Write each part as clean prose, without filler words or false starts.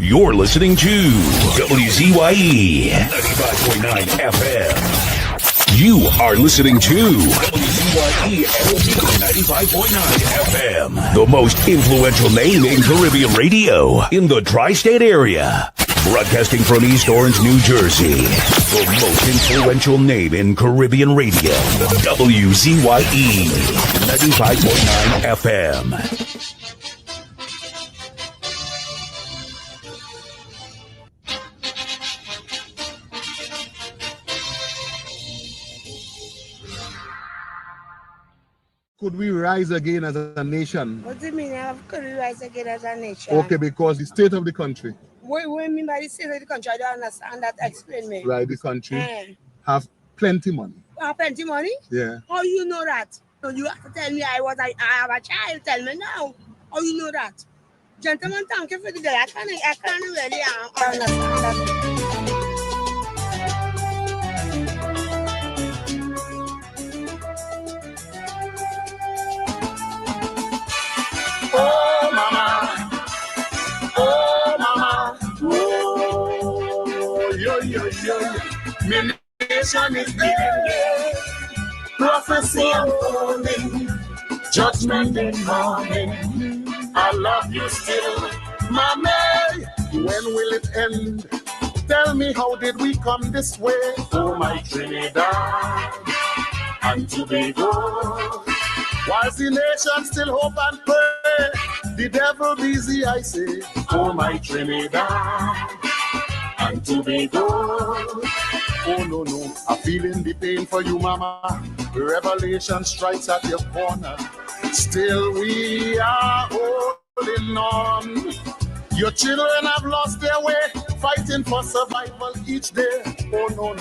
You're listening to WZYE 95.9 FM. You are listening to WZYE 95.9 FM. The most influential name in Caribbean radio in the tri-state area. Broadcasting from East Orange, New Jersey. The most influential name in Caribbean radio. WZYE 95.9 FM. Could we rise again as a nation? What do you mean, could we rise again as a nation? Okay, because the state of the country. What do you mean by the state of the country? I don't understand that. Explain me. Right, the country have plenty money. Plenty money? Yeah. How you know that? So you have to tell me I have a child. Tell me now. How you know that? Gentlemen, thank you for the day. I can't really understand that. Oh mama, oh yo, my nation is giving prophecy unfolding, judgment in morning. I love you still, mama. When will it end? Tell me, how did we come this way? Oh my Trinidad and Tobago. Whilst the nation still hope and pray, the devil busy, I say. Oh my Trinidad and Tobago. Oh no, I'm feeling the pain for you, mama. Revelation strikes at your corner. Still we are holding on. Your children have lost their way, fighting for survival each day. Oh no,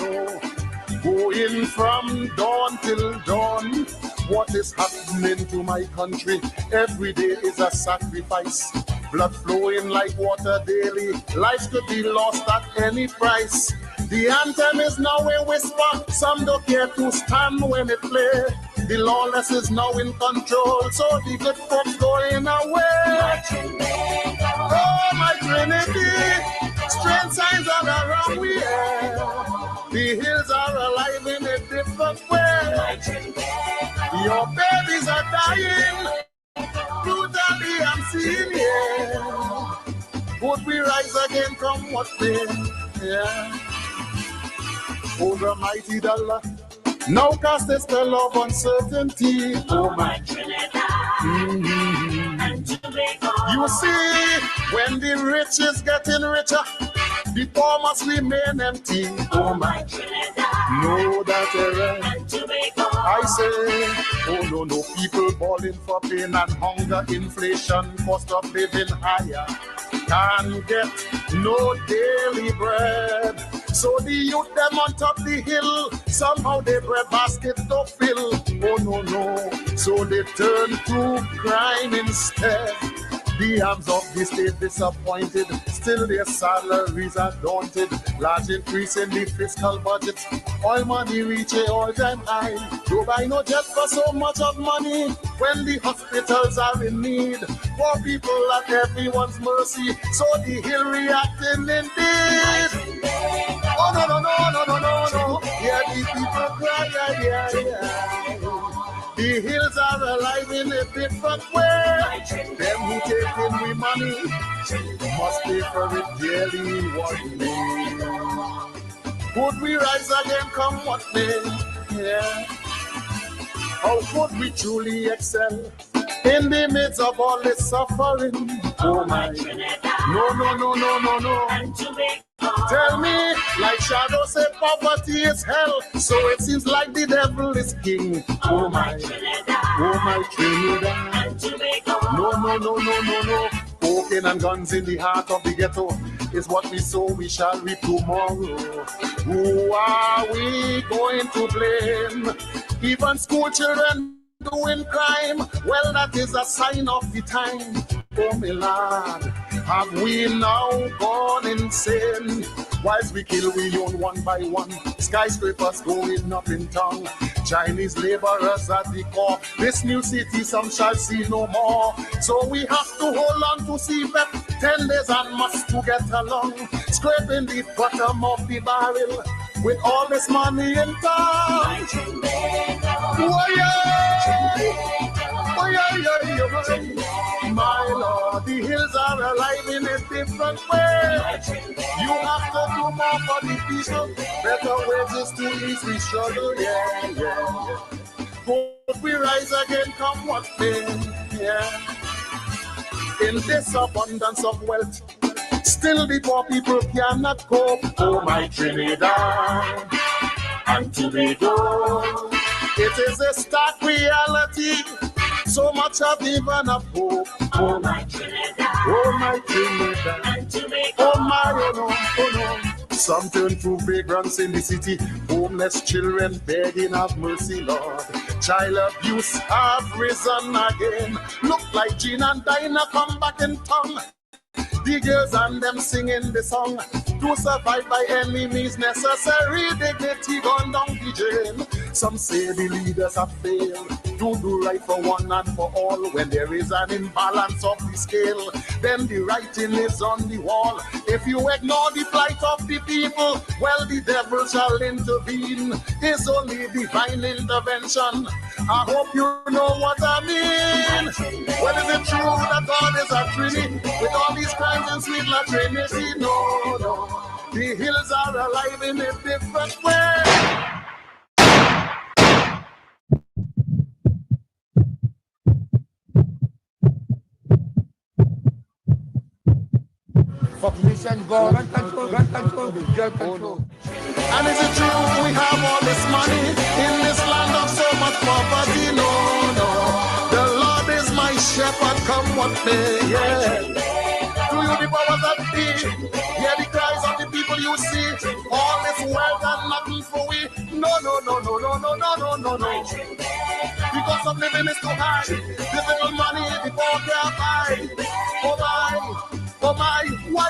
going from dawn till dawn. What is happening to my country? Every day is a sacrifice. Blood flowing like water daily. Lives could be lost at any price. The anthem is now a whisper. Some don't care to stand when it play. The lawless is now in control, so the good folks going away. Oh, my Trinity, strange signs all around we are. The hills are alive in a different way. Your babies are dying, brutally I'm seeing here. Would we rise again from what may? Yeah. Oh, the mighty dollar, now cast a spell of uncertainty. Oh, my Trinidad and Tobago. You see, when the rich is getting richer, the poor must remain empty. Oh, my Trinidad know that error. and Tobago. I say, oh no, people balling for pain and hunger, inflation, cost of living higher, can't get no daily bread. So the youth them on top the hill, somehow their bread basket don't fill. Oh no, so they turn to crime instead. The arms of the state disappointed, still their salaries are daunted. Large increase in the fiscal budget, oil money reach a all-time high. Don't buy no jet for so much of money when the hospitals are in need. Poor people at everyone's mercy, so the hill reacting indeed. Oh no, yeah, the people cry, yeah. The hills are alive in a different way. Them who take in we money must pay for it daily one day. Could we rise again come what may? Yeah. How could we truly excel in the midst of all this suffering? Oh my Trinidad No. and Tobago. Tell me, like Shadow say, poverty is hell, so it seems like the devil is king. Oh my Trinidad and Tobago. No. Cocaine and guns in the heart of the ghetto is what we sow, we shall reap tomorrow. Who are we going to blame? Even school children doing crime, well, that is a sign of the time. Oh, my lord, have we now gone insane? Whilst we kill, we own one by one. Skyscrapers going up in town. Chinese laborers at the core. This new city some shall see no more. So we have to hold on to see that 10 days and must to get along. Scraping the bottom of the barrel with all this money in town. Oh yeah. Oh yeah, yeah, yeah. My Lord, the hills are alive in a different way. You have to do more for the people. Better wages to ease the struggle. Yeah, yeah, yeah. Hope we rise again, come what may. Yeah. In this abundance of wealth, still the poor people cannot cope. Oh my Trinidad and Tobago, it is a stark reality. So much of even of hope. Oh my Trinidad, oh my Trinidad, and Tobago. Oh my, oh no, oh no. Some turn to vagrants in the city, homeless children begging of mercy, Lord. Child abuse have risen again. Look like Jean and Dinah come back in town. The girls and them singing the song. To survive by any means necessary, dignity gone down the drain. Some say the leaders have failed to do right for one and for all. When there is an imbalance of the scale, then the writing is on the wall. If you ignore the plight of the people, well, the devil shall intervene. It's only divine intervention. I hope you know what I mean. Well, is it true that God is a Trinity with all these crimes and sweet La Trinity? No, no. The hills are alive in a different way. Population gone, gun control, drug control. And is it true we have all this money in this land of so much poverty? No, no. The Lord is my shepherd, come what may, yeah. To you the powers that be, hear the cries of the people you see. All this wealth and nothing for we. No, no, no, no, no, no, no, no, no, no. Because of living is too high. This little money the poor can't buy. Oh my. Oh my, why?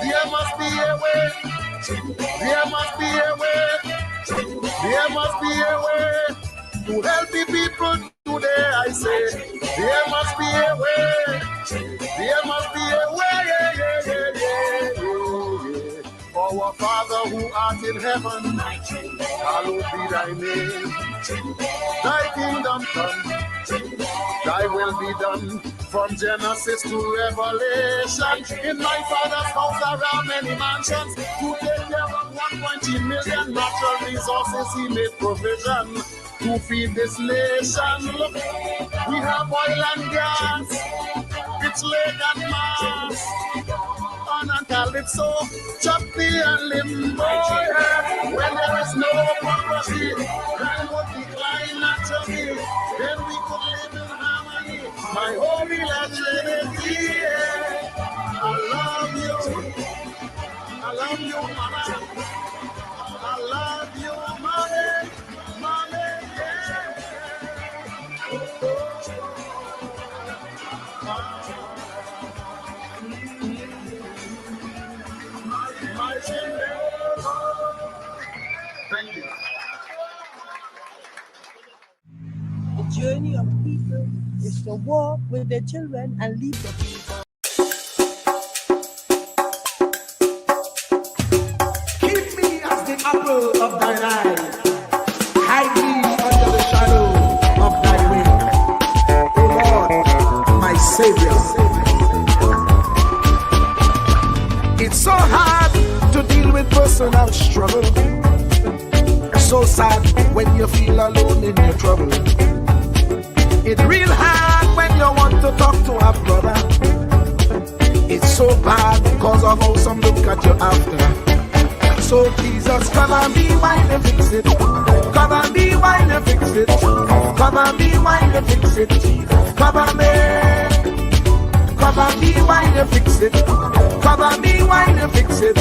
There must be a way. There must be a way. There must be a way to help the people today. I say, there must be a way. There must be a way. Yeah. Our Father who art in heaven, hallowed be thy name. Thy kingdom come, thy will be done. From Genesis to Revelation, in my Father's house there are many mansions. To take care of 1.3 million natural resources, he made provision to feed this nation. Look, we have oil and gas, it's lake and Mars, and Calypso, Choppy and Limbo. When there is no property, crime would decline naturally. Then we could live in harmony. My holy Trinity, I love you, mama. I love you, mommy, yeah. My children. Thank you. The journey of people is to walk with their children and leave the people. Keep me as the apple of thine eye. Hide me under the shadow of thy wing. O Lord, my Savior. It's so hard to deal with personal struggle. It's so sad when you feel alone in your trouble. It's real hard when you want to talk to a brother. It's so bad because of how some look at you after. So Jesus, come and be while you fix it. Come and be while you fix it. Come and be while you fix it. Jesus, come and be. Come and be while you fix it. Come and be while you fix it.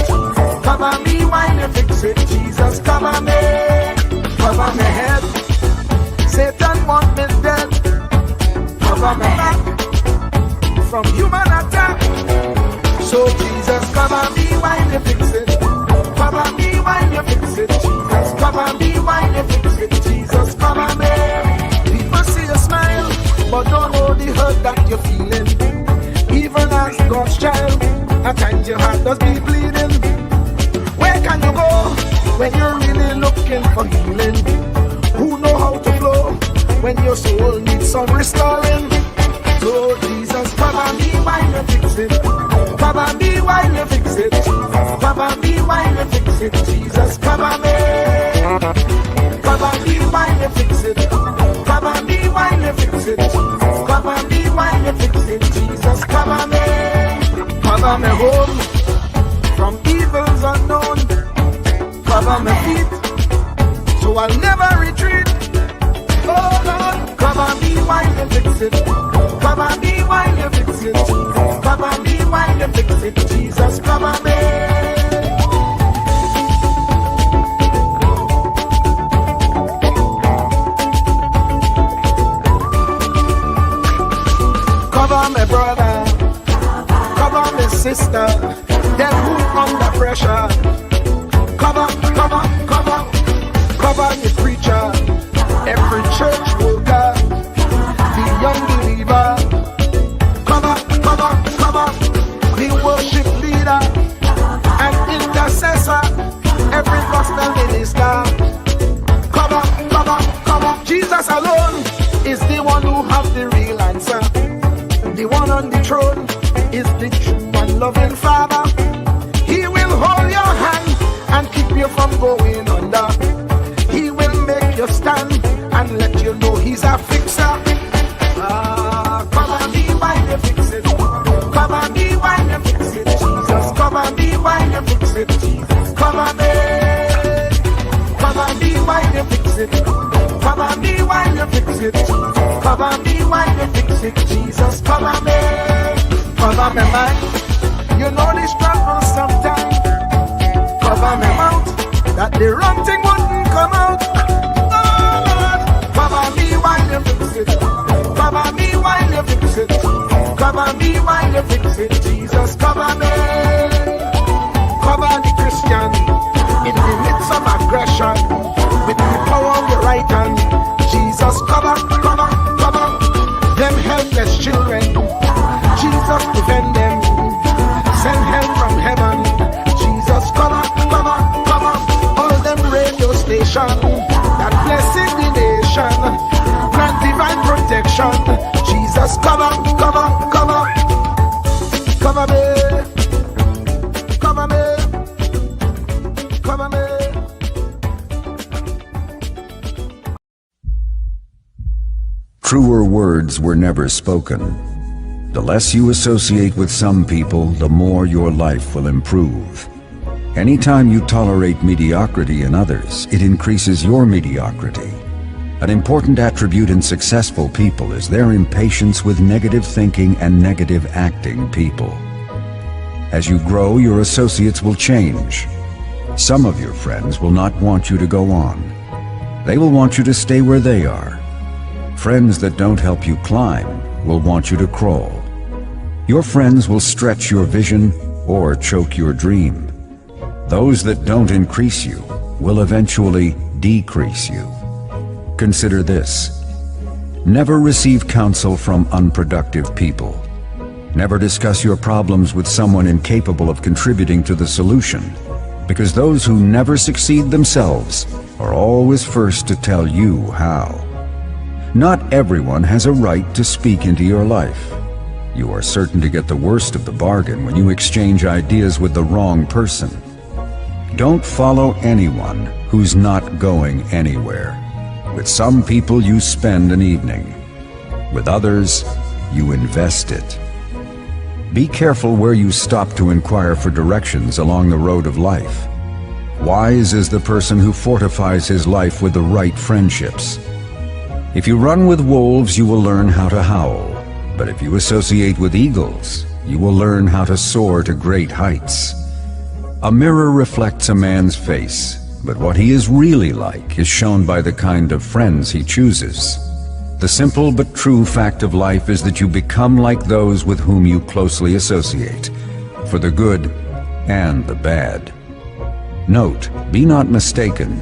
Come and be while you fix it. Jesus, come and be. Cover my head. Satan want me dead. Cover my back from human attack. So Jesus, come and be while you fix it. Come and be while you fix it. Jesus, come and be. it. Jesus, cover me. People see you smile, but don't know the hurt that you're feeling. Even as God's child, at times your heart does be bleeding. Where can you go when you're really looking for healing? Who know how to flow when your soul needs some restoring? So Jesus, cover me while you fix it. Cover me while you fix it. Cover me while you fix it. Jesus, cover me. Cover me while you fix it. Cover me while you fix it. Cover me while you fix it. Jesus, cover me. Cover me home from evils unknown. Cover my feet so I'll never retreat. Oh Lord, cover me while you fix it. Cover me while you fix it. Cover me while you fix it. Jesus, cover me. Cover my brother, cover my sister, them who under pressure. Cover, cover, cover, cover the preacher, every church worker, the young believer. Cover, cover, cover, the worship leader and intercessor, every gospel minister. Cover, cover, cover. Jesus alone is the one who has the real answer. The one on the throne is the true and loving Father. He will hold your hand and keep you from going under. He will make you stand and let you know he's a fixer. Cover me while you fix it. Cover me while you fix it. Jesus, cover me while you fix it. Jesus, cover me. Cover me while you fix it. Cover me while you fix it. Cover me while you fix it. Jesus, cover me. Cover me, man. You know the struggle sometimes. Cover me mouth, that the wrong thing wouldn't come out. Oh Lord, cover me while you fix it. Cover me while you fix it. Cover me while you fix it. Jesus, cover me. Cover the Christian in the midst of aggression with the power of your right hand. Jesus, cover, cover, cover them helpless children. Jesus, defend them. Send help from heaven. Jesus, cover, cover, cover all them radio stations that blessing the nation. Grant divine protection. Jesus, cover, cover, cover, cover me, cover me, cover me. Truer words were never spoken. The less you associate with some people, the more your life will improve. Anytime you tolerate mediocrity in others, it increases your mediocrity. An important attribute in successful people is their impatience with negative thinking and negative acting people. As you grow, your associates will change. Some of your friends will not want you to go on. They will want you to stay where they are. Friends that don't help you climb will want you to crawl. Your friends will stretch your vision or choke your dream. Those that don't increase you will eventually decrease you. Consider this. Never receive counsel from unproductive people. Never discuss your problems with someone incapable of contributing to the solution, because those who never succeed themselves are always first to tell you how. Not everyone has a right to speak into your life. You are certain to get the worst of the bargain when you exchange ideas with the wrong person. Don't follow anyone who's not going anywhere. With some people you spend an evening. With others, you invest it. Be careful where you stop to inquire for directions along the road of life. Wise is the person who fortifies his life with the right friendships. If you run with wolves, you will learn how to howl. But if you associate with eagles, you will learn how to soar to great heights. A mirror reflects a man's face, but what he is really like is shown by the kind of friends he chooses. The simple but true fact of life is that you become like those with whom you closely associate, for the good and the bad. Note, be not mistaken.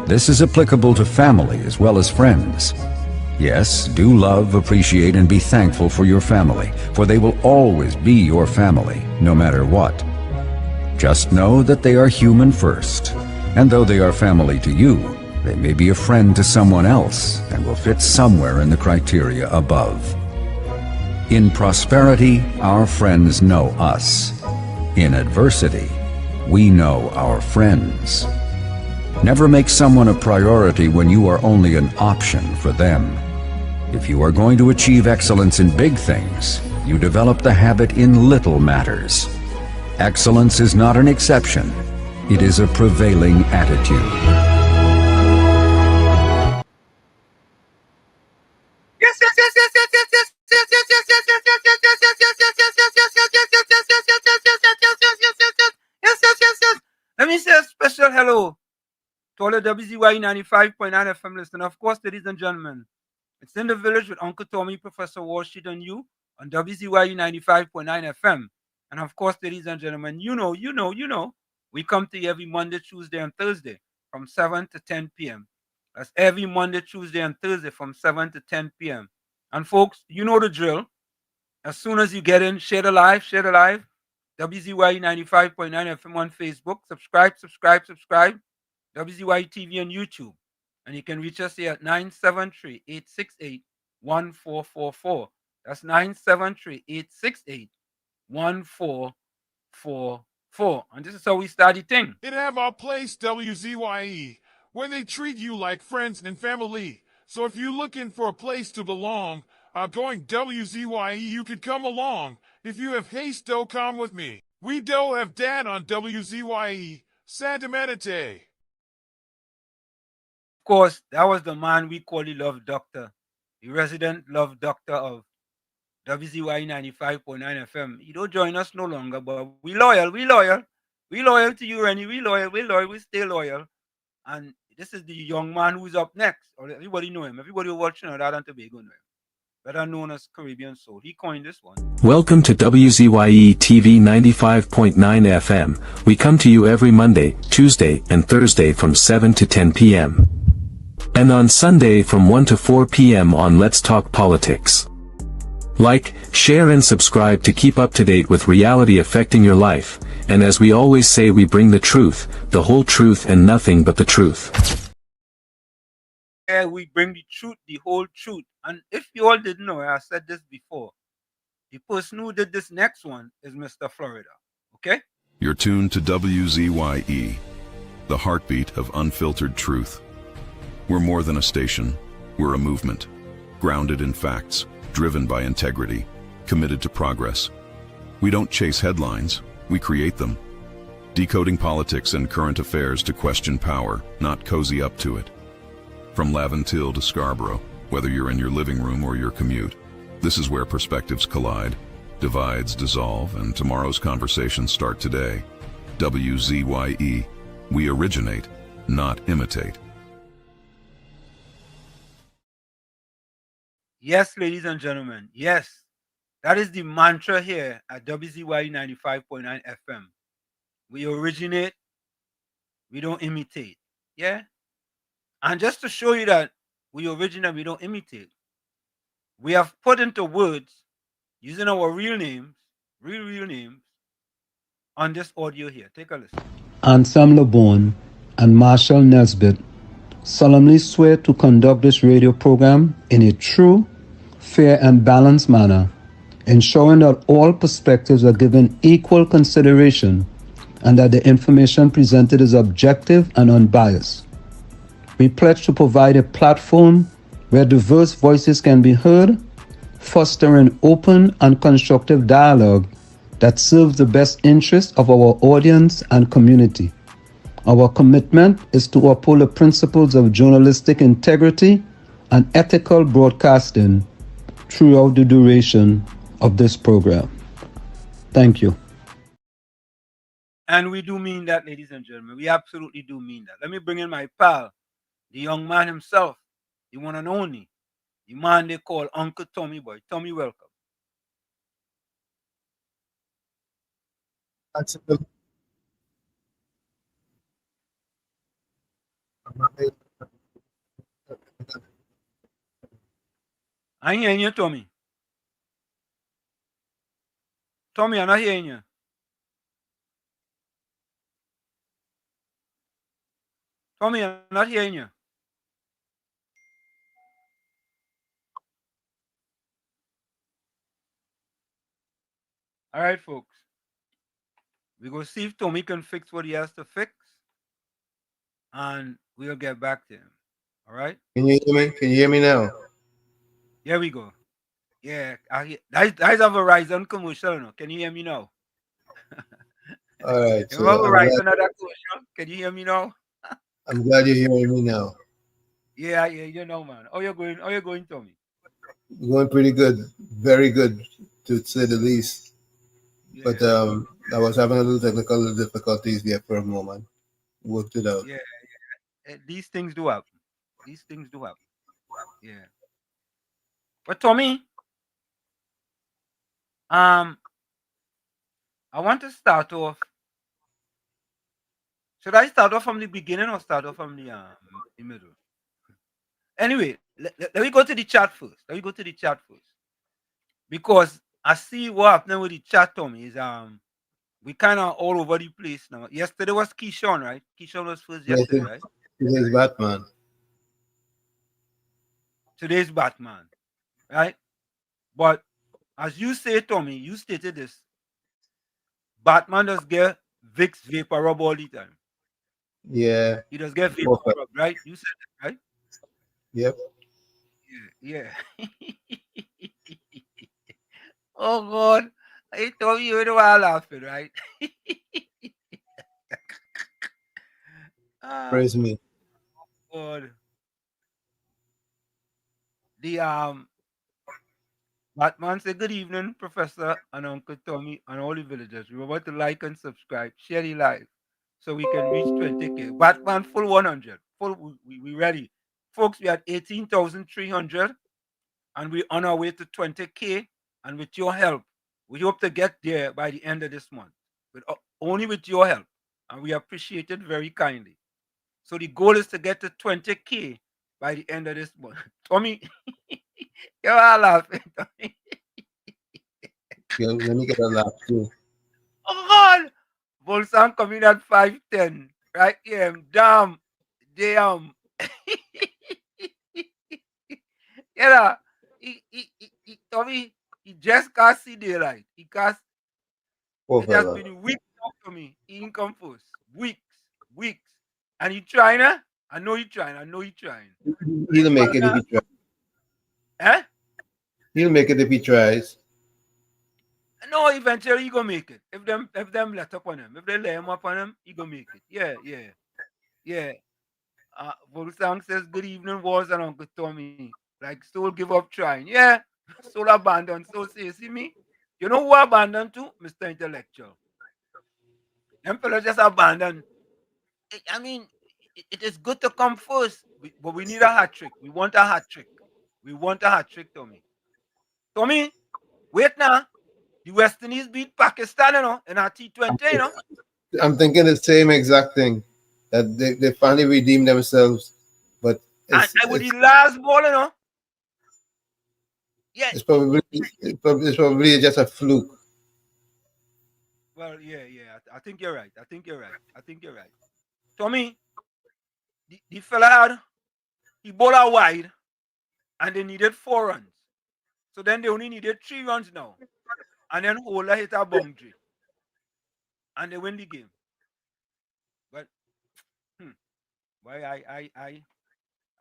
This is applicable to family as well as friends. Yes, do love, appreciate, and be thankful for your family, for they will always be your family, no matter what. Just know that they are human first, and though they are family to you, they may be a friend to someone else and will fit somewhere in the criteria above. In prosperity, our friends know us. In adversity, we know our friends. Never make someone a priority when you are only an option for them. If you are going to achieve excellence in big things, you develop the habit in little matters. Excellence is not an exception. It is a prevailing attitude. Yes, yes, yes, yes, yes, yes, yes, yes, yes, yes, yes, yes, yes, yes, yes, yes, yes, yes, yes, yes. Let me say a special hello to all the WZYE 95.9 FM listeners. Of course, ladies and gentlemen, it's in the village with Uncle Tommy, Professor Walsheet, and you on WZYE 95.9 FM. And of course, ladies and gentlemen, you know, we come to you every Monday, Tuesday, and Thursday from 7 to 10 p.m. That's every Monday, Tuesday, and Thursday from 7 to 10 p.m. And folks, you know the drill. As soon as you get in, share the live. WZYE 95.9 FM on Facebook. Subscribe. WZYE TV on YouTube. And you can reach us here at 973-868-1444. That's 973-868-1444. And this is how we start the thing. It have our place, WZYE, where they treat you like friends and family. So if you're looking for a place to belong, going WZYE, you could come along. If you have haste, come with me. We do have Dan on WZYE, Santa Meditate. Of course, that was the man we call the Love Doctor, the resident Love Doctor of WZYE 95.9 FM. You don't join us no longer, but we loyal. We loyal to you, Rennie. We loyal. We stay loyal. And this is the young man who's up next. Everybody know him. Everybody watching Trinidad and Tobago know him. Better known as Caribbean Soul. He coined this one. Welcome to WZYE TV 95.9 FM. We come to you every Monday, Tuesday, and Thursday from 7 to 10 p.m. And on Sunday from 1 to 4 p.m. on Let's Talk Politics. Like, share and subscribe to keep up to date with reality affecting your life, and as we always say, we bring the truth, the whole truth and nothing but the truth. Yeah, we bring the truth, the whole truth. And if you all didn't know, I said this before, the person who did this next one is Mr. Florida, okay? You're tuned to WZYE, the heartbeat of unfiltered truth. We're more than a station, we're a movement, grounded in facts, driven by integrity, committed to progress. We don't chase headlines, we create them. Decoding politics and current affairs to question power, not cozy up to it. From Laventille to Scarborough, whether you're in your living room or your commute, this is where perspectives collide, divides dissolve, and tomorrow's conversations start today. WZYE, we originate, not imitate. Yes, ladies and gentlemen, yes. That is the mantra here at WZYE 95.9 FM. We originate, we don't imitate. Yeah? And just to show you that we originate, we don't imitate, we have put into words, using our real names, real names, on this audio here. Take a listen. Ansam LeBon and Marshall Nesbitt solemnly swear to conduct this radio program in a true, fair, and balanced manner, ensuring that all perspectives are given equal consideration and that the information presented is objective and unbiased. We pledge to provide a platform where diverse voices can be heard, fostering open and constructive dialogue that serves the best interests of our audience and community. Our commitment is to uphold the principles of journalistic integrity and ethical broadcasting throughout the duration of this program. Thank you. And we do mean that, ladies and gentlemen. We absolutely do mean that. Let me bring in my pal, the young man himself, the one and only, the man they call Uncle Tommy Boy. Tommy, welcome. That's a good. I ain't hearing you, Tommy. Tommy, I'm not hearing you. Tommy, I'm not hearing you. All right, folks. We're going to see if Tommy can fix what he has to fix. And we'll get back to him. All right? Can you hear me? Can you hear me now? Here we go. Yeah, that's a Verizon commercial. No? Can you hear me now? All right. You So remember Verizon had that commercial? Can you hear me now? I'm glad you're hearing me now. Yeah, you know, man. How you going, Tommy? Going pretty good, very good, to say the least. Yeah. But I was having a little technical difficulties there for a moment. Worked it out. Yeah. These things do happen. Yeah. But Tommy, I want to start off. Should I start off from the beginning or start off from the middle? Anyway, let me go to the chat first. Because I see what happening with the chat, Tommy, is we kind of all over the place now. Yesterday was Keyshawn, right? Keyshawn was first Yes, yesterday, right? today's Batman. Today's Batman, right? But as you say, Tommy, you stated this. Batman does get Vicks vapor rub all the time. Yeah. He does get vapor rub, right? You said that, right? Yep. Yeah. Oh God. I told you the while laughing, right? Praise me. God. The Batman said, "Good evening, Professor and Uncle Tommy and all the villagers. Remember to like and subscribe, share the live, so we can reach 20K. Batman full 100. Full, we ready. Folks, we at 18,300 and we're on our way to 20K. And with your help, we hope to get there by the end of this month. But only with your help. And we appreciate it very kindly. So the goal is to get to 20K by the end of this month. Tommy, you're all laughing, Tommy. Yeah, let me get a laugh too. Oh God! Bolsan coming at 510. Right here. Damn. Yeah. Tommy, he just can't see daylight. It has been weeks up to me. He ain't come first. Weeks. And he trying, huh? I know he trying. He'll make it if he tries. Eh? He'll make it if he tries. No, eventually he gonna make it. If them let up on him, if they lay him up on him, he gonna make it. Yeah. Volsang says, "Good evening, Wars and Uncle Tommy. Like Soul give up trying. Yeah, Soul abandoned. So say, see me? You know who abandoned too? Mr. Intellectual. Them fellas just abandoned. I mean, it is good to come first, but we need a hat trick. We want a hat trick, Tommy. Tommy, wait now. The West Indies beat Pakistan, in our T20, I'm thinking the same exact thing. That they finally redeemed themselves. But and with the last ball, yeah. It's probably just a fluke. Well, yeah. I think you're right. Tommy, the fella had he bowled out wide, and they needed 4 runs. So then they only needed 3 runs now, and then Ola hit a boundary, and they win the game. But why I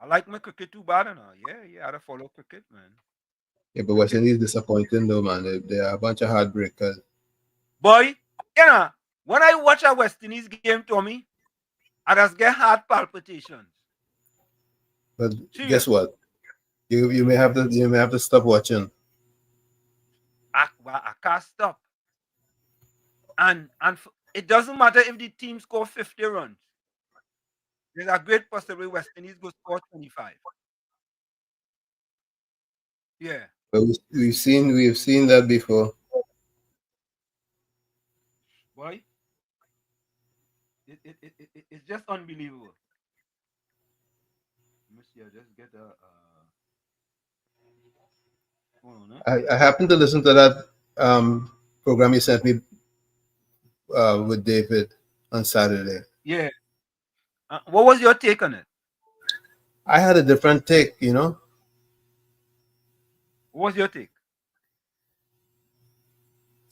like my cricket too bad, Yeah, I had to follow cricket, man. Yeah, but West Indies disappointing though, man. They are a bunch of heartbreakers. Boy, when I watch a West Indies game, Tommy, I just get heart palpitations. But guess what? You may have to stop watching. I can't stop. And it doesn't matter if the team score 50 runs. There's a great possibility West Indies go score 25. Yeah. But we've seen that before. Boy, it's just unbelievable. Let me see. I just get a. no. I happened to listen to that program you sent me with David on Saturday. Yeah. What was your take on it? I had a different take, you know. What was your take?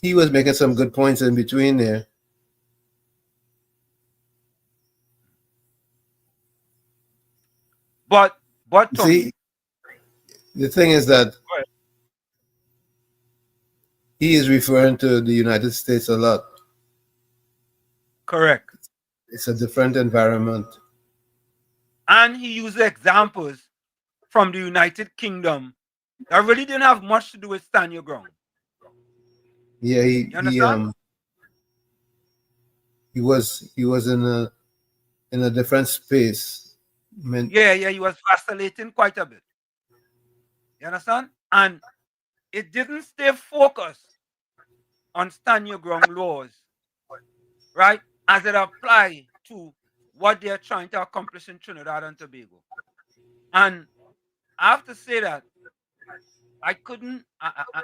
He was making some good points in between there. But You Tommy, see, the thing is that he is referring to the United States a lot. correct. It's a different environment. And he used examples from the United Kingdom that really didn't have much to do with stand your ground. Yeah, You understand? he was in a different space. I mean, Yeah, he was vacillating quite a bit. You understand? And it didn't stay focused on stand your ground laws, right? As it applies to what they're trying to accomplish in Trinidad and Tobago. And I have to say that I couldn't,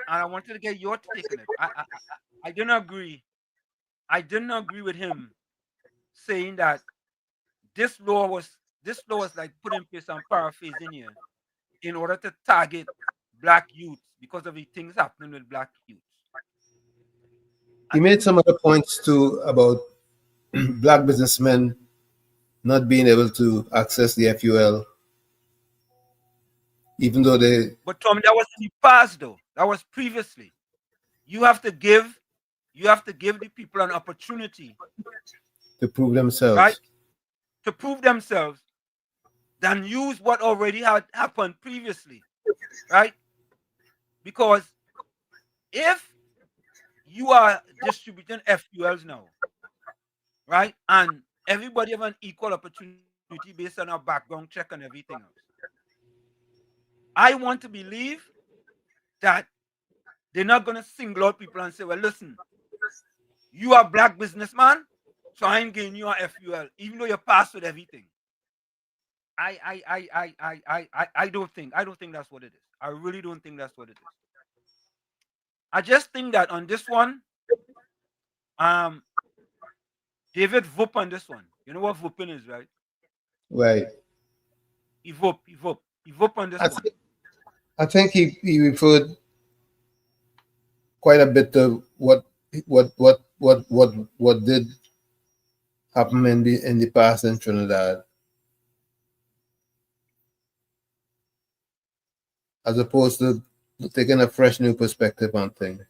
I wanted to get your take on it. I didn't agree. I didn't agree with him saying that this law was like put in place, I'm paraphrasing here, in order to target black youths because of the things happening with black youths. he made some other points too about black businessmen not being able to access the FUL, even though they. But Tommy, that was in the past, though. That was previously. You have to give the people an opportunity to prove themselves, right? To prove themselves, than use what already had happened previously, right? Because if you are distributing FULs now, right, and everybody have an equal opportunity based on our background check and everything else, I want to believe that they're not going to single out people and say, well, listen, you are a black businessman, so I'm giving you a FUL, even though you passed with everything. I don't think that's what it is. I really don't think that's what it is. I just think that on this one, David Vup on this one. You know what Vupin is, right? Right. He Vup on this one. I think he referred quite a bit to what did happen in the past in Trinidad, as opposed to taking a fresh new perspective on things.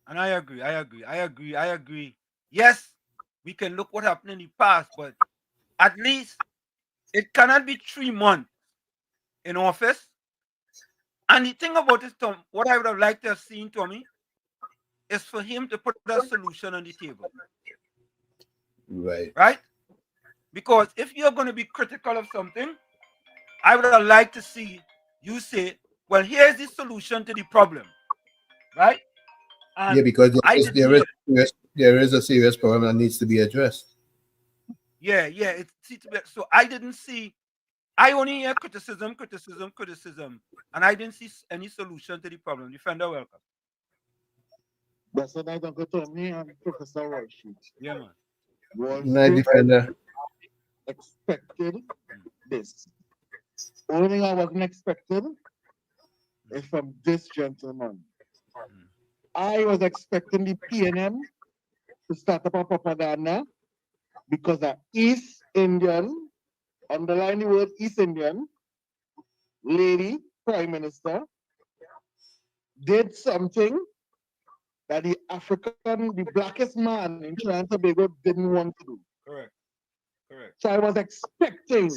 And I agree. Yes, we can look what happened in the past, but at least it cannot be 3 months in office. And the thing about this, Tom, what I would have liked to have seen, Tommy, is for him to put a solution on the table. Right. Right? Because if you're going to be critical of something, I would have liked to see you say, well, here's the solution to the problem. Right? And yeah, because there is a serious problem that needs to be addressed. Yeah. So I didn't see. I only hear criticism, and I didn't see any solution to the problem. Defender, welcome. That's what I don't go to me and Professor Walsh. Yeah, man. Night Defender expected this. Only thing I wasn't expecting is from this gentleman. I was expecting the PNM to start up a propaganda because the East Indian, underline the word East Indian, lady, Prime Minister, did something that the blackest man in Trinidad and Tobago didn't want to do. Correct. So I was expecting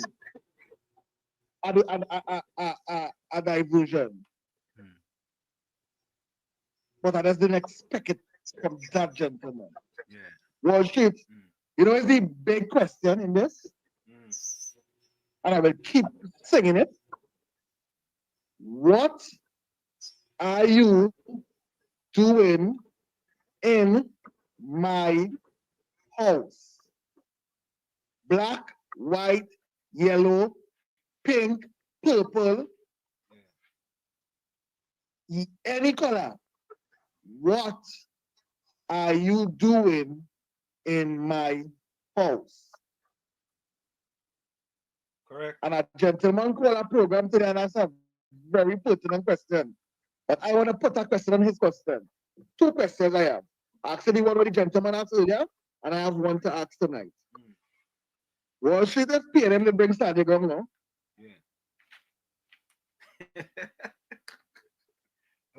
a diversion. But I just didn't expect it from that gentleman. Yeah. Wall Street, you know, it's the big question in this, and I will keep singing it. What are you doing in my house? Black, white, yellow, pink, purple. any color, what are you doing in my house? Correct. And a gentleman called a program today and asked a very pertinent question. But I want to put a question on his question. Two questions I have. Actually, one with the gentleman asked earlier, and I have one to ask tonight. Wall Street is paying him to bring Sandy Gong now.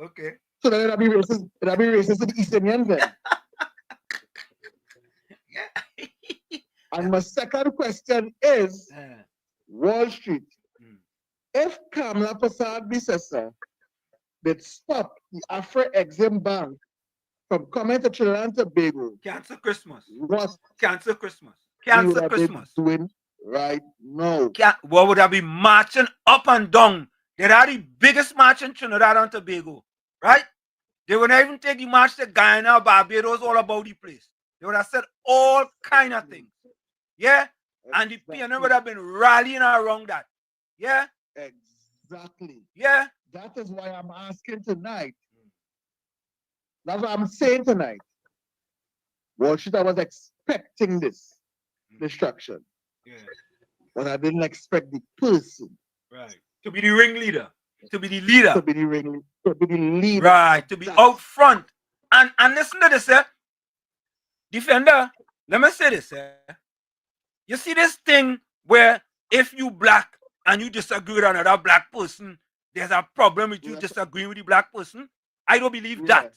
Okay. So then it'll be racist to the East Indians then. And my second question is, Wall Street, if Kamala Prasad Bissessa did stop the Afro-Exim Bank from coming to Trinidad and Tobago, Cancel Christmas. what Cancel Christmas. we would Cancel have been Christmas. doing right now? What would I be marching up and down? They are the biggest march in Trinidad and Tobago, right? They would not even take the march to Guyana, Barbados, all about the place. They would have said all kind of things. Yeah? And the PNM would have been rallying around that. Yeah? Exactly. Yeah? That is why I'm asking tonight. That's what I'm saying tonight. Wall Street, I was expecting this destruction. Yeah. But I didn't expect the person. Right. To be the ringleader. To be the leader. To be the ringleader. To be the leader. Right. To be out front. And listen to this, Defender, let me say this, You see this thing where if you black and you disagree with another black person, there's a problem with you disagreeing with the black person? I don't believe that.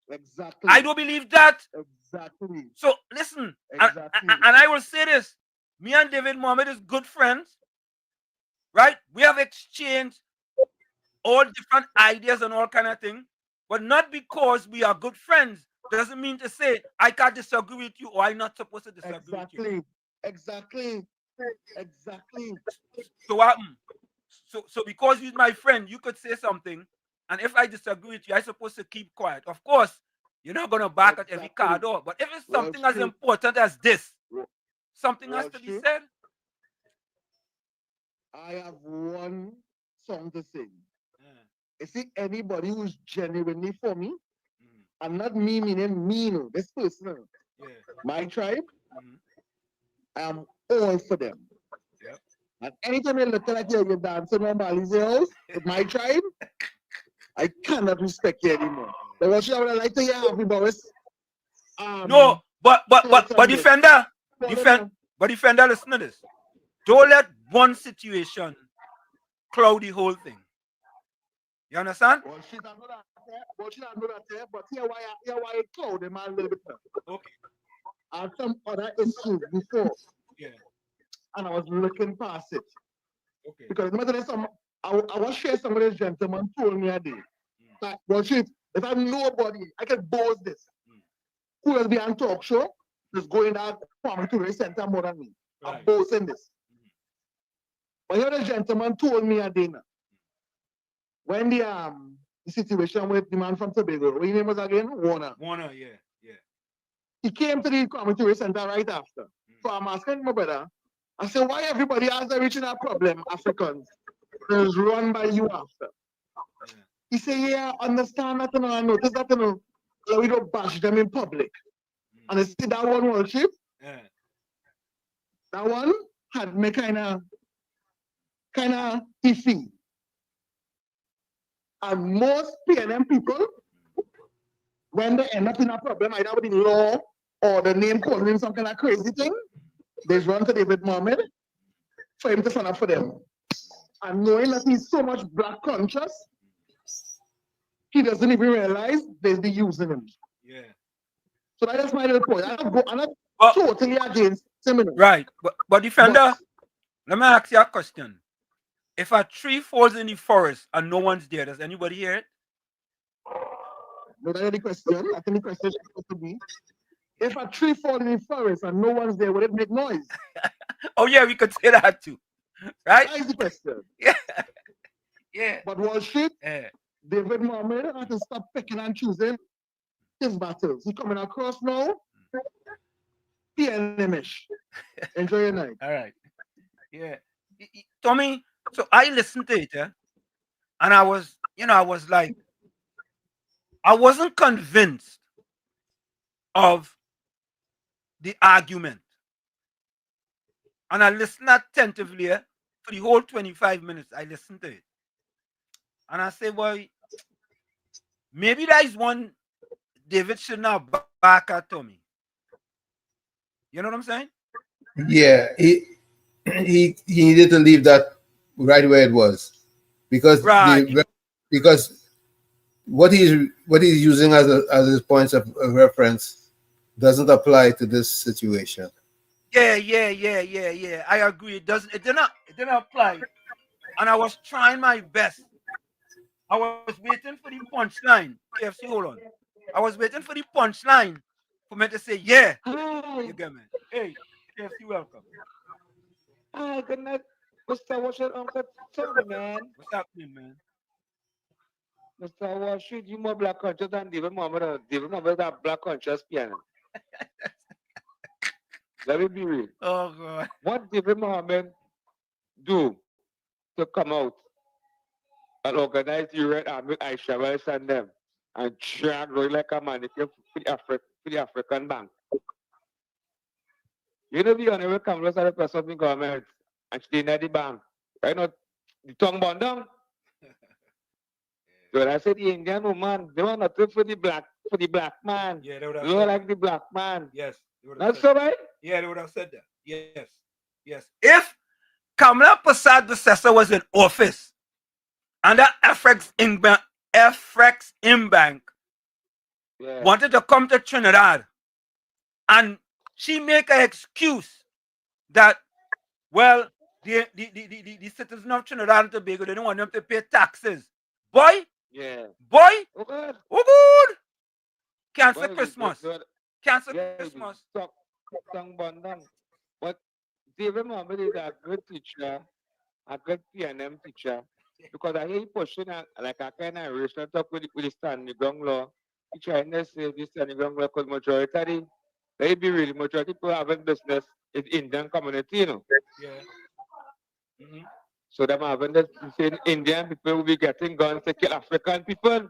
Exactly. I don't believe that. Exactly. So listen, Exactly. and I will say this. Me and David Mohammed is good friends, right? We have exchanged all different ideas and all kind of things, but not because we are good friends doesn't mean to say I can't disagree with you or I'm not supposed to disagree with you. Exactly. So what happened? So because you're my friend, you could say something, and if I disagree with you, I'm supposed to keep quiet. Of course, you're not gonna back at every card door, but if it's something as important as this, something has to be said. I have one song to sing. You see, anybody who's genuinely for me, and not me meaning me, no, this person, my tribe, I am all for them. And anytime you look like you're dancing on Bali's house with my tribe, I cannot respect you anymore. But what I would like to hear, Happy Boris. No, but defender, listen to this. Don't let one situation cloud the whole thing. You understand? Well, she don't know that, but here why it cloud them a little bit now. Okay. I had some other issues before. Yeah. And I was looking past it. Okay. Because no matter I was sure some of this gentleman told me a day. That, well, shit, if I'm nobody, I can boast this. Who else be on talk show? Just go in that Parliamentary center more than me. Right. I'm boasting this. But here the gentleman told me a day now. When the situation with the man from Tobago, what his name was again? Warner, yeah. He came to the Parliamentary center right after. So I'm asking my brother, I said, why everybody has a regional problem, Africans, is run by you after? He said, yeah, understand that, I notice that, we don't bash them in public. And I see that one worship, that one had me kind of iffy. And most PNM people, when they end up in a problem, either with the law or the name calling him some kind of crazy thing, they run to David Mohammed for him to stand up for them. And knowing that he's so much black conscious, he doesn't even realize they'll be using him. Yeah. So that's my little point. I'm not totally against similar. Right. But defender, let me ask you a question. If a tree falls in the forest and no one's there, does anybody hear it? No, that's the question. I think the question is supposed to be, if a tree falls in the forest and no one's there, will it make noise? Oh yeah, we could say that too. Right? That is the question. Yeah. But Wall Street, David Mohammed has to stop picking and choosing his battles. He's coming across now. PNM-ish. Enjoy your night. All right. Yeah. Tommy, so I listened to it, and I was, I was like, I wasn't convinced of the argument. And I listened attentively for the whole 25 minutes. I listened to it. And I say, well, maybe that is one David should now back at Tommy. You know what I'm saying? Yeah, he needed to leave that right where it was, because because what he's using as his points of reference doesn't apply to this situation. Yeah. I agree. It didn't apply. And I was trying my best. I was waiting for the punchline. KFC, hold on. I was waiting for the punchline for me to say, yeah. You get me? Hey, KFC, welcome. Hi, good night, Mr. Washington, Uncle Tony, man. What's happening, man? Mr. Washington, you more black conscious than David Mohammed. David Mohammed that black conscious piano. Let me be real. Oh, God. What David Mohammed do to come out and organize the Red Army, Aisha Wells and them, and drag going like a mannequin for the African bank? You know, the honorable Congress are the person of the government and stay at the bank. Right now, the tongue bond down. So I said the Indian woman, they want to for the black man. Yeah, they would have they don't like the black man. Yes. That's so right? Yeah, they would have said that. Yes. If Kamala Persad was in office and that FX Imbank wanted to come to Trinidad and she make an excuse that, well, the citizens of Trinidad and Tobago, they don't want them to pay taxes. Boy, oh good. Cancel Christmas. Cancel Christmas. But David Mohammed is a good teacher, a good PNM teacher, because I hear he pushing like a kind of racial talk with the standing ground law. He trying to say this standing ground law because majority, they be really majority people having business in Indian community, you know. Yeah. Mm-hmm. So them having this saying Indian people will be getting guns to kill African people.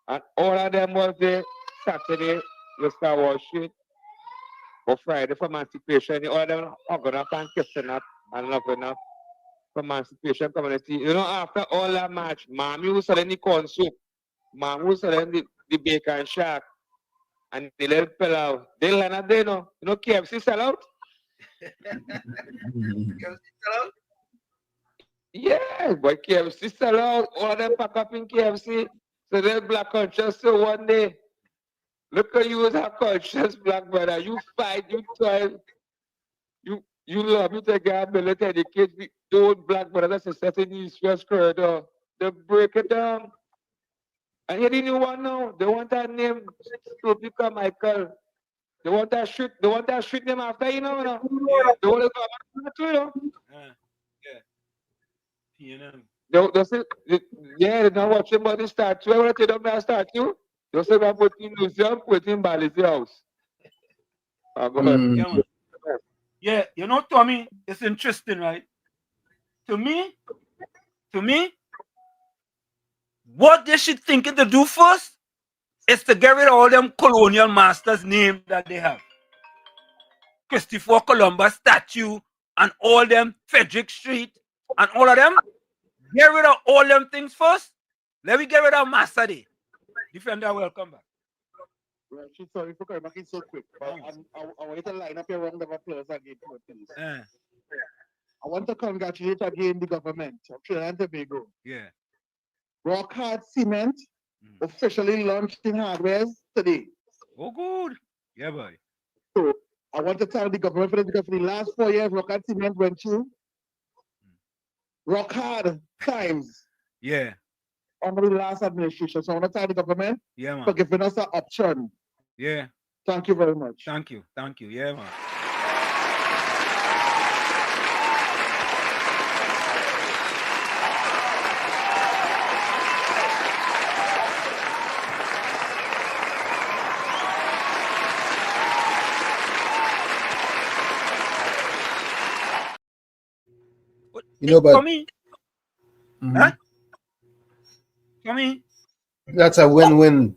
And all of them was there Saturday, Mr. Washington, or Friday for emancipation. All of them hugging up and kissing up and loving up for emancipation community. You know, after all that match, Mommy was selling the corn soup, Mom was selling the bacon shack, and the little pillow. They learn that they know. You know, KFC sell out? Yeah, but KFC sell out. All of them pack up in KFC. So they're black conscious. So one day, look at you as a conscious black brother. You fight, you toil, you love, you take your ability to educate the old black brothers and sisters in the East West corridor. They break it down. And you didn't want now. They want that name to become Michael. They want that shoot them after you know. Yeah. They want to go back to you know. They say, they're not watching about the statue. I want to tell them that statue. They say, I'm putting in museum, putting in Bally's house. Yeah, you know, Tommy, it's interesting, right? To me, what they should think to do first is to get rid of all them colonial masters' names that they have. Christopher Columbus statue and all them Frederick Street and all of them. Get rid of all them things first. Let me get rid of Master Day. Defender, welcome back. Well, sorry for coming back in so quick. But I want to line up your round of applause again, please. I want to congratulate again the government of Trinidad and Tobago. Yeah. Rock Hard Cement officially launched in hardware today. Oh, good. Yeah, boy. So I want to tell the government for the last 4 years, Rock Hard Cement went through rock hard times. Yeah. Under the last administration. So I want to thank the government for giving us an option. Yeah. Thank you very much. Thank you. Yeah, man. You know, but for me, huh? Tommy, That's a win-win.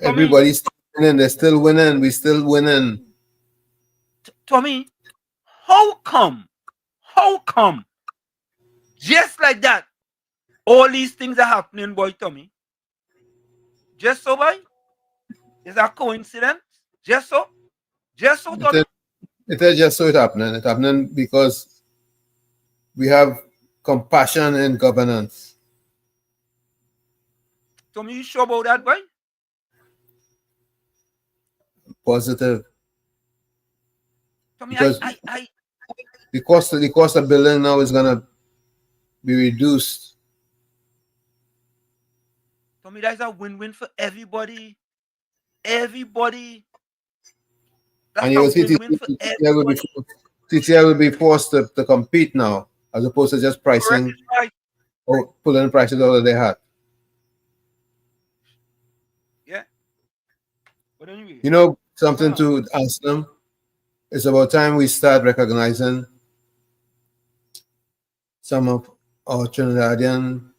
Everybody's winning. They're still winning. We're still winning. Tommy, how come, just like that, all these things are happening, boy, Tommy? Just so, boy? Is that coincidence? Just so, Tommy? It is just so it happening. It's happening because we have compassion in governance. Tommy, you sure about that, boy? Positive. Tommy, Because the cost of building now is gonna be reduced. Tommy, that's a win-win for everybody. Everybody. That's And you a will see win-win for everybody. TTI will be forced to compete now, as opposed to just pricing or pulling prices out of their hat. Yeah. But anyway. You know, something to ask them. It's about time we start recognizing some of our Trinidadian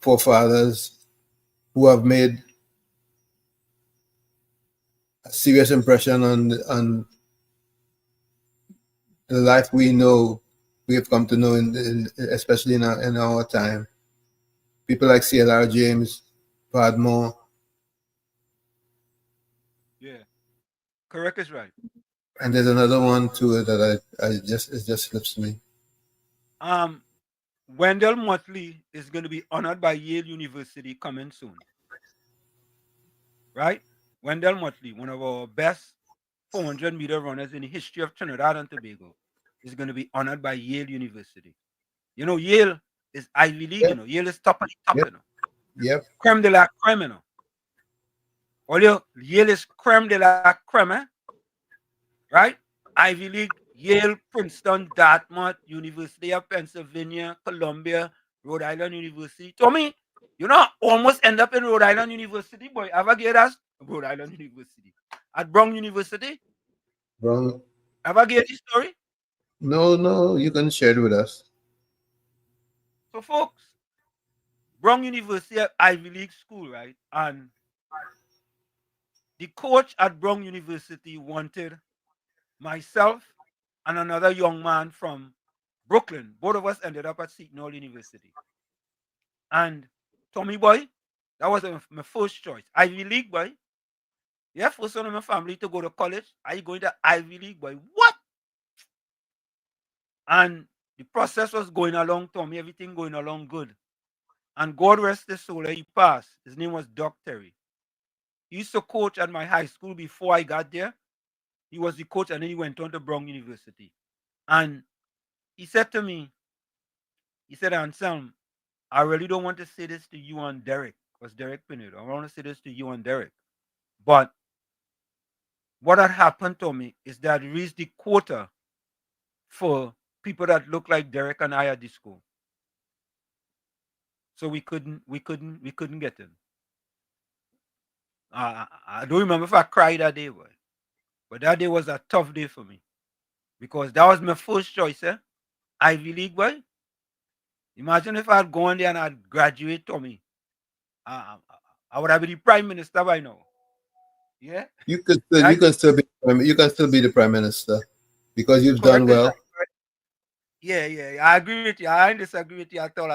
forefathers who have made a serious impression on the life we have come to know, especially in our time. People like C.L.R. James, Padmore. Yeah. Correct is right. And there's another one too that it just slips me. Wendell Motley is going to be honored by Yale University coming soon. Right? Wendell Motley, one of our best 400-meter runners in the history of Trinidad and Tobago, is going to be honored by Yale University. You know, Yale is Ivy League, you know. Yale is top of the top, you know. Yep. Creme de la creme, you know. Yale is creme de la creme, right? Ivy League, Yale, Princeton, Dartmouth, University of Pennsylvania, Columbia, Rhode Island University. Tommy, you know, almost end up in Rhode Island University, boy. Ever get us? Rhode Island University. At Brown University? Brown. Ever get this story? No, you can share it with us. So, folks, Brown University, Ivy League school, right? And the coach at Brown University wanted myself and another young man from Brooklyn. Both of us ended up at Seton Hall University. And Tommy boy, that was my first choice. Ivy League boy. Yeah, first one in my family to go to college. Are you going to Ivy League boy? What? And the process was going along, Tommy, everything going along good. And God rest his soul, he passed. His name was Doc Terry. He used to coach at my high school before I got there. He was the coach, and then he went on to Brown University. And he said to me, he said, Anselm, I really don't want to say this to you and Derek, because Derek Pineda. I want to say this to you and Derek. But what had happened to me is that I reached the quota for people that look like Derek and I at the school. So we couldn't get in. I don't remember if I cried that day, boy. But that day was a tough day for me. Because that was my first choice, Ivy League, boy. Imagine if I had gone there and I'd graduate, Tommy. I would have been the prime minister by now. Yeah. You can still be the prime minister because you've done well. Yeah. I agree with you. I disagree with you at all.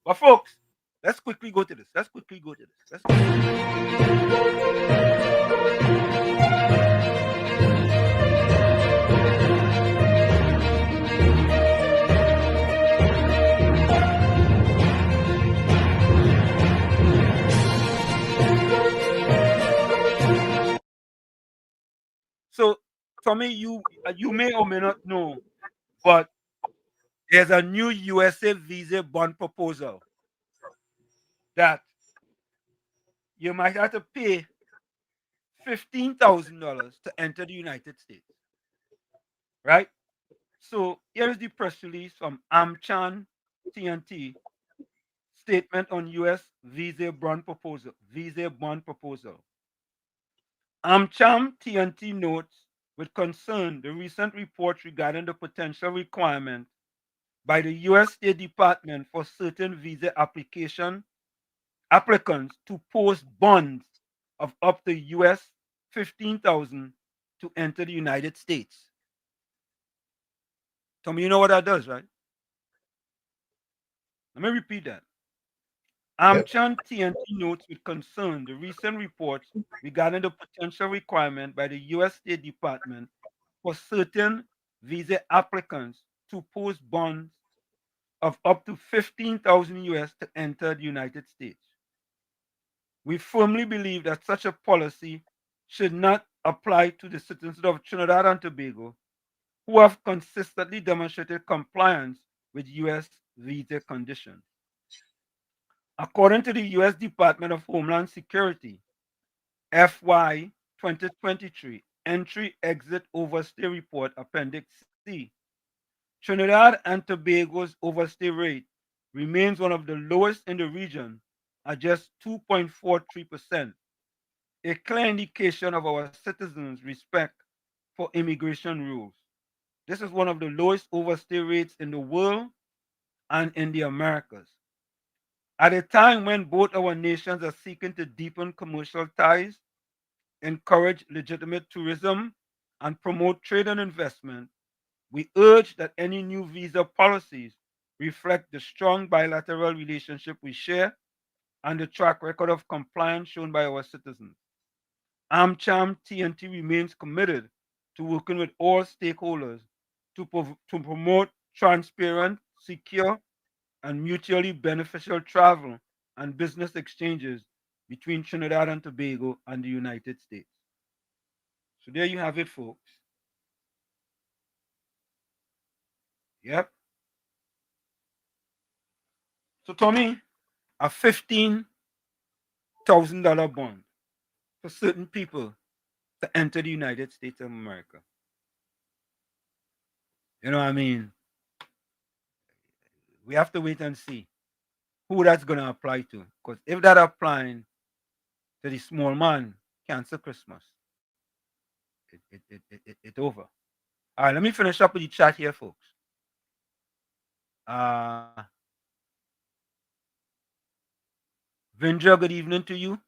But folks, let's quickly go to this. So, Tommy, you may or may not know, but there's a new USA visa bond proposal that you might have to pay $15,000 to enter the United States. Right? So here is the press release from AmCham TNT statement on U.S. visa bond proposal. AmCham TNT notes with concern the recent reports regarding the potential requirement by the U.S. State Department for certain visa applicants to post bonds of up to US 15,000 to enter the United States. Tommy, you know what that does, right? Let me repeat that. AmCham TNT notes with concern the recent reports regarding the potential requirement by the U.S. State Department for certain visa applicants to post bonds of up to 15,000 US to enter the United States. We firmly believe that such a policy should not apply to the citizens of Trinidad and Tobago who have consistently demonstrated compliance with US visa conditions. According to the US Department of Homeland Security, FY 2023 Entry Exit Overstay Report Appendix C, Trinidad and Tobago's overstay rate remains one of the lowest in the region at just 2.43%, a clear indication of our citizens' respect for immigration rules. This is one of the lowest overstay rates in the world and in the Americas. At a time when both our nations are seeking to deepen commercial ties, encourage legitimate tourism, and promote trade and investment, we urge that any new visa policies reflect the strong bilateral relationship we share and the track record of compliance shown by our citizens. AmCham TNT remains committed to working with all stakeholders to promote transparent, secure, and mutually beneficial travel and business exchanges between Trinidad and Tobago and the United States. So there you have it, folks. Yep. So Tommy, a $15,000 bond for certain people to enter the United States of America. You know what I mean? We have to wait and see who that's going to apply to. Because if that applying to the small man, cancel Christmas. It's over. All right, let me finish up with the chat here, folks. Vindra, good evening to you.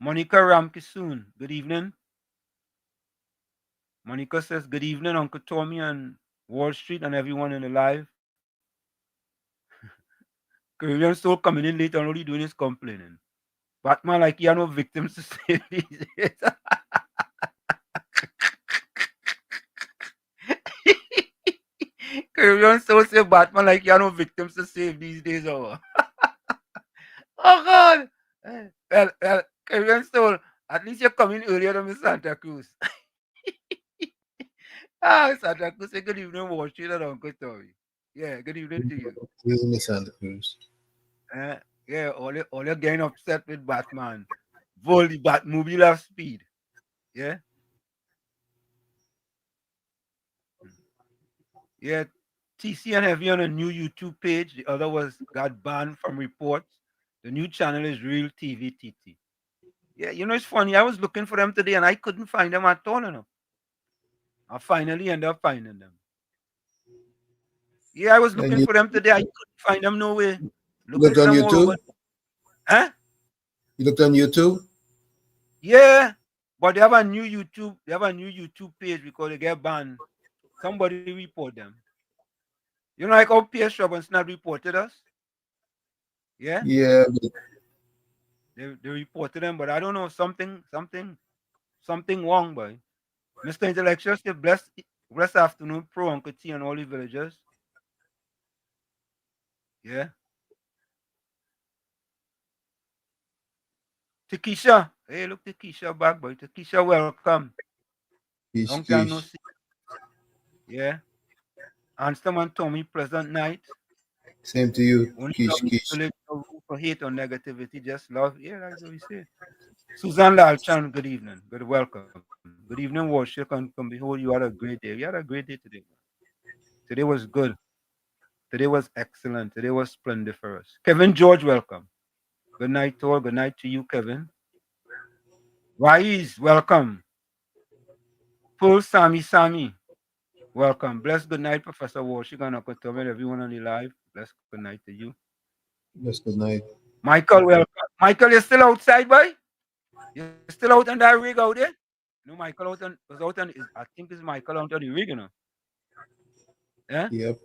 Monica Ramkisoon, good evening. Monica says, good evening, Uncle Tommy and Wall Street and everyone in the live. Caribbean Soul coming in late and all he doing is complaining. Batman like he are no victims to save these days. Caribbean Soul say Batman like he are no victims to save these days. Oh, oh God. Well, Caribbean Soul, at least you're coming earlier than Santa Cruz. Santa Cruz say good evening, Wall Street and Uncle Tommy. Yeah, good evening to you. Good evening, Santa Cruz. Yeah, all you're getting upset with Batman. Vol the Batmobile have speed. Yeah. Yeah. TC and Heavy on a new YouTube page. The other got banned from reports. The new channel is Real TV TT. Yeah, you know, it's funny. I was looking for them today and I couldn't find them at all. You know? I finally ended up finding them. Yeah, I was looking for them today. I couldn't find them nowhere. Looked on YouTube? Huh? You looked on YouTube? Yeah, but they have a new YouTube. They have a new YouTube page because they get banned. Somebody report them. You know, like how PS Robinson not reported us. Yeah. Yeah. They reported them, but I don't know something wrong, boy. Mr. Intellectual say blessed afternoon, pro Uncle T and all the villagers. Yeah. Takesha. Hey, look, Takesha back, boy. Takesha, welcome. Long time no see. Yeah. Anstem and Tommy, pleasant night. Same to you. Only Kish. No for hate or negativity, just love. Yeah, that's what we say. Suzanne Lalchan, good evening. Good welcome. Good evening, Warship. Come behold, you had a great day. You had a great day today. Today was good. Today was excellent. Today was splendiferous. Kevin George, welcome. Good night to all. Good night to you, Kevin. Raiz, welcome. Full Sami. Welcome. Bless good night, Professor Walsh. You're gonna tell me everyone on the live. Bless good night to you. Yes, good night. Michael, welcome. Michael, you're still outside, boy? You're still out on that rig out there? No, Michael I think it's Michael out on the rig, you know. Yeah? Yep.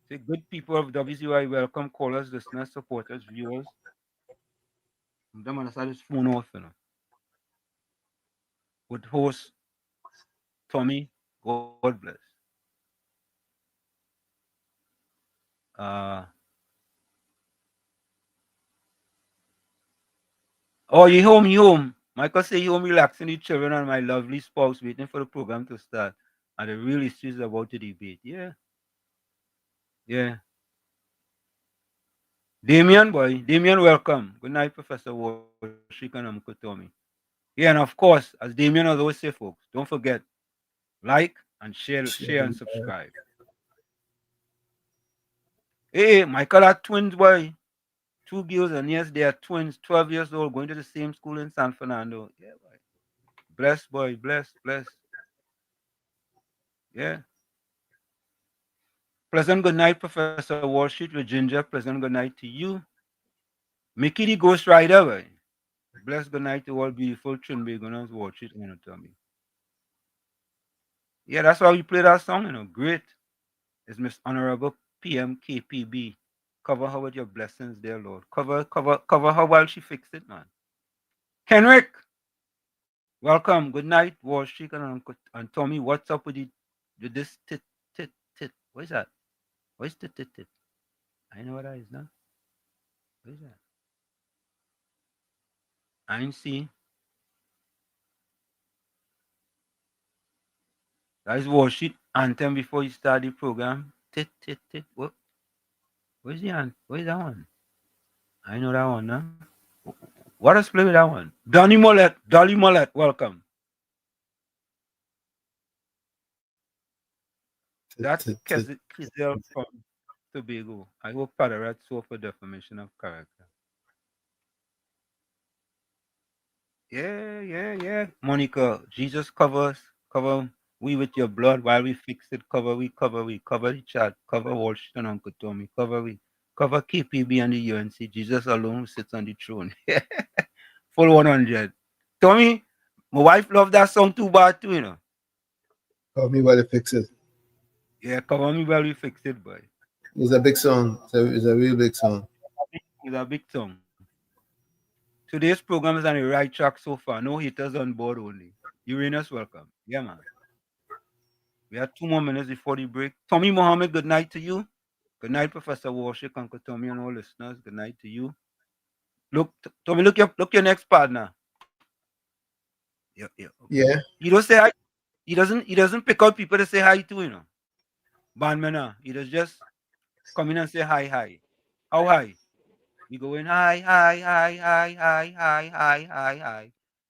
The good people of WZYE, welcome, callers, listeners, supporters, viewers. I'm gonna start this phone off, you know. With host Tommy, God bless. Oh, you home. Michael say you home relaxing the children and my lovely spouse waiting for the program to start. And the real issue is about the debate. Yeah. Yeah. Damien, welcome. Good night, Professor Washik and Uncle Tommy. Yeah, and of course, as Damien always say, folks, don't forget, like and share and subscribe. Hey, Michael had twins, boy. 2 girls, and yes, they are twins, 12 years old, going to the same school in San Fernando. Yeah, boy. Bless, boy. Bless. Yeah. Pleasant good night, Professor Wall Street with Ginger. Pleasant good night to you. Mickey the Ghost Rider, boy. Bless good night to all beautiful Trinbagonians watch it, you know, tell me. Yeah, that's why we play that song, you know. Great. It's Miss Honorable PMKPB. Cover her with your blessings, dear Lord. Cover her while she fixed it, man. Kenrick, welcome. Good night, Wall Street and Tommy. What's up with this tit? What is that? What is tit? I know what that is now. What is that? I ain't see. That is Wall Street anthem before you start the program. Tit. What? Where's the hand? Where's that one? I know that one, huh? What else play with that one? Dolly Mollett, welcome. That's Kizel from Tobago. I hope Padarat saw for defamation of character. Yeah. Monica, Jesus cover we with your blood while we fix it. Cover the chat. Cover Wall Street and Uncle Tommy. Cover KPB and the UNC. Jesus alone sits on the throne. Full 100. Tommy, my wife loved that song too bad too, you know. Cover me while you fix it. Yeah, cover me while we fix it, boy. It's a big song. It's a real big song. It's a big song. Today's program is on the right track so far. No haters on board only. Uranus, welcome. Yeah, man. We have 2 more minutes before the break. Tommy Mohammed, good night to you. Good night, Professor Warshik, Uncle Tommy, and all listeners. Good night to you. Look, Tommy, look your next partner. Yeah. Yeah. You don't say hi. He doesn't pick out people to say hi to, you know. Bandmana. He does just come in and say hi. How high? We go in hi.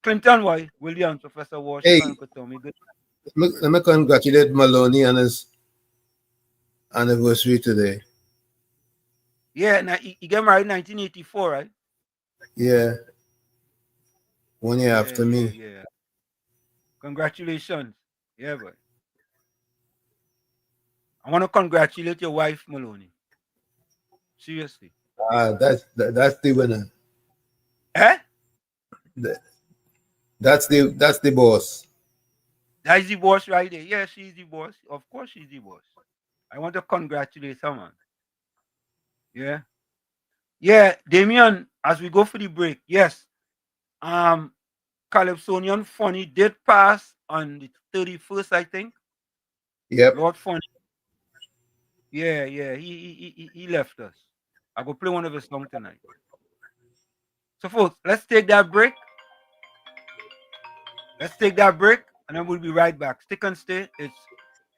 Clinton, why? Williams, Professor Warshik, Hey. Uncle Tommy. Good. Let me congratulate Maloney on his anniversary today. Yeah, now he got married in 1984, right? Yeah. 1 year after me. Yeah. Congratulations. Yeah, boy. I want to congratulate your wife, Maloney. Seriously. That's the winner. Eh? That's the boss. That's the boss right there. Yeah, she's the boss. Of course she's the boss. I want to congratulate someone. Yeah. Yeah, Damien, as we go for the break, yes. Calypsonian Funny did pass on the 31st, I think. Yep. Lord Funny. Yeah, he left us. I will play one of his songs tonight. So folks, let's take that break. And then we'll be right back. Stick and stay. It's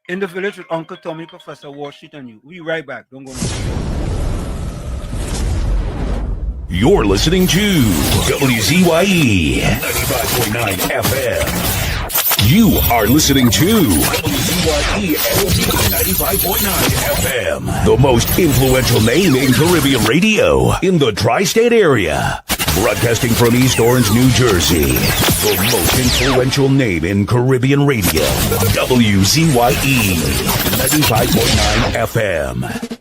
In the Village with Uncle Tommy, Professor Washington, and you. We'll be right back. Don't go nowhere. You're listening to WZYE 95.9 FM. You are listening to WZYE 95.9 FM. The most influential name in Caribbean radio in the tri-state area. Broadcasting from East Orange, New Jersey. The most influential name in Caribbean radio. WZYE 95.9 FM.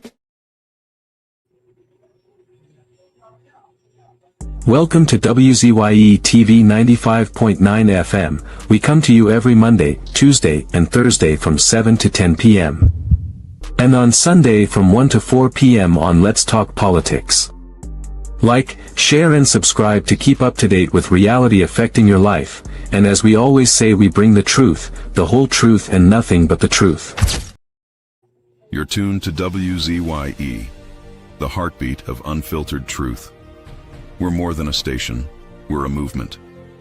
Welcome to WZYE TV 95.9 FM. We come to you every Monday, Tuesday, and Thursday from 7 to 10 p.m. And on Sunday from 1 to 4 p.m. on Let's Talk Politics. Like, share and subscribe to keep up to date with reality affecting your life, and as we always say, we bring the truth, the whole truth and nothing but the truth. You're tuned to WZYE, the heartbeat of unfiltered truth. We're more than a station, we're a movement,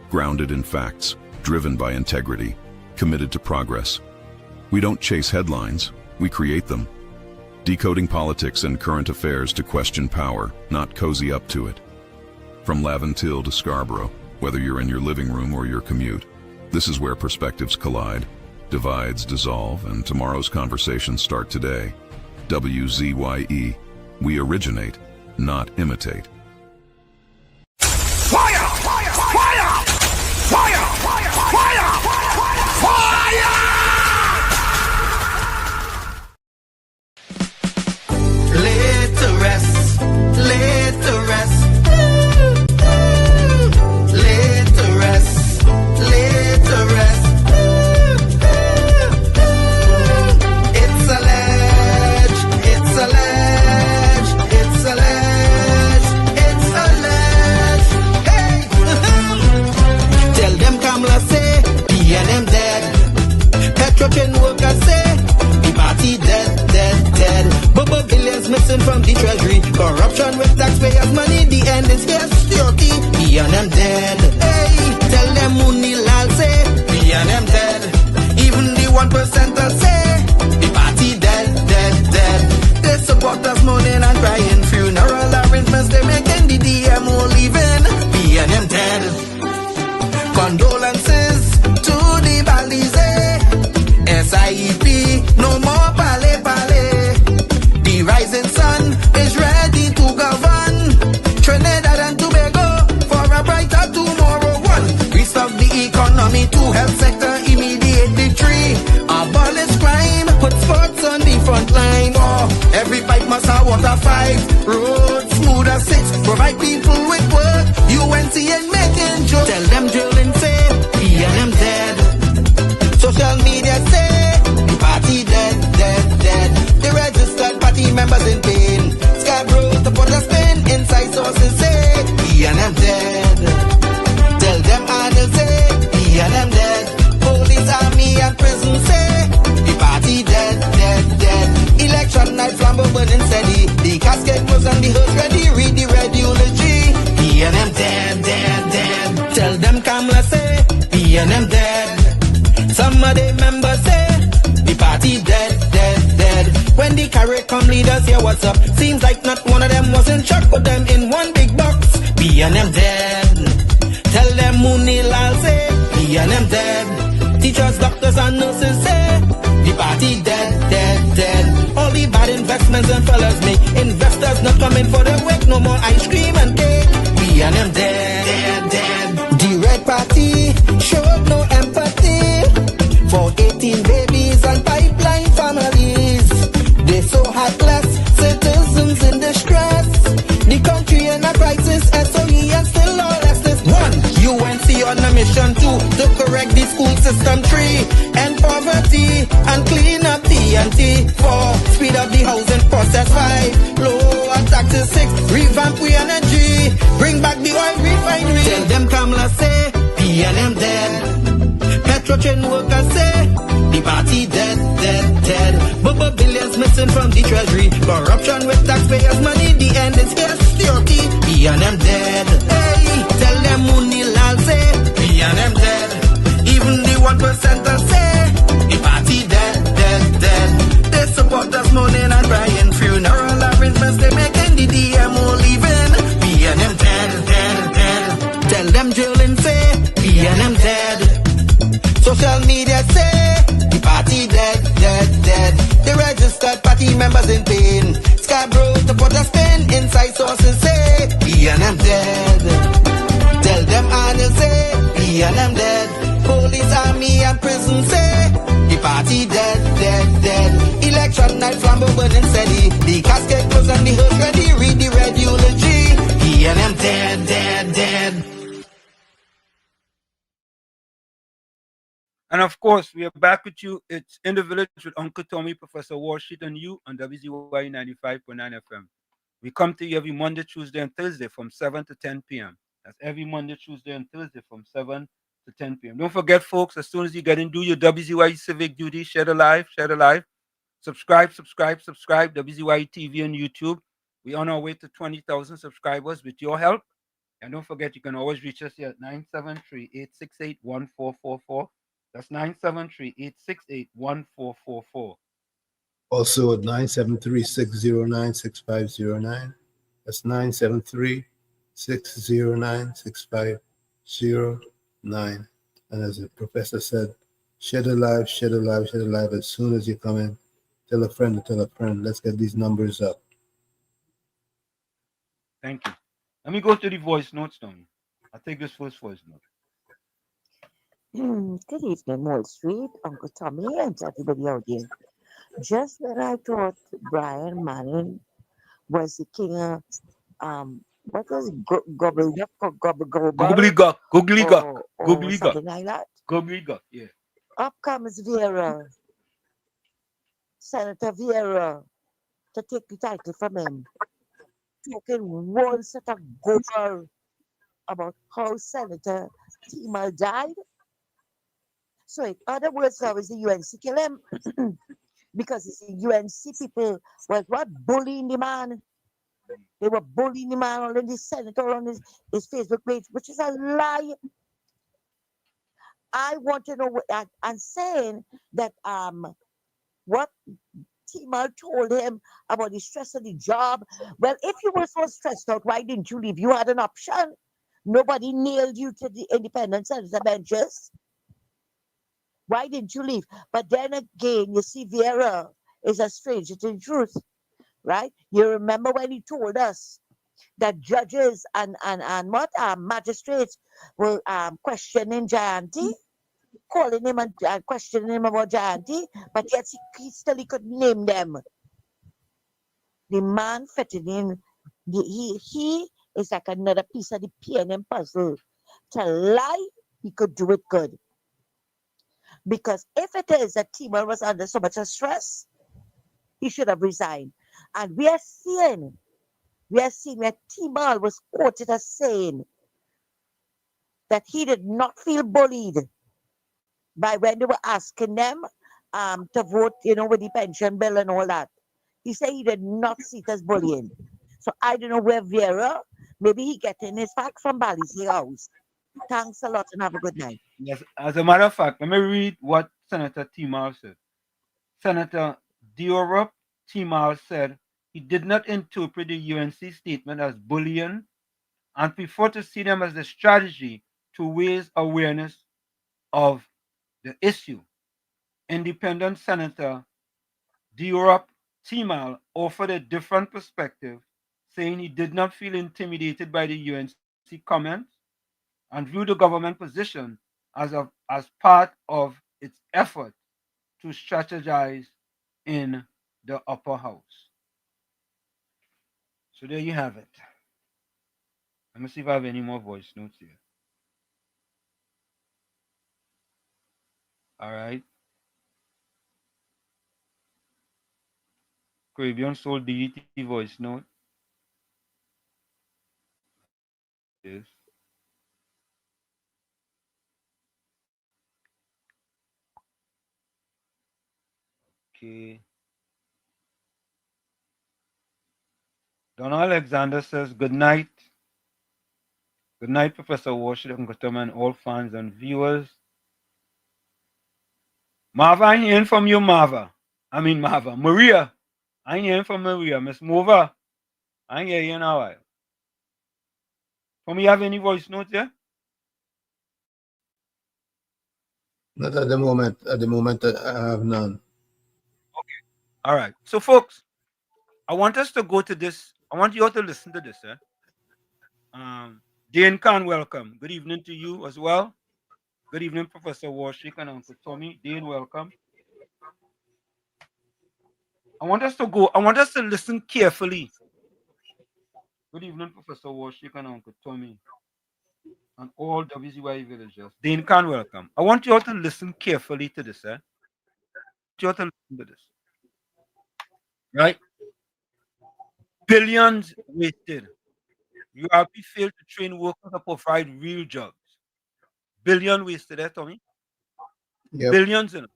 grounded in facts, driven by integrity, committed to progress. We don't chase headlines, we create them. Decoding politics and current affairs to question power, not cozy up to it. From Laventille to Scarborough, whether you're in your living room or your commute, this is where perspectives collide, divides dissolve, and tomorrow's conversations start today. WZYE, we originate, not imitate. Fire! Fire! Fire! Fire! Fire! Fire! Fire! Laid to rest, laid to rest, laid to rest, laid to rest. It's alleged, it's alleged, it's alleged, it's alleged. Hey, tell them Kamala say, PNM dead. Petrochen workers say, the party dead, dead, dead. Bubble billions missing from the treasury. Corruption with taxpayers' money, the end is here. Security, PNM dead. Hey, tell them Munilal say, PNM dead. Even the 1%ers say, the party dead, dead, dead. They support us mourning and crying. Funeral arrangements they making, the DMO leaving. PNM dead. Condolences to the Balize. SIEP, no more pale pale. The rising sun is ready to govern Trinidad and Tobago for a brighter tomorrow. One, restart the economy, two, health sector, immediate victory. Abolish crime, put sports on the front line. Four, every pipe must have water. Five, roads smooth as six, provide people with work. UNC and making jokes. Tell them drilling say, PNM dead. Social media say, the party dead, dead, dead. The registered party members in pain. Scarborough, the put a spin. Inside sources say, PNM dead. Tell them Arnold say, PNM dead. Police, army and prison say, the party dead, dead, dead. Election night, flambeau burning steady. The casket was on the hearse ready. Read the red eulogy. PNM dead, dead, dead. Tell them Kamala say, PNM dead. Some of the members say, the party dead, dead, dead. When the CARICOM leaders hear what's up, seems like not one of them was in shock, put them in one big box. PNM dead. Tell them Munilal say, PNM dead. Teachers, doctors and nurses say, the party dead, dead, dead. All the bad investments and fellas make investors not coming for the work, no more ice cream and cake. PNM dead, dead, dead. The Red Party showed no empathy for 18 babies and pipeline families. They so heartless, citizens in distress. The country in a crisis, SOE and still all justice. One, UNC on a mission. Two, to correct the school system. Three, end poverty and clean up TNT. Four, speed up the housing process. Five, lower taxes. Six, revamp we energy. Bring back the oil refinery. Tell them Kamala say, PNM dead. Petrochen workers say, the party dead, dead, dead. Bubble billions missing from the treasury. Corruption with taxpayers' money, the end is here. Security, PNM dead. Hey, tell them Munilal say, PNM dead. Even the 1%ers say, the party dead, dead, dead. They support us mourning and crying. Funeral arrangements they making, the DMO leaving. PNM dead, dead, dead. Tell them drilling say, PNM dead. Social media say, the party dead, dead, dead. The registered party members in pain. Scarborough, to put a spin. Inside sources say, PNM dead. PNM dead. Police, army, and prison say the party dead, dead, dead. Election night, flambeau burning steady. The casket closed and the hearse ready. Read the red eulogy. PNM dead, dead, dead. And of course, we are back with you. It's In the Village with Uncle Tommy, Professor Warsheet, and you on WZYE 95.9 FM. We come to you every Monday, Tuesday, and Thursday from 7 to 10 p.m. That's every Monday, Tuesday, and Thursday from 7 to 10 p.m. Don't forget, folks, as soon as you get in, do your WZYE civic duty. Share the live, share the live. Subscribe, subscribe, subscribe. WZYE TV and YouTube. We're on our way to 20,000 subscribers with your help. And don't forget, you can always reach us here at 973-868-1444. That's 973-868-1444. Also at 973-609-6509. That's 973-609-6509. And as the professor said, share the live, share the live, share the live as soon as you come in. Tell a friend to tell a friend. Let's get these numbers up. Thank you. Let me go to the voice notes, Tony. I'll take this first voice note. Good evening, Wall Street, Uncle Tommy, and everybody out there. Just when I thought Brian Manning was the king of, what was it, gobbledygook or Gobbledygook, gobbledygook, or gobbledygook, something like that. gobbledygook, yeah. Up comes Vera, Senator Vera, to take the title from him. Talking one set of gobble about how Senator Timal died. So in other words, that was the UNC kill him because it's the UNC people was what bullying the man. They were bullying the man on the senator on his Facebook page, which is a lie. I want to know what I'm saying that what Timal told him about the stress of the job. Well, if you were so stressed out, why didn't you leave? You had an option. Nobody nailed you to the independent senator benches. Why didn't you leave? But then again, you see, Vera is a stranger to the truth, right? You remember when he told us that judges and magistrates were questioning Jayanti, calling him and questioning him about Jayanti, but yet he still couldn't name them. The man fitting in, he is like another piece of the PNM puzzle. To lie, he could do it good. Because if it is that Timal was under so much stress, he should have resigned. And we are seeing that Timal was quoted as saying that he did not feel bullied by when they were asking them to vote, with the pension bill and all that. He said he did not see it as bullying. So I don't know where Vera, maybe he getting his facts from Bally's house. Thanks a lot and have a good night. Yes, as a matter of fact, let me read what Senator Timal said. Senator Diorop Timal said he did not interpret the UNC statement as bullying and preferred to see them as a strategy to raise awareness of the issue. Independent Senator Diorop Timal offered a different perspective, saying he did not feel intimidated by the UNC comments and viewed the government position as part of its effort to strategize in the upper house. So there you have it. Let me see if I have any more voice notes here. All right. Caribbean Soul DET voice note. Yes. Okay. Don Alexander says, good night. Good night, Professor Washington, and all fans and viewers. Marva, I ain't hearing from you, Marva. Maria. I ain't hearing from Maria. Miss Mova. I ain't hearing you now. From you have any voice notes there? Not at the moment. At the moment, I have none. Okay. All right. So, folks, I want us to go to this. I want you all to listen to this. Dane Khan, welcome. Good evening to you as well. Good evening, Professor Warshik and Uncle Tommy. Dean, welcome. I want us to listen carefully. Good evening, Professor Warshik and Uncle Tommy and all WZYE villagers. Dean can welcome. I want you all to listen carefully to this, I want you all to listen to this. Right? Billions wasted. URP failed to train workers to provide real jobs. Billion wasted there, Tommy. Yep. Billions, you know.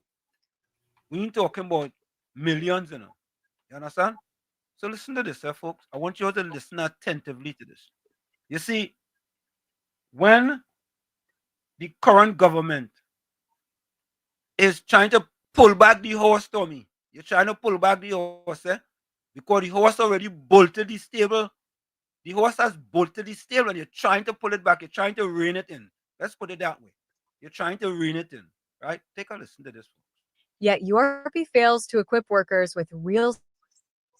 We ain't talking about millions, you know. You understand? So listen to this, folks. I want you all to listen attentively to this. You see, when the current government is trying to pull back the horse, Tommy, you're trying to pull back the horse, because the horse already bolted the stable. The horse has bolted the stable and you're trying to pull it back. You're trying to rein it in. Let's put it that way. You're trying to rein it in, right? Take a listen to this. Yet URP fails to equip workers with real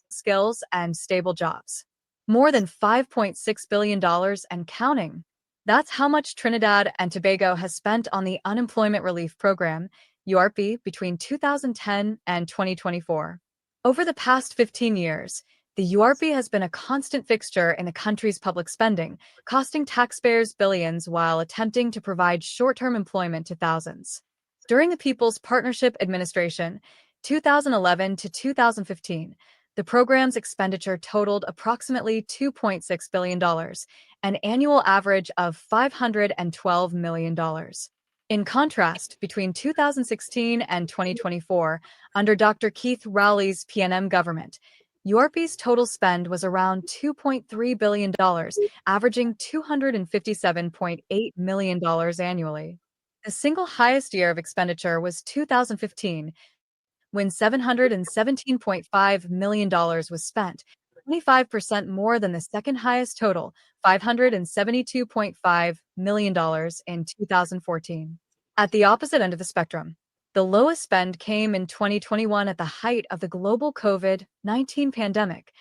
skills and stable jobs. More than $5.6 billion and counting. That's how much Trinidad and Tobago has spent on the Unemployment Relief Program, URP, between 2010 and 2024. Over the past 15 years, the URP has been a constant fixture in the country's public spending, costing taxpayers billions while attempting to provide short-term employment to thousands. During the People's Partnership Administration, 2011 to 2015, the program's expenditure totaled approximately $2.6 billion, an annual average of $512 million. In contrast, between 2016 and 2024, under Dr. Keith Rowley's PNM government, URP's total spend was around $2.3 billion, averaging $257.8 million annually. The single highest year of expenditure was 2015, when $717.5 million was spent, 25% more than the second highest total, $572.5 million in 2014. At the opposite end of the spectrum, the lowest spend came in 2021 at the height of the global COVID-19 pandemic,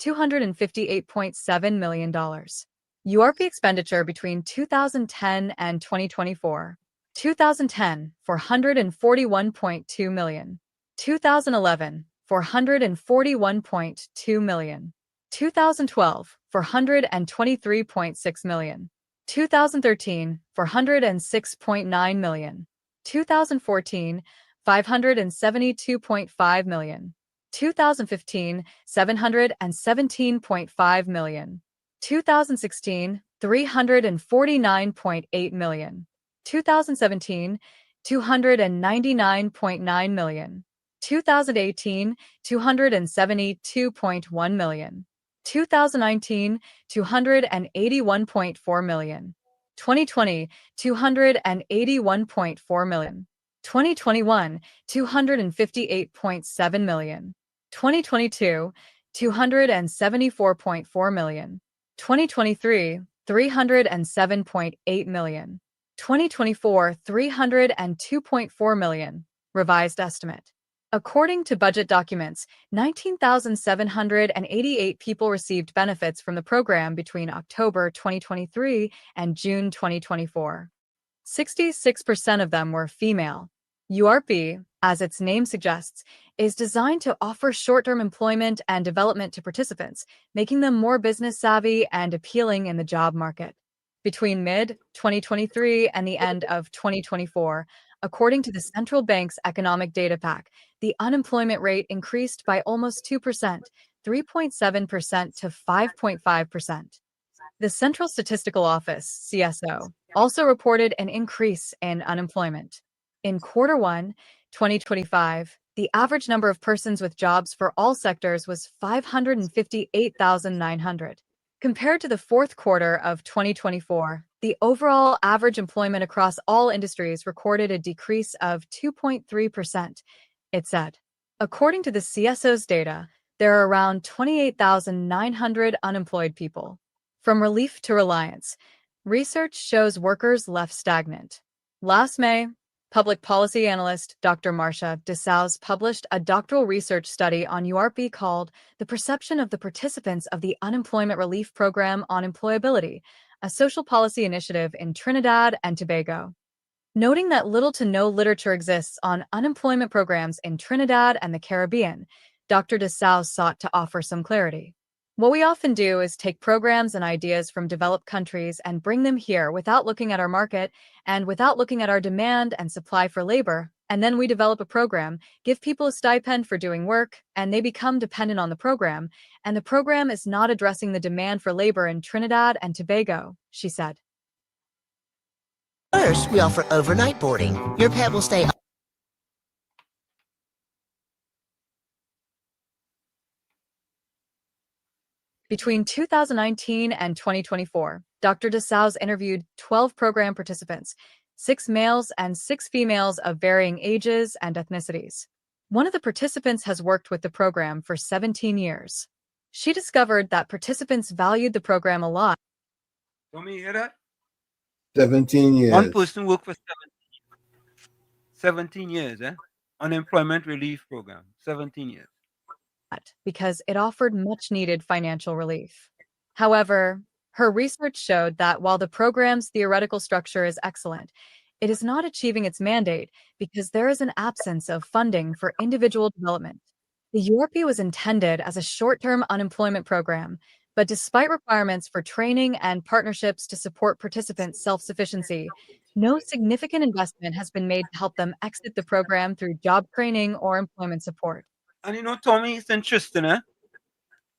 $258.7 million. URP expenditure between 2010 and 2024. 2010, $441.2 million. 2011, $441.2 million. 2012, $423.6 million. 2013, $406.9 million. 2014, $572.5 million. 2015, $717.5 million. 2016, $349.8 million. 2017, $299.9 million. 2018, $272.1 million. 2019, $281.4 million. 2020, $281.4 million. 2021, $258.7 million. 2022, $274.4 million. 2023, $307.8 million. 2024, $302.4 million. Revised estimate. According to budget documents, 19,788 people received benefits from the program between October 2023 and June 2024. 66% of them were female. URP, as its name suggests, is designed to offer short-term employment and development to participants, making them more business savvy and appealing in the job market. Between mid-2023 and the end of 2024, according to the Central Bank's Economic Data Pack, the unemployment rate increased by almost 2%, 3.7% to 5.5%. The Central Statistical Office, CSO, also reported an increase in unemployment. In Q1 2025, the average number of persons with jobs for all sectors was 558,900. Compared to the fourth quarter of 2024, the overall average employment across all industries recorded a decrease of 2.3%, it said. According to the CSO's data, there are around 28,900 unemployed people. From relief to reliance, research shows workers left stagnant. Last May, public policy analyst Dr. Marcia DeSaules published a doctoral research study on URP called The Perception of the Participants of the Unemployment Relief Program on Employability, a social policy initiative in Trinidad and Tobago. Noting that little to no literature exists on unemployment programs in Trinidad and the Caribbean, Dr. DeSalle sought to offer some clarity. What we often do is take programs and ideas from developed countries and bring them here without looking at our market and without looking at our demand and supply for labor, and then we develop a program, give people a stipend for doing work, and they become dependent on the program, and the program is not addressing the demand for labor in Trinidad and Tobago, she said. First, we offer overnight boarding. Your pet will stay. Between 2019 and 2024, Dr. DeSalles interviewed 12 program participants, 6 males and 6 females of varying ages and ethnicities. One of the participants has worked with the program for 17 years. She discovered that participants valued the program a lot. Let me hear that? 17 years. One person worked for 17 years, Unemployment relief program, 17 years. Because it offered much-needed financial relief. However, her research showed that while the program's theoretical structure is excellent, it is not achieving its mandate because there is an absence of funding for individual development. The URP was intended as a short-term unemployment program, but despite requirements for training and partnerships to support participants' self-sufficiency, no significant investment has been made to help them exit the program through job training or employment support. And you know, Tommy, it's interesting,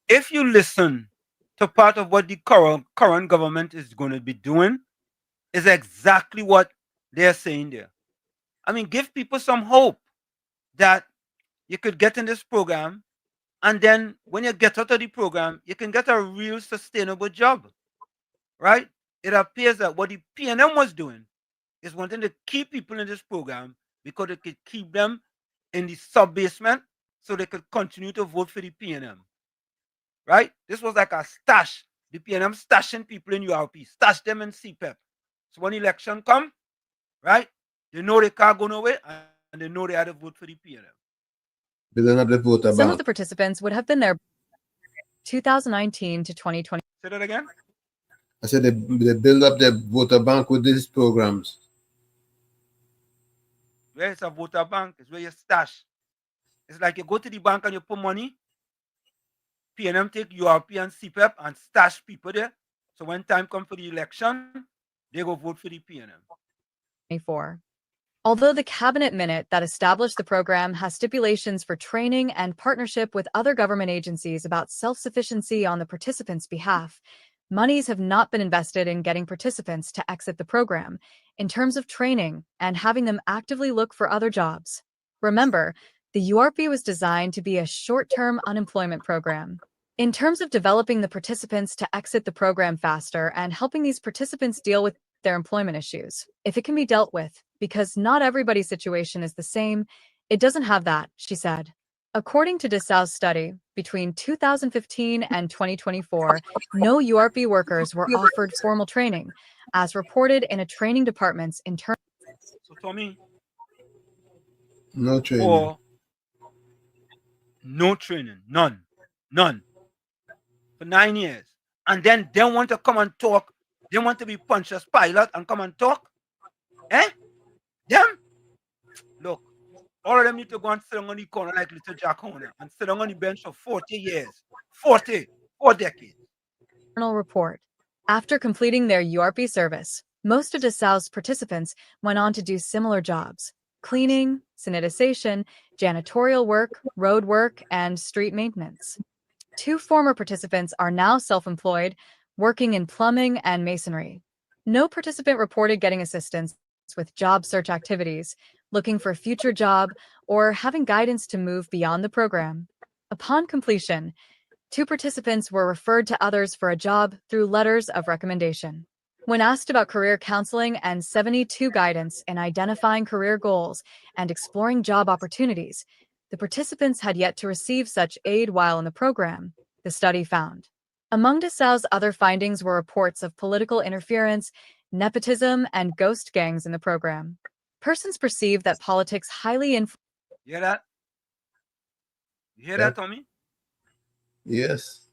If you listen to part of what the current government is going to be doing, is exactly what they're saying there. I mean, give people some hope that you could get in this program, and then when you get out of the program, you can get a real sustainable job, right? It appears that what the PNM was doing is wanting to keep people in this program because it could keep them in the sub-basement so they could continue to vote for the PNM, right? This was like a stash. The PNM stashing people in URP, stash them in CPEP. So when election come, right, they know they can't go nowhere, and they know they had to vote for the PNM. They don't have the voter Some bank. of the participants would have been there 2019 to 2020. Say that again? I said they build up their voter bank with these programs. Where it's a voter bank, it's where you stash. It's like you go to the bank and you put money. PNM take URP and CPEP and stash people there. So when time comes for the election, they go vote for the PNM. 24. Although the cabinet minute that established the program has stipulations for training and partnership with other government agencies about self-sufficiency on the participants' behalf, monies have not been invested in getting participants to exit the program in terms of training and having them actively look for other jobs. Remember, the URP was designed to be a short-term unemployment program. In terms of developing the participants to exit the program faster and helping these participants deal with their employment issues, if it can be dealt with, because not everybody's situation is the same, it doesn't have that, she said. According to DeSalle's study, between 2015 and 2024, no URP workers were offered formal training, as reported in a training department's internal. So, Tommy, no training. Or no training, none for 9 years, and then they want to come and talk. They want to be Pontius Pilate and come and talk. Them? Look, all of them need to go and sit on the corner like little Jack Horner and sit on the bench for 40 years. 4 decades. Report. After completing their URP service, most of DeSalle's participants went on to do similar jobs: cleaning, sanitization, janitorial work, road work, and street maintenance. 2 former participants are now self-employed, working in plumbing and masonry. No participant reported getting assistance with job search activities, looking for a future job, or having guidance to move beyond the program. Upon completion, 2 participants were referred to others for a job through letters of recommendation. When asked about career counseling and 72 guidance in identifying career goals and exploring job opportunities, the participants had yet to receive such aid while in the program, the study found. Among DeSalle's other findings were reports of political interference, nepotism, and ghost gangs in the program. Persons perceive that politics highly influence. You hear that? You hear that, Tommy? Yes.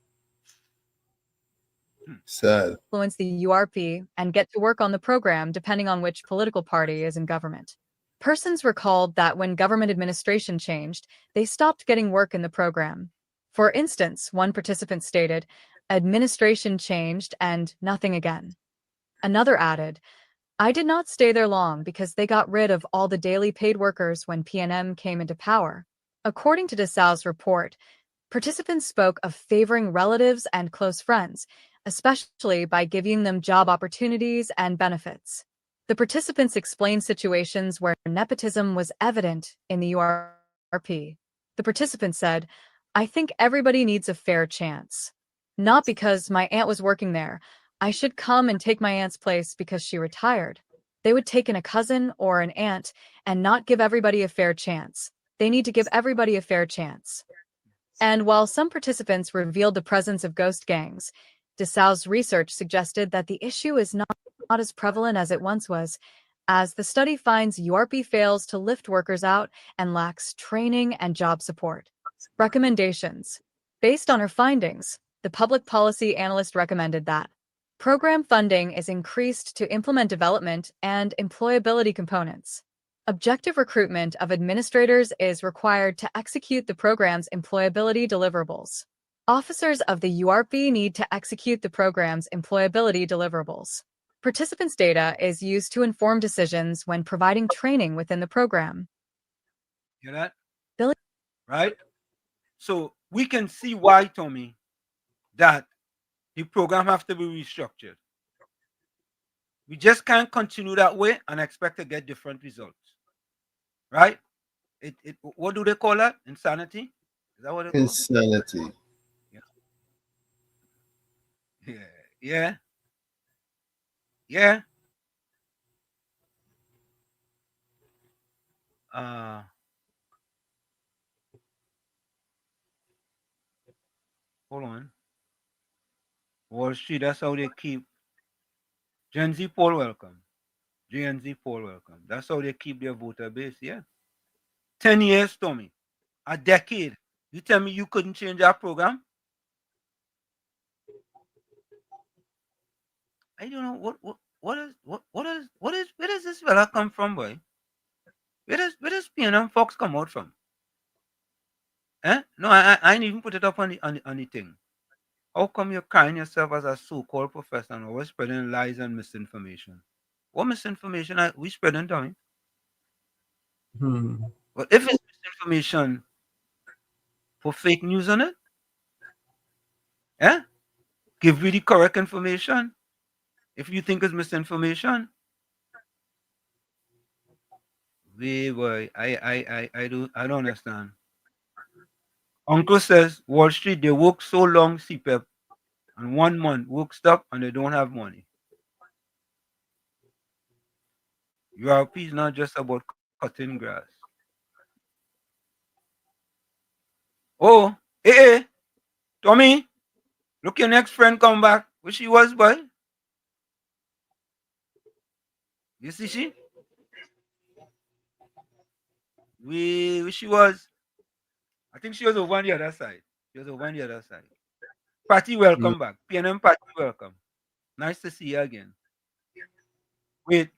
Sad. Influence the URP and get to work on the program depending on which political party is in government. Persons recalled that when government administration changed, they stopped getting work in the program. For instance, one participant stated, "Administration changed and nothing again." Another added, "I did not stay there long because they got rid of all the daily paid workers when PNM came into power." According to Dessau's report, participants spoke of favoring relatives and close friends, especially by giving them job opportunities and benefits. The participants explained situations where nepotism was evident in the URP. The participant said, "I think everybody needs a fair chance. Not because my aunt was working there. I should come and take my aunt's place because she retired." They would take in a cousin or an aunt and not give everybody a fair chance. They need to give everybody a fair chance. And while some participants revealed the presence of ghost gangs, Dessau's research suggested that the issue is not as prevalent as it once was, as the study finds URP fails to lift workers out and lacks training and job support. Recommendations. Based on her findings, the public policy analyst recommended that program funding is increased to implement development and employability components. Objective recruitment of administrators is required to execute the program's employability deliverables. Officers of the URP need to execute the program's employability deliverables. Participants' data is used to inform decisions when providing training within the program. Hear that? Right? So we can see why, Tommy, that the program have to be restructured. We just can't continue that way and expect to get different results. Right? What do they call that? Insanity? Is that what they call it? Insanity. Yeah. Yeah. Hold on. Wall Street, that's how they keep Gen Z poll welcome. Gen Z poll welcome. That's how they keep their voter base, yeah. 10 years, Tommy. A decade. You tell me you couldn't change our program? I don't know where does this fella come from, boy? Where does PNM Fox come out from? No, I ain't even put it up on the thing. How come you're carrying yourself as a so-called professional? We're spreading lies and misinformation. What misinformation are we spreading, Tommy? Well, if it's misinformation, put fake news on it. Give me the correct information. If you think it's misinformation, boy, I don't understand. Uncle says Wall Street, they work so long, CPEP, and 1 month work stop and they don't have money. URP is not just about cutting grass. Oh, hey, Tommy, look, your next friend come back. Where she was, boy? You see she? Where she was? I think she was over on the other side. Patty, welcome back. PNM Patty, welcome. Nice to see you again. Wait.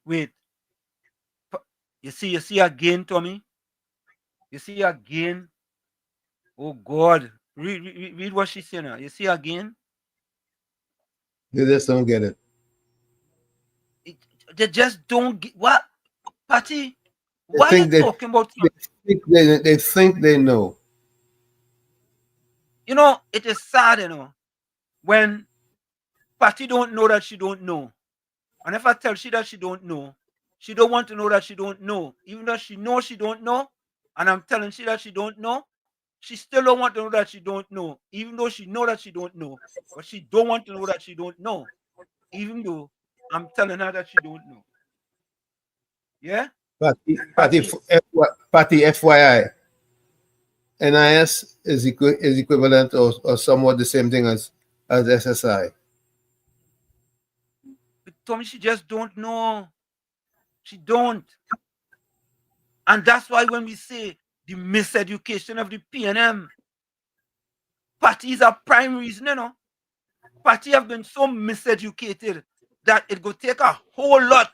You see again, Tommy? You see again? Oh God. Read what she's saying now. You see again? They just don't get it. They just don't get what? Patty, why are you talking about? They think they know. You know, it is sad, when Patty don't know that she don't know. And if I tell she that she don't know, she don't want to know that she don't know. Even though she knows she don't know, and I'm telling she that she don't know, she still don't want to know that she don't know. Even though she know that she don't know. But she don't want to know that she don't know. Even though I'm telling her that she don't know. Yeah? Patty FYI. NIS is equivalent or somewhat the same thing as SSI. But Tommy, she just don't know. She don't. And that's why when we say the miseducation of the PNM, Patty is a prime reason, Party have been so miseducated that it will take a whole lot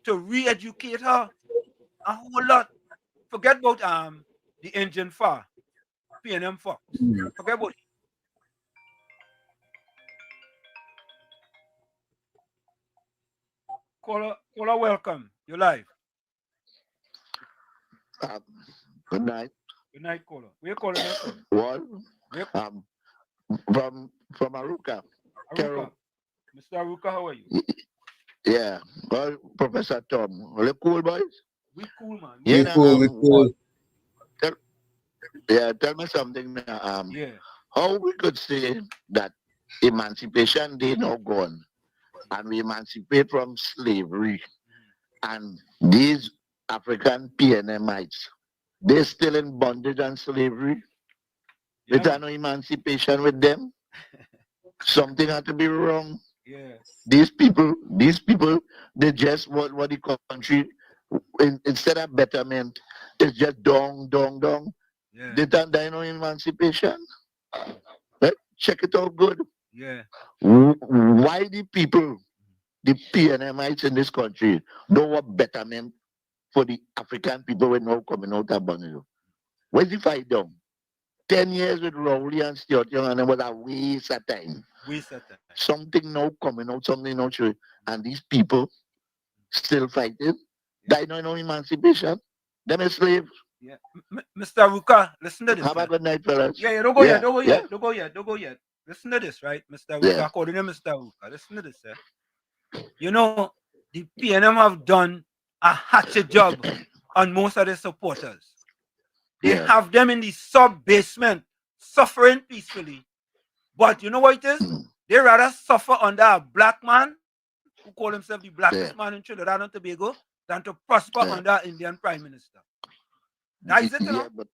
to re-educate her. A whole lot. Forget about the engine far, PNM Fox. Forget about it. Caller, welcome. You're live. Good night. Good night, caller. Where you calling us from? What? Where? From Aruka. Aruka. Mr. Aruka, how are you? Yeah. Well, Professor Tom. Are you cool, boys? We cool, man. We cool. Tell me something now. Yeah. How we could say that Emancipation Day now gone and we emancipate from slavery and these African PNMites, they're still in bondage and slavery? Yeah. There's no emancipation with them? Something had to be wrong. Yeah. These people, they just want what the country, instead of betterment, it's just dong. Yeah. They don't die no emancipation. Right? Check it out good. Yeah. Why the people, the PNMites in this country, don't want betterment for the African people when now coming out of bondage? Where's the fight down? 10 years with Rowley and Stuart Young, and it was a waste of time. Something now coming out, something now showing, and these people still fighting. They don't know emancipation. Them are slaves. Yeah. Mr. Aruka, listen to this. Have a good night, fellas. Yeah, don't go yet. Listen to this, right, Mr. Aruka? Yeah. According to Mr. Aruka, listen to this, You know, the PNM have done a hatchet job on most of their supporters. They have them in the sub-basement, suffering peacefully. But you know what it is? They rather suffer under a black man who call himself the blackest man in Trinidad and Tobago than to prosper under an Indian Prime Minister. That is it, you know? But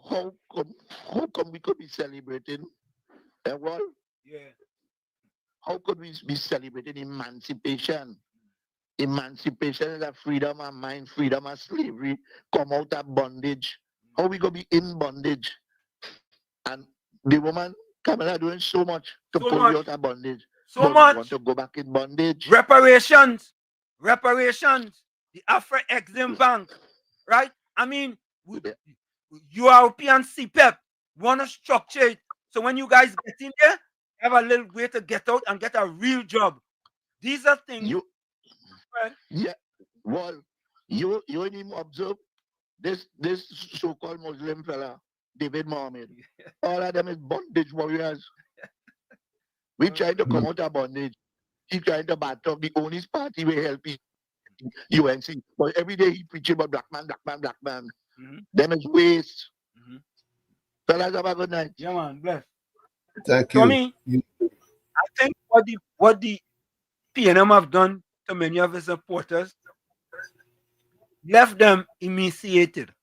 how come we could be celebrating what? Yeah. How could we be celebrating emancipation? Emancipation is a freedom of mind, freedom of slavery, come out of bondage. How we gonna be in bondage? And the woman Kamala doing so much to pull you out of bondage. So but much. You want to go back in bondage. Reparations. The Afro-Exim Bank, right? I mean, European CPEP want to structure it. So when you guys get in there, have a little way to get out and get a real job. These are things. Yeah. Well, you ain't even observe this so-called Muslim fella, David Mohammed. All of them is bondage warriors. We trying to come out of bondage. He trying to battle the only party we help UNC. But every day he preaching about black man. Them is waste. Fellas, have a good night. Yeah, man. Bless. Thank you. Tommy, I think what the PNM have done to many of his supporters left them emaciated.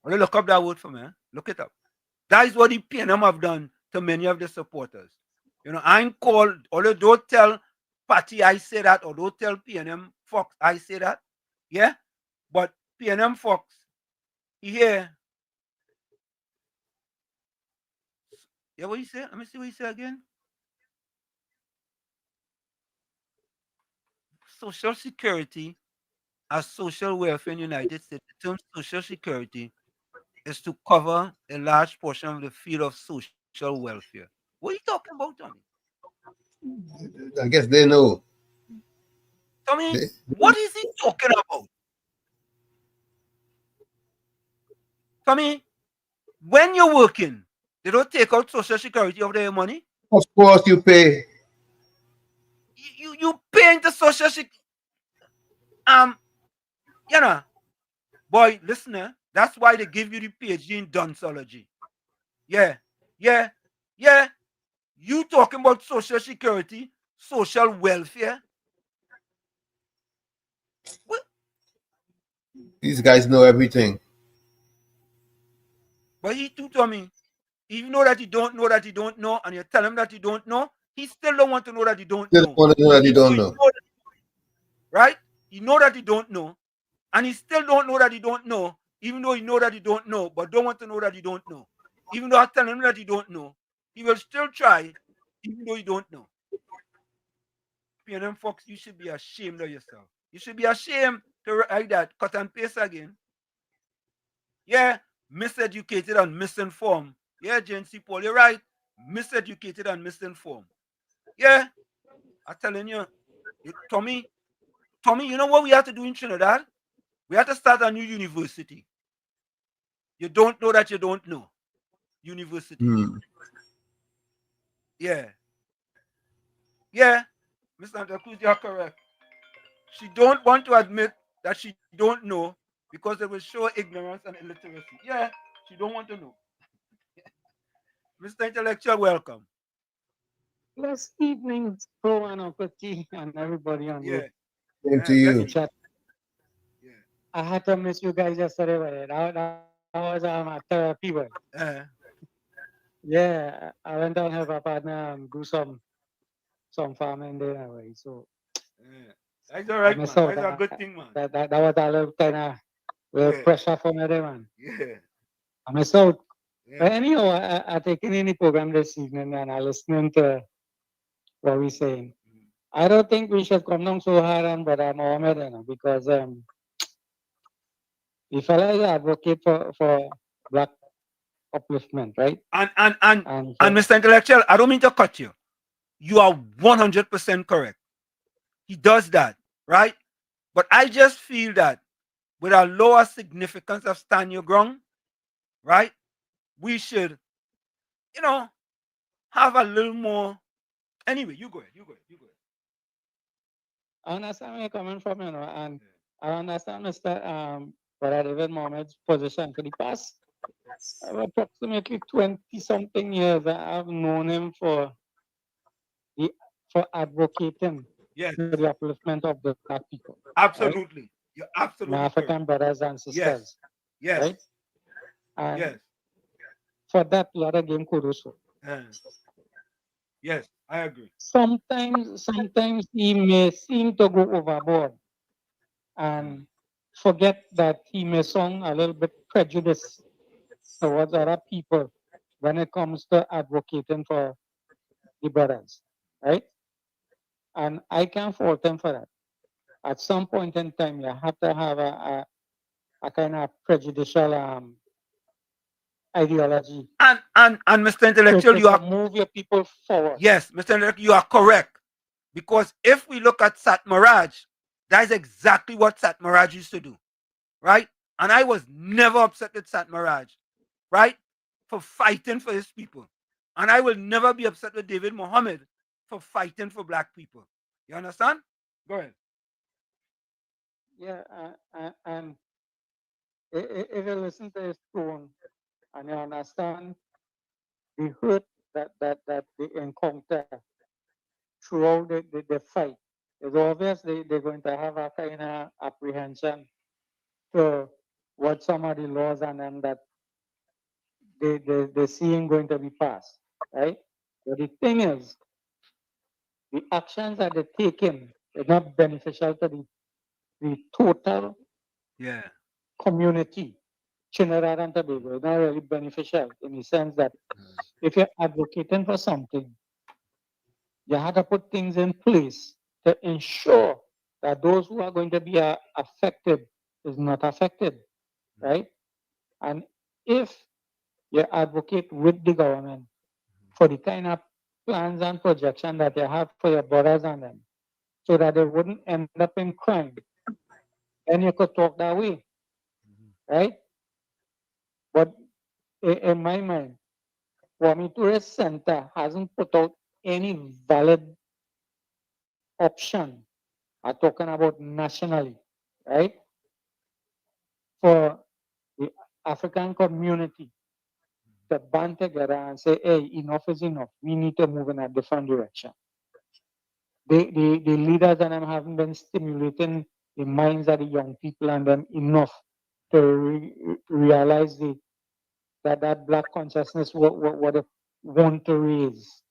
Well, look up that word for me. Look it up. That is what the PNM have done to many of the supporters. You know, I ain't called, although don't tell Party I say that, or don't tell PNM Fox I say that. Yeah? But PNM Fox, yeah, what you say? Let me see what you say again. Social security as social welfare in the United States, the term social security is to cover a large portion of the field of social welfare. What are you talking about, Tommy? I guess they know. Tommy, what is he talking about? Tommy, when you're working, they don't take out social security of their money? Of course you pay. You pay into social security. You know, boy, listen, that's why they give you the PhD in doxology. Yeah. You talking about social security, social welfare? What? These guys know everything. But he too told me, even though that you don't know that you don't know, and you tell him that you don't know, he still don't want to know that you don't know. Want to know that you don't know. Right? He know that he don't know, and he still don't know that he don't know, even though he know that he don't know, but don't want to know that he don't know. Even though I tell him that he don't know, He will still try, even though you don't know. PNM folks, you should be ashamed of yourself. You should be ashamed to write that, cut and paste again. Yeah, miseducated and misinformed. Yeah, Jane C. Paul, you're right. Miseducated and misinformed. Yeah, I'm telling you, Tommy, you know what we have to do in Trinidad? We have to start a new university. You don't know that you don't know. University. Yeah. Yeah, Miss Santa Cruz, you're correct. She don't want to admit that she don't know because it will show ignorance and illiteracy. Yeah, she don't want to know. Mr. Intellectual, welcome. Yes, evening, Pro and Uncle T and everybody on Yeah. Same to you. chat. I had to miss you guys yesterday, but that was a therapy, but yeah, I went down have a partner and do some farming there, way. So That's all right, man. That's a good thing, man. That was a little kind of little pressure for me there, man. Yeah. I miss out. But anyhow, I taken in the program this evening and I listening to what we saying. I don't think we should come down so hard on Brother Mohammed, because the fella is advocate for black upliftment, right? And Mr. Intellectual, I don't mean to cut you. You are 100% correct. He does that, right? But I just feel that with a lower significance of stand your ground, right? We should, have a little more. Anyway, you go ahead. I understand where you're coming from, and I understand Mr. Brother David Mohammed's position. For the past approximately 20-something years, I've known him for advocating for the upliftment of the black people. Absolutely. Right? You're absolutely My African correct. brothers and sisters. Yes. Right? And for that, we gotta give him kudos. Yes, I agree. Sometimes he may seem to go overboard and forget that he may sound a little bit prejudiced towards other people when it comes to advocating for the brothers, right? And I can't fault him for that. At some point in time, you have to have a kind of prejudicial ideology. And Mr. Intellectual, you are move your people forward. Yes, Mr. Intellectual, you are correct. Because if we look at Satmaraj, that is exactly what Satmaraj used to do, right? And I was never upset with Satmaraj, right? For fighting for his people. And I will never be upset with David Mohammed for fighting for black people. You understand? Go ahead. Yeah, and if you listen to his tone and you understand the hurt that they encounter throughout the fight, it's obvious they're going to have a kind of apprehension to what some of the laws and them that they seeing going to be passed, right? But the thing is, the actions that they're taking is not beneficial to the total community. Trinidad and Tobago is not really beneficial in the sense that if you're advocating for something, you have to put things in place to ensure that those who are going to be affected is not affected, right? And if you advocate with the government for the kind of plans and projection that you have for your brothers and them, so that they wouldn't end up in crime, then you could talk that way, right? But in my mind, Kwame Tourist Center hasn't put out any valid option. I'm talking about nationally, right? For the African community to band together and say, hey, enough is enough. We need to move in a different direction. The leaders and them haven't been stimulating the minds of the young people and them enough to realize that black consciousness what they want to raise,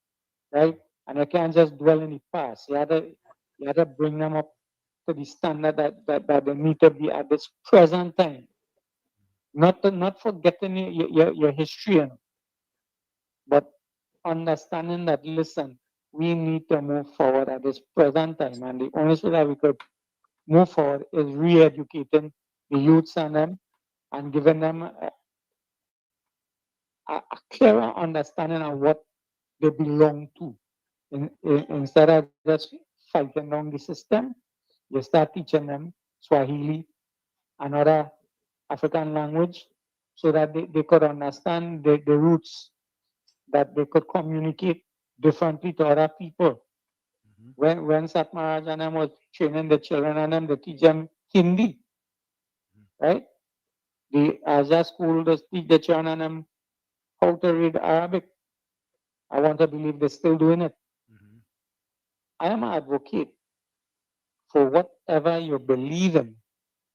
right? And you can't just dwell in the past. You have to bring them up to the standard that they need to be at this present time. Not forgetting your history, but understanding that, listen, we need to move forward at this present time. And the only way that we could move forward is re-educating the youths and them and giving them a clearer understanding of what they belong to. Instead of just fighting down the system, you start teaching them Swahili, another African language, so that they could understand the roots, that they could communicate differently to other people. When Satmaraj and them was training the children and them, they teach them Hindi, right? The Aja school does teach the children and them how to read Arabic. I want to believe they're still doing it. I am an advocate for whatever you believe in,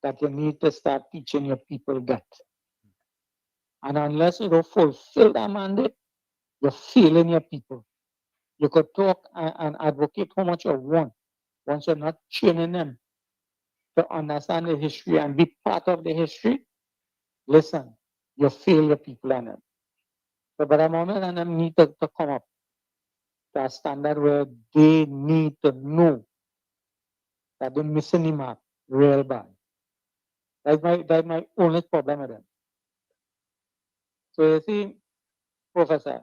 that you need to start teaching your people that. And unless you don't fulfill that mandate, you're failing your people. You could talk and advocate how much you want. Once you're not training them to understand the history and be part of the history, listen, you fail your people on it. So, but a moment and them need to come up to a standard where they need to know that they're missing the mark real bad. That's my only problem with them. So you see, Professor,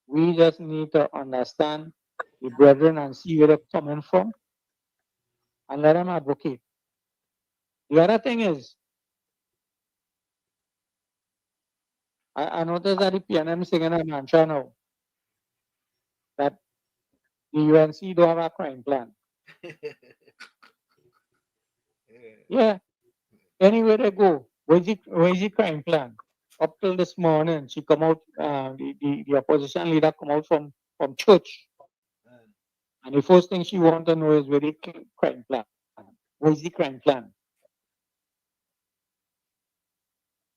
we just need to understand the brethren and see where they're coming from and let them advocate. The other thing is, I noticed that the PNM singing a mantra now that the UNC don't have a crime plan. Yeah. Anywhere they go, where's the crime plan? Up till this morning, she come out, the opposition leader come out from church. And the first thing she want to know is where the crime plan. Where's the crime plan?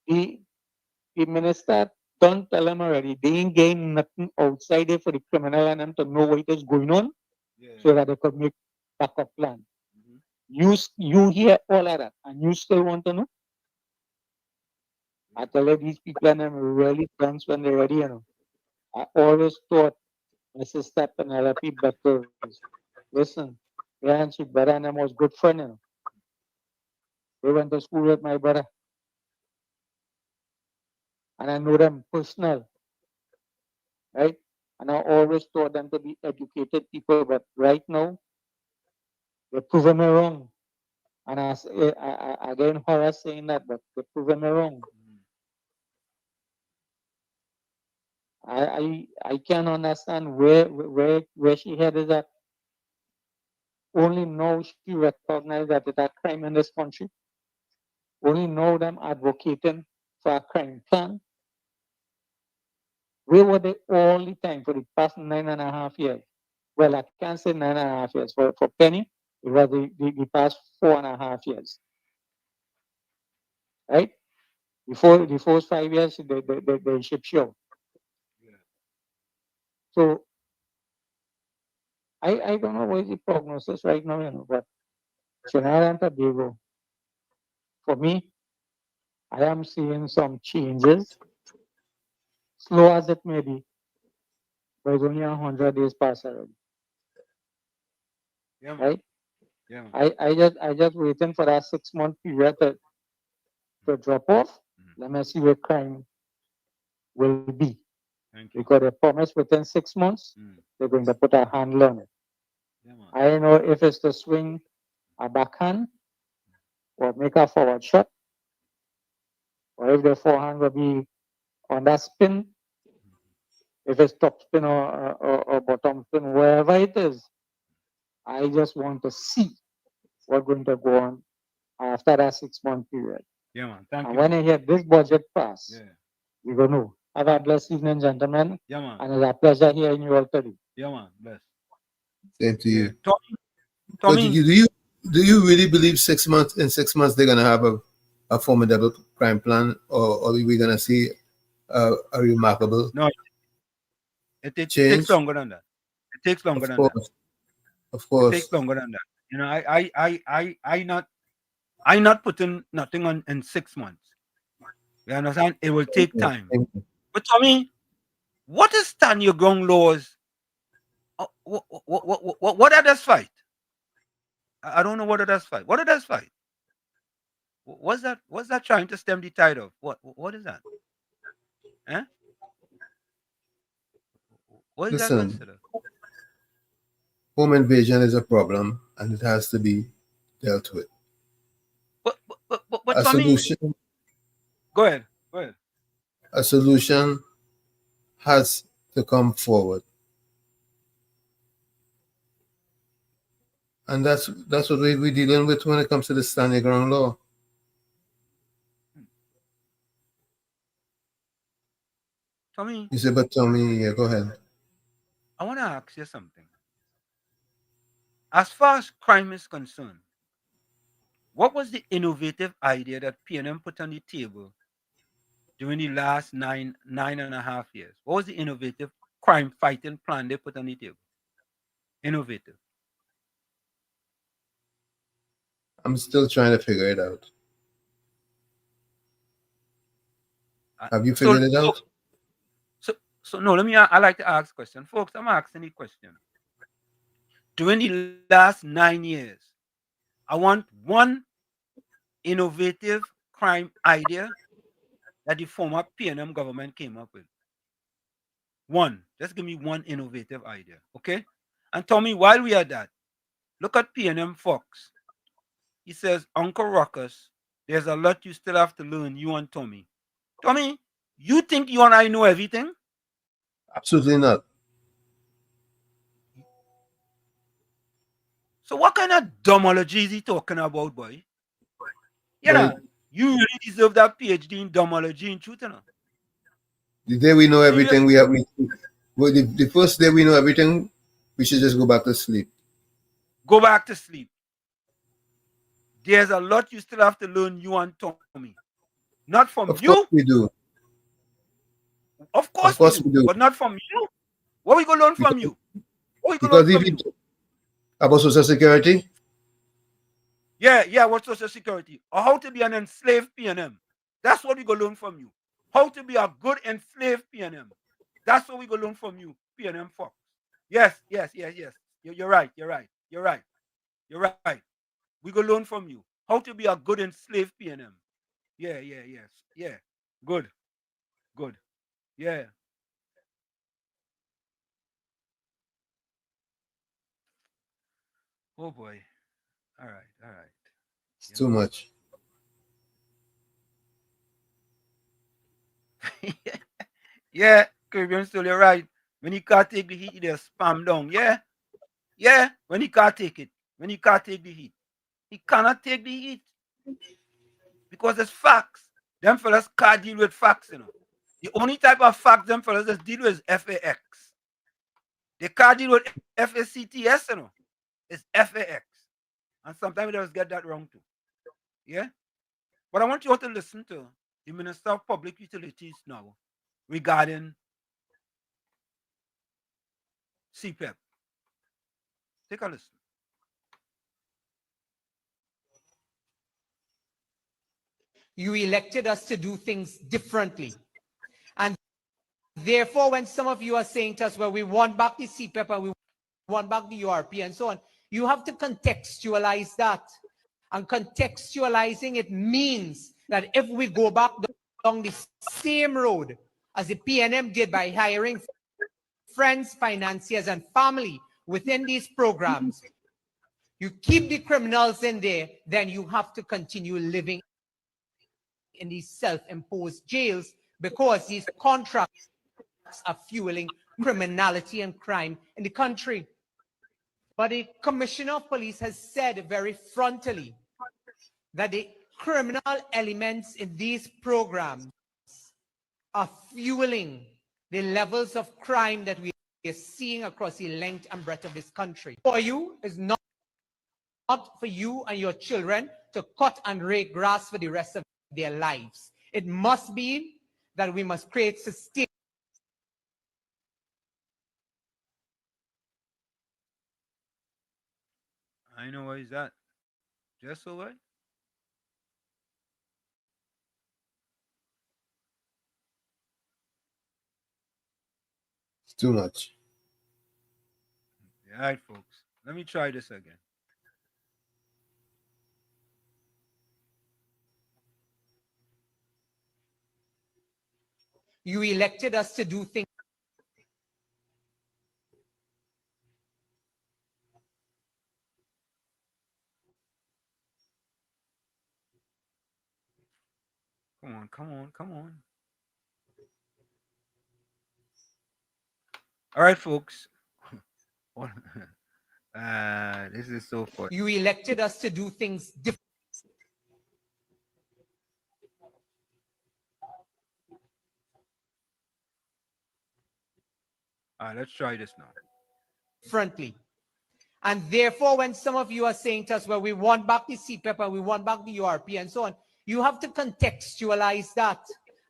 The minister don't tell them already. They ain't getting nothing outside there for the criminal and them to know what is going on, so that they could make backup plan. You hear all of that and you still want to know? I tell you, these people and them really dance when they're ready, you know. I always thought Mrs. Step and other people better. Listen, Ryan, she better and them was good friend, you know. They went to school with my brother. And I know them personal. Right? And I always thought them to be educated people, but right now, they're proving me wrong. And I get in horror saying that, but they're proving me wrong. I can't understand where she headed at. Only now she recognized that it's a crime in this country. Only now them advocating for a crime plan. Where were they all the time for the past 9.5 years? Well, I can't say 9.5 years. For Penny, it was the past 4.5 years. Right? Before the first 5 years, they ship show. So I don't know what is the prognosis right now, you know, but Trinidad and Tobago, for me, I am seeing some changes, slow as it may be, but it's only 100 days past already. Yeah, right? Yeah. I just waiting for that 6 month period to drop off. Let me see where crime will be. Because they promised within 6 months, they're going to put a handle on it. I don't know if it's to swing a backhand or make a forward shot, or if the forehand will be on that spin, if it's top spin or bottom spin, wherever it is. I just want to see what's going to go on after that 6 month period. Yeah, man. Thank And you. when I hear this budget pass, Yeah. we go know. Have a blessed evening, gentlemen. Yeah, man. And it's a pleasure hearing you all today. Yeah, man. Bless. Same to you. Tommy. But do you really believe 6 months in 6 months they're gonna have a formidable crime plan, or are we gonna see a remarkable No, it change? takes longer than that. It takes longer than that. Of course. It takes longer than that. You know, I not putting nothing on in 6 months. You understand? It will take time. But Tommy, What is stand your ground laws? What are this fight? I don't know what it does fight. What it does fight? What's that? What's that trying to stem the tide of? What is that? Eh? What is that Listen, considered? home invasion is a problem and it has to be dealt with. But A for me, solution, go ahead. Go ahead. a solution has to come forward. And that's what we're dealing with when it comes to the stand your ground law. Tommy, You say, but tell me, yeah, go ahead. I want to ask you something. As far as crime is concerned, what was the innovative idea that PNM put on the table during the last nine and a half years? What was the innovative crime fighting plan they put on the table? Innovative. I'm still trying to figure it out. Have you figured it out? So no, let me. I like to ask question, folks. I'm asking the question. During the last 9 years, I want one innovative crime idea that the former PNM government came up with. One. Just give me one innovative idea, okay? And tell me while we are that, look at PNM Fox. He says, Uncle Ruckus, there's a lot you still have to learn, you and Tommy. Tommy, you think you and I know everything? Absolutely not. So what kind of dumbology is he talking about, boy? You But know, you really deserve that PhD in dumbology in truth, you know. the day we know everything, Seriously. the first day we know everything, we should just go back to sleep. Go back to sleep. There's a lot you still have to learn, you and Tommy. Not from Of course you. we do. Of Of course we course do, we do. but not from you. What we gonna learn from you? What we gonna learn Because if from you? you about social security, Yeah, what social security? Or how to be an enslaved PNM. That's what we gonna learn from you. How to be a good enslaved PNM. That's what we gonna learn from you, PNM Fox. Yes. You're right. You're right. We gonna learn from you. How to be a good enslaved PNM. Yeah. Good. Yeah. Oh boy. All right. it's too much. Yeah, Caribbean still you're right. When you can't take the heat, you just spam down. Yeah. When he can't take it. When he can't take the heat. He cannot take the heat. Because it's facts. Them fellas can't deal with facts, you know. The only type of facts them fellas just deal with is FAX. They can't deal with FACTS, you know. It's FAX. And sometimes they just get that wrong too. Yeah? But I want you all to listen to the Minister of Public Utilities now regarding CPEP. Take a listen. You elected us to do things differently. And therefore, when some of you are saying to us, well, we want back the CPEP and we want back the URP and so on, you have to contextualize that. And contextualizing it means that if we go back down the same road as the PNM did by hiring friends, financiers, and family within these programs, you keep the criminals in there, then you have to continue living in these self-imposed jails because these contracts are fueling criminality and crime in the country. But the Commissioner of Police has said very frontally that the criminal elements in these programs are fueling the levels of crime that we are seeing across the length and breadth of this country. For you is not for you and your children to cut and rake grass for the rest of their lives. It must be that we must create sustainable. I know what is that. Just so what? It's too much. All right, folks. Let me try this again. You elected us to do things. Come on, come on, come on. All right, folks. This is so funny. You elected us to do things different. All right, let's try this now. Differently. And therefore, when some of you are saying to us, well, we want back the CPEP and we want back the URP and so on, you have to contextualize that.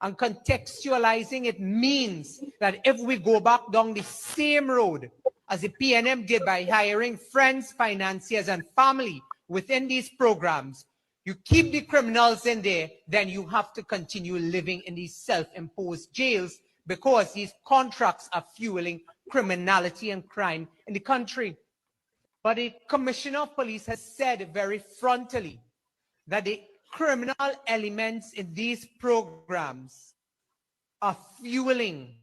And contextualizing it means that if we go back down the same road as the PNM did by hiring friends, financiers, and family within these programs, you keep the criminals in there, then you have to continue living in these self-imposed jails because these contracts are fueling criminality and crime in the country. But the Commissioner of Police has said very frontally that the criminal elements in these programs are fueling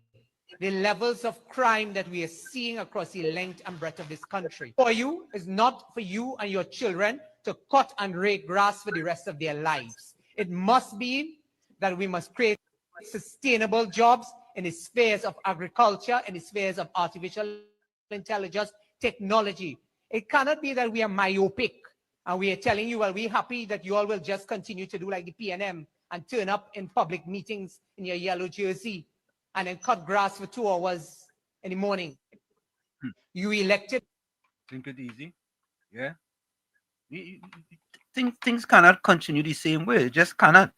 the levels of crime that we are seeing across the length and breadth of this country. For you, is not for you and your children to cut and rake grass for the rest of their lives. It must be that we must create sustainable jobs in the spheres of agriculture, in the spheres of artificial intelligence, technology. It cannot be that we are myopic and we are telling you, well, we're happy that you all will just continue to do like the PNM and turn up in public meetings in your yellow jersey and then cut grass for 2 hours in the morning. You elected. Think it easy. Yeah. Things cannot continue the same way. It just cannot.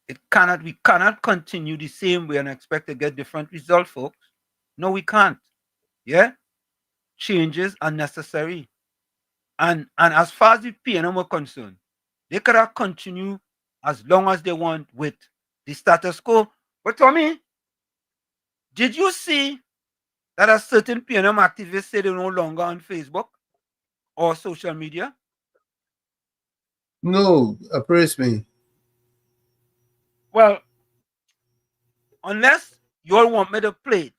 It cannot. We cannot continue the same way and expect to get different results, folks. No, we can't. Yeah. Changes are necessary. And as far as the PNM were concerned, they could have continued as long as they want with the status quo. But Tommy, did you see that a certain PNM activist said they're no longer on Facebook or social media? No, appraise me. Well, unless you all want me to play it,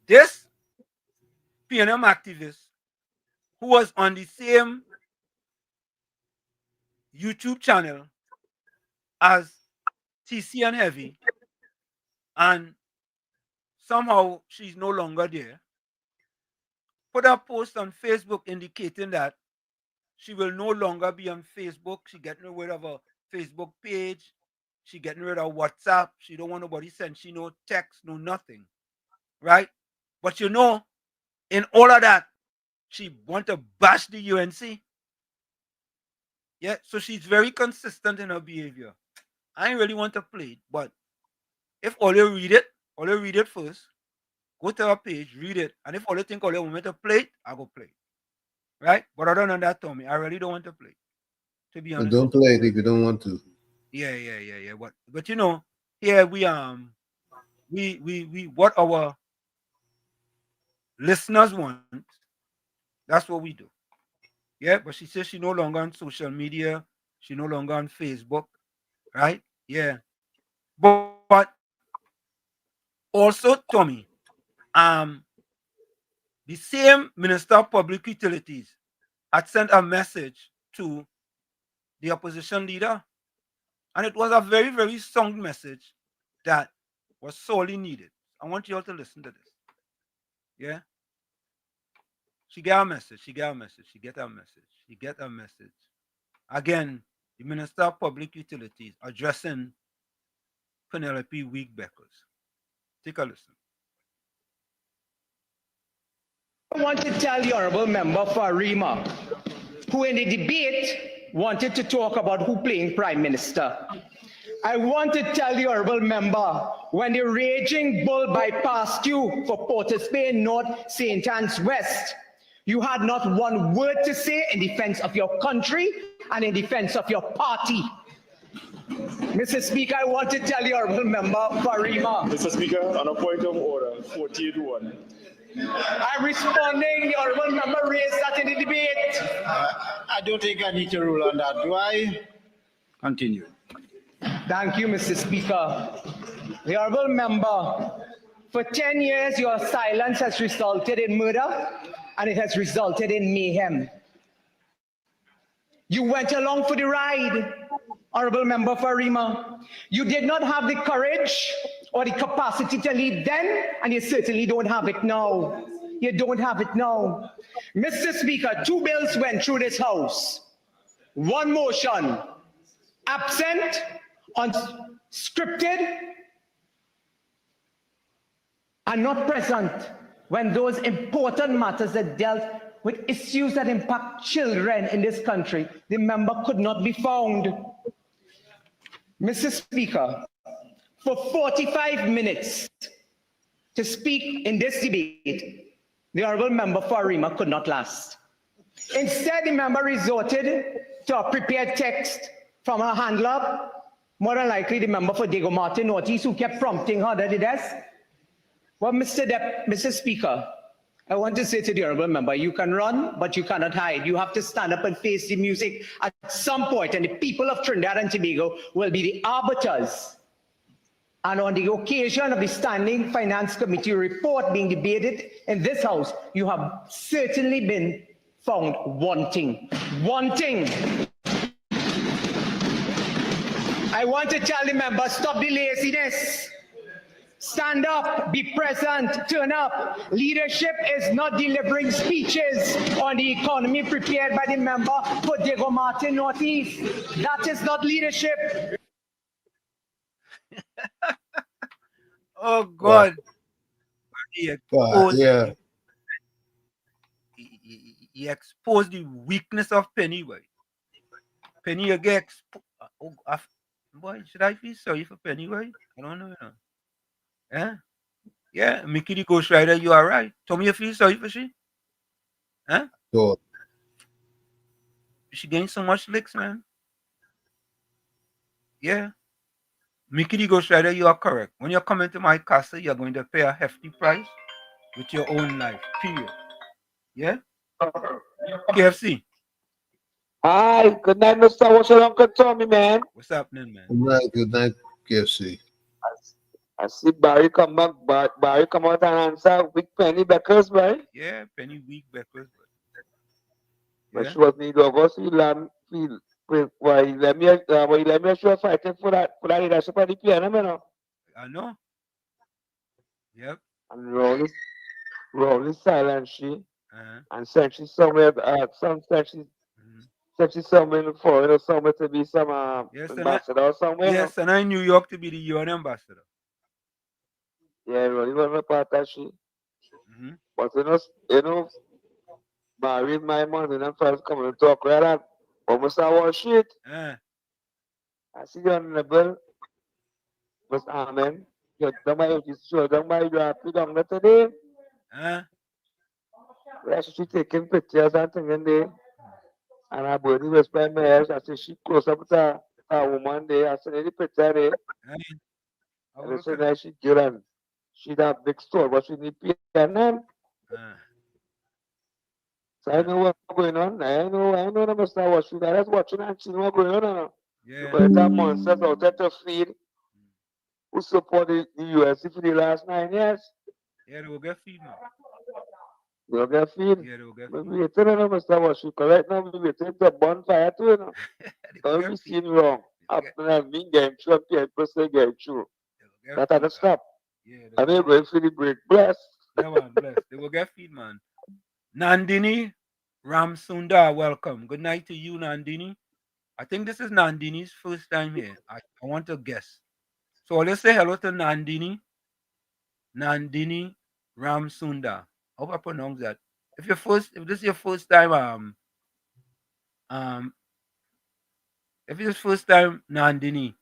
this PNM activist who was on the same YouTube channel as TC and Heavy, and somehow she's no longer there, put a post on Facebook indicating that she will no longer be on Facebook. She getting rid of her Facebook page. She getting rid of WhatsApp. She don't want nobody send she no text, no nothing. Right? But you know, in all of that, she want to bash the UNC. Yeah, so she's very consistent in her behavior. I ain't really want to play it, but if all you read it first, go to her page, read it, and if all you think all you want me to play it, I go play it. Right? But other than that, Tommy, I really don't want to play it. To be honest. Don't play it if you don't want to. Yeah. But you know, here we what our listeners want, that's what we do. Yeah, but she says she no longer on social media, she no longer on Facebook, right? Yeah. But also, Tommy, the same Minister of Public Utilities had sent a message to the opposition leader, and it was a very, very sound message that was sorely needed. I want you all to listen to this. Yeah? She got a message. Again, the Minister of Public Utilities addressing Penelope Week-Beckers. Take a listen. I want to tell the Honorable Member for Rima, who in the debate wanted to talk about who playing Prime Minister. I want to tell the Honorable Member, when the raging bull bypassed you for Port of Spain North, St. Anne's West, you had not one word to say in defense of your country and in defense of your party. Mr. Speaker, I want to tell the honorable member Farima. Mr. Speaker, on a point of order, 48-1. I'm responding. The honorable member raised that in the debate. I don't think I need to rule on that, do I? Continue. Thank you, Mr. Speaker. The honorable member, for 10 years, your silence has resulted in murder and it has resulted in mayhem. You went along for the ride, honorable member Farima. You did not have the courage or the capacity to lead then, and you certainly don't have it now. You don't have it now. Mr. Speaker, 2 bills went through this House. 1 motion, absent, unscripted, and not present when those important matters that dealt with issues that impact children in this country, the member could not be found. Mr. Speaker, for 45 minutes to speak in this debate, the honorable member Farima could not last. Instead, the member resorted to a prepared text from her handler, more than likely the member for Diego Martin Ortiz, who kept prompting her to the desk. Well, Mr. Speaker, I want to say to the honorable member, you can run, but you cannot hide. You have to stand up and face the music at some point, and the people of Trinidad and Tobago will be the arbiters. And on the occasion of the Standing Finance Committee report being debated in this House, you have certainly been found wanting. Wanting. I want to tell the members, stop the laziness. Stand up, be present, turn up. Leadership is not delivering speeches on the economy prepared by the member for Diego Martin Northeast. That is not leadership. Oh God. Yeah. He exposed the weakness of Penny. Penny again. Boy, should I feel sorry for Penny? I don't know. Yeah, yeah, Mickey the Ghost Rider, you are right. Tommy, you feel sorry for she? Huh? Sure. She gained so much licks, man. Yeah. Mickey the Ghost Rider, you are correct. When you're coming to my castle, you're going to pay a hefty price with your own life, period. Yeah? KFC. Hi, good night, Mr. What's your Uncle Tommy, man? What's happening, man? Good night, KFC. I see Barry come back, Barry come out and answer with Penny Beckers, right? Yeah, Penny weak Beckers. But she was need of us, why let me show fighting for that leadership of the piano, man. I know. Yep. And Rolling silent she and said she's somewhere said she's somewhere in foreign or somewhere to be some ambassador or somewhere. Yes, and I'm in New York to be the UN ambassador. Yeah, really was a part of she. But you know, married my man and first coming to talk right at almost our shit. I see the honorable Mr. Amen. You don't mind you happy down there today. She taking pictures and things in there. And her body was by my hair. I said she close up to a woman there. I said any picture there. And I said that she good. She that big store, but she need piano. So I know what's going on. I know the Mr. Watching. I was watching and seeing what's going on. Yeah. But that monsters out there to feed who supported the USC for the last 9 years. Yeah, they will get feed now. They will get feed. Yeah, they will get feed. We waiting on Mr. Watching. Correct now, we waiting to bonfire too, you know. Don't be seen wrong. After that, me getting through and people say getting through. That had to stop. Yeah, I mean, going for the break. Bless. Yeah, man, bless. They will get feed, man. Nandini Ramsunda, welcome. Good night to you, Nandini. I think this is Nandini's first time here. I want to guess. So let's say hello to Nandini. Nandini Ramsunda. I hope I pronounce that. If this is your first time, if it's first time Nandini,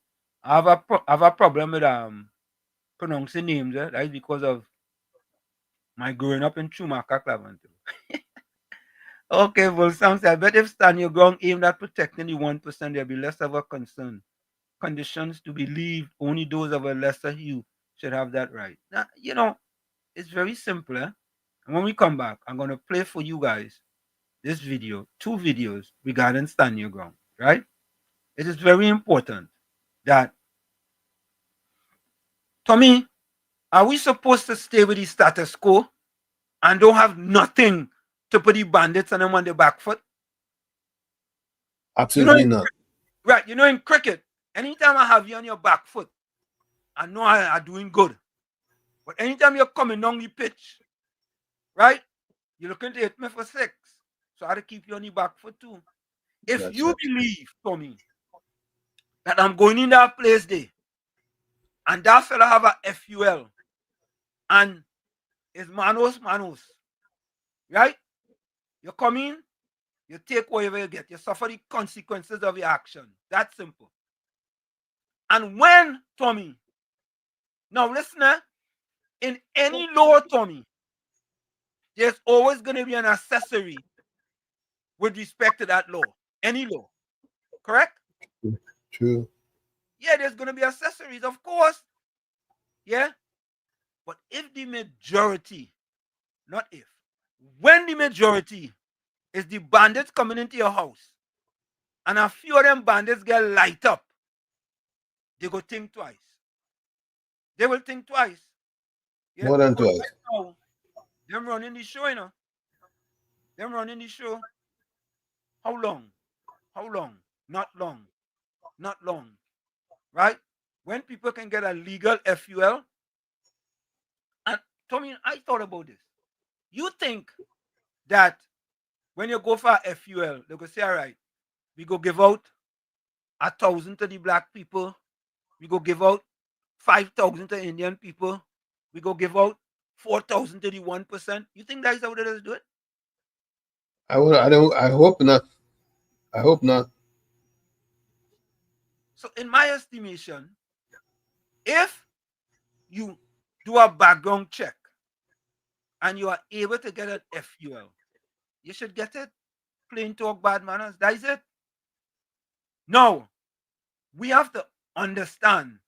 I have a problem with pronouncing names. That is because of my growing up in Chumaka Clavante. Okay, well, sounds I bet if stand your ground aimed at protecting the 1%, there'll be less of a concern conditions to believe only those of a lesser hue should have that right. Now, you know, it's very simple. And when we come back, I'm going to play for you guys this video, 2 videos regarding stand your ground, right? It is very important that, to me, are we supposed to stay with the status quo and don't have nothing to put the bandits and them on the back foot? Absolutely not. Right, you know, in cricket, anytime I have you on your back foot, I know I are doing good. But anytime you're coming down the pitch, right, you're looking to hit me for 6. So I have to keep you on the back foot too. If That's you right. believe, Tommy, that I'm going in that place there, and that fella have a FUL, and it's manos, right? You come in, you take whatever you get. You suffer the consequences of your action. That's simple. And when, Tommy, now listen, in any law, Tommy, there's always going to be an accessory with respect to that law. Any law. Correct? True. Yeah, there's going to be accessories, of course. Yeah? But if the majority, not if, when the majority is the bandits coming into your house, and a few of them bandits get light up, they go think twice. They will think twice. Yeah? More than twice. Right now, them running the show, you know. Them running the show. How long? How long? Not long. Not long. Right? When people can get a legal FUL, and Tommy, I thought about this. You think that when you go for a FUL, they go say, all right, we go give out 1,000 to the black people, we go give out 5,000 to Indian people, we go give out 4,000 to the 1%. You think that's how they just do it? I hope not. I hope not. So in my estimation, if you do a background check and you are able to get an FUL, you should get it. Plain talk, bad manners. That is it. Now, we have to understand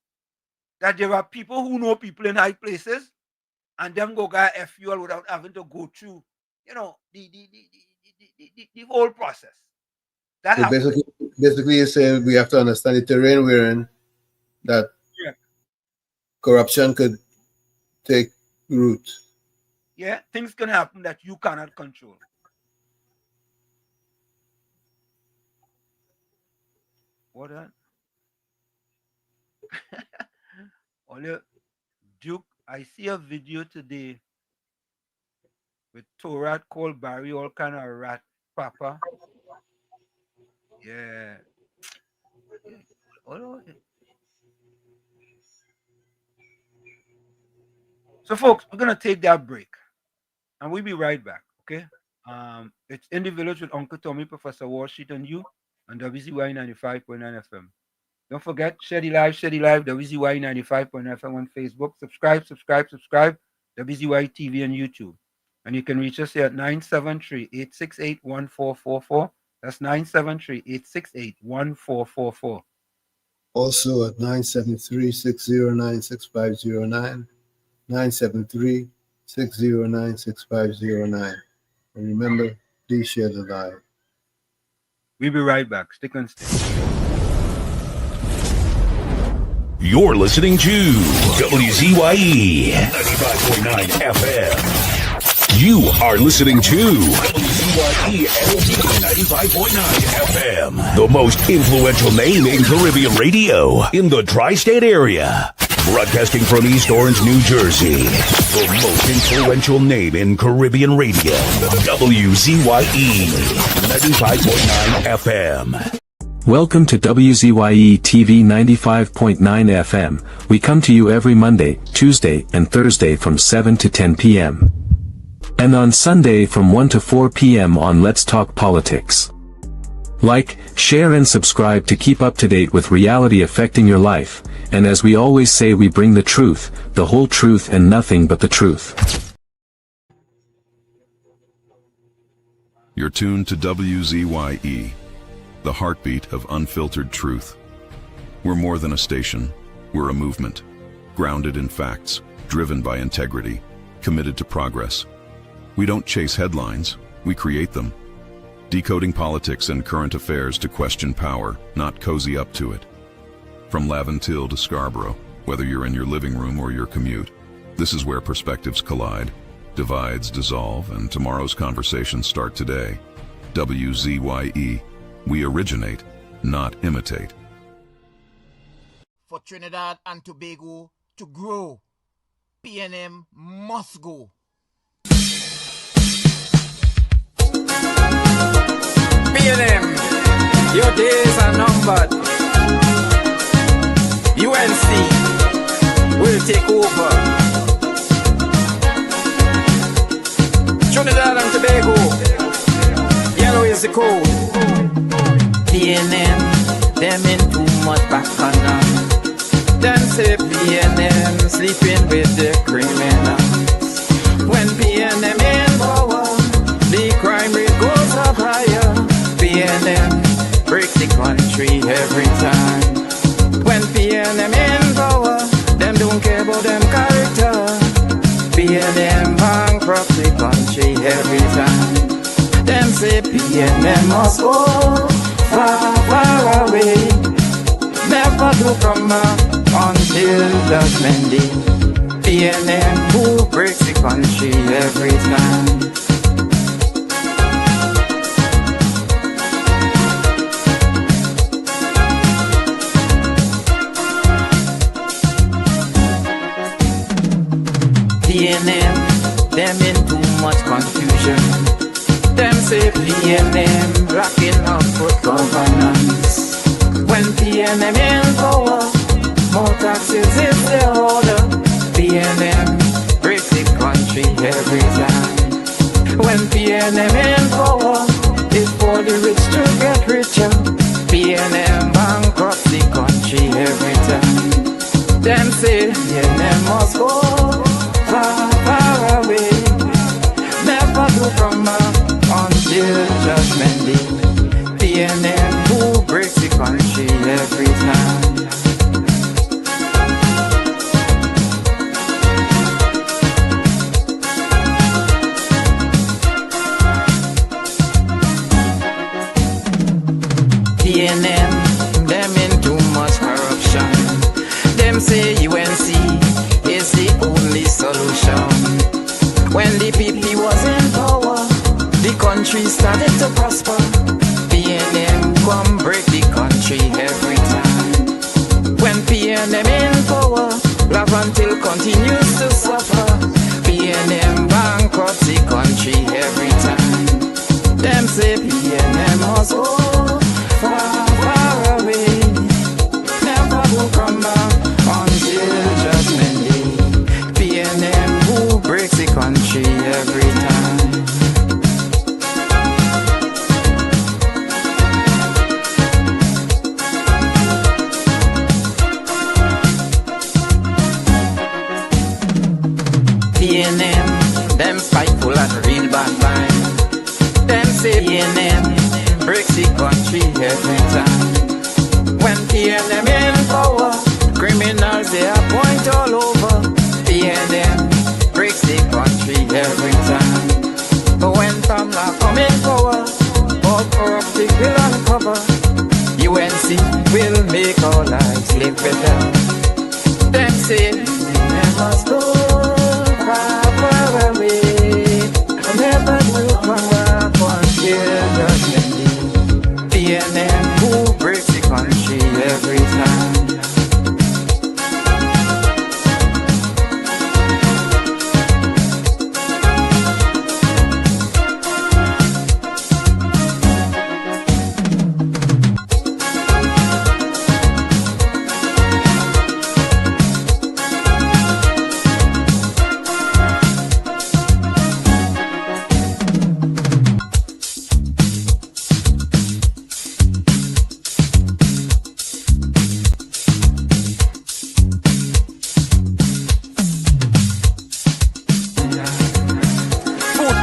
that there are people who know people in high places and them go get FUL without having to go through, you know, the whole process. That So happens. basically, you say we have to understand the terrain we're in, that corruption could take root. Yeah, things can happen that you cannot control. What that? Duke, I see a video today with Torat called Barry, all kind of rat papa. Yeah. So folks, we're gonna take that break and we'll be right back. Okay. It's In the Village with Uncle Tommy, Professor Warsheet, and you on WZYE 95.9 FM. Don't forget, share the live, WZYE 95.9 FM on Facebook. Subscribe, WZYE TV and YouTube. And you can reach us here at 973-868-1444. That's 973-868-1444. Also at 973-609-6509, 973-609-6509. And remember, please share the live. We'll be right back. Stick on stage. You're listening to WZYE 95.9 FM. You are listening to WZYE 95.9 FM, the most influential name in Caribbean radio in the tri-state area. Broadcasting from East Orange, New Jersey, the most influential name in Caribbean radio, WZYE 95.9 FM. Welcome to WZYE TV 95.9 FM. We come to you every Monday, Tuesday, and Thursday from 7 to 10 p.m. And on Sunday from 1 to 4 p.m. on Let's Talk Politics. Like, share and subscribe to keep up to date with reality affecting your life. And as we always say, we bring the truth, the whole truth and nothing but the truth. You're tuned to WZYE, the heartbeat of unfiltered truth. We're more than a station. We're a movement. Grounded in facts, driven by integrity, committed to progress. We don't chase headlines, we create them. Decoding politics and current affairs to question power, not cozy up to it. From Laventille to Scarborough, whether you're in your living room or your commute, this is where perspectives collide, divides dissolve, and tomorrow's conversations start today. WZYE. We originate, not imitate. For Trinidad and Tobago to grow, PNM must go. PNM, your days are numbered. UNC will take over. Trinidad and Tobago, yellow is the code. PNM, them in too much bacchanal. Them say PNM sleeping with the criminals. When PNM in power, the crime rate goes up higher. PNM breaks the country every time. When PNM in power, them don't care about them character. PNM bankrupt the country every time. Them say PNM must go far, far away. Never to come back until judgment day. PNM who breaks the country every time. PNM, them in too much confusion. Them say PNM lacking up good governance. When PNM in power, more taxes is the order. PNM breaks the country every time. When PNM in power, it's for the rich to get richer. PNM bankrupt the country every time. Them say PNM must go far, far away. Never to come back until judgment day. PNM who breaks the country every time. PNM, them in too much corruption. Them say UNC is the only solution. When the PP was in power, the country started to prosper. PNM come break the country every time. When PNM in power, Laventille continues to suffer. PNM bankrupt the country every time. Them say PNM must go far, far away. Never will come back until judgment day. PNM who breaks the country every time. PNM, them spiteful and real bad mind. Them say PNM breaks the country every time. When PNM in power, criminals they appoint all over. PNM breaks the country every time. But when Tamla come in power, all corruption will uncover. UNC will make our lives live better. Them say PNM must go far, far away. Never will come back until judgment day. PNM who breaks the country every time.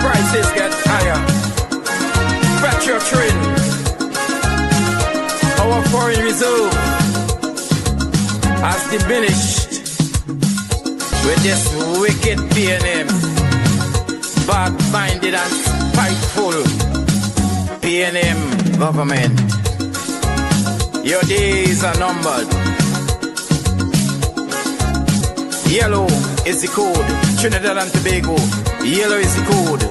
Prices get higher. Petrol train. Our foreign reserve has diminished with this wicked PNM, bad-minded and spiteful PNM government. Your days are numbered. Yellow is the code. Trinidad and Tobago, yellow is the code.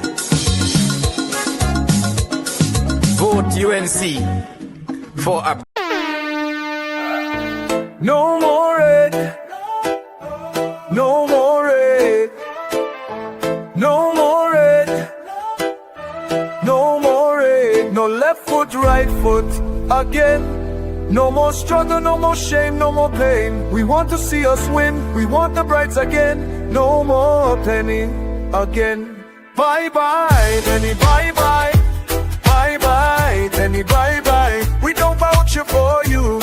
Vote UNC for a... No more red. No more red. No more red. No more red. No left foot, right foot again. No more struggle, no more shame, no more pain. We want to see us win. We want the brides again. No more penny again. Bye bye, penny, bye bye. Bye bye, penny, bye bye. We don't vouch for you.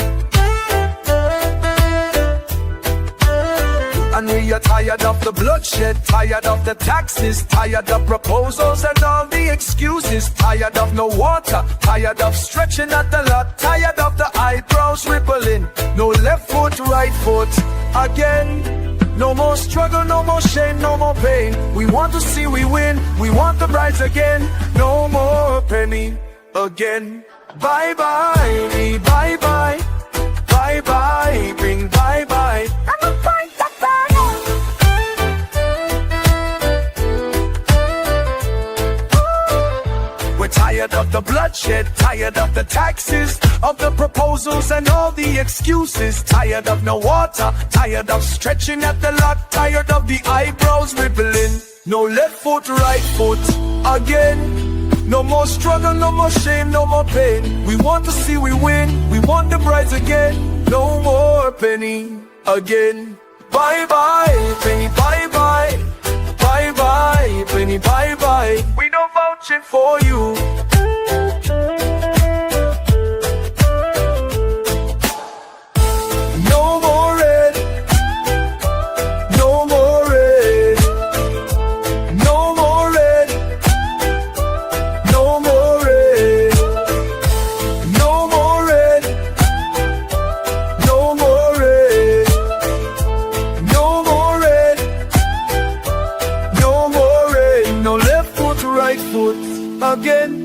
And we are tired of the bloodshed, tired of the taxes, tired of proposals and all the excuses, tired of no water, tired of stretching at the lot, tired of the eyebrows rippling. No left foot, right foot again. No more struggle, no more shame, no more pain. We want to see we win, we want the brides again. No more penny again. Bye bye, me, bye bye. Bye bye, bring bye bye. I'm a point of We're tired of the bloodshed, tired of the taxes, of the proposals and all the excuses, tired of no water, tired of stretching at the lot, tired of the eyebrows rippling. No left foot, right foot again. No more struggle, no more shame, no more pain. We want to see we win, we want the brides again. No more penny again. Bye bye, penny, bye bye. Bye bye, penny, bye bye. We don't vouch it for you. No more red. No more red. No more red. No more red. No more red. No more red. No more red. No more red. No left foot, right foot again.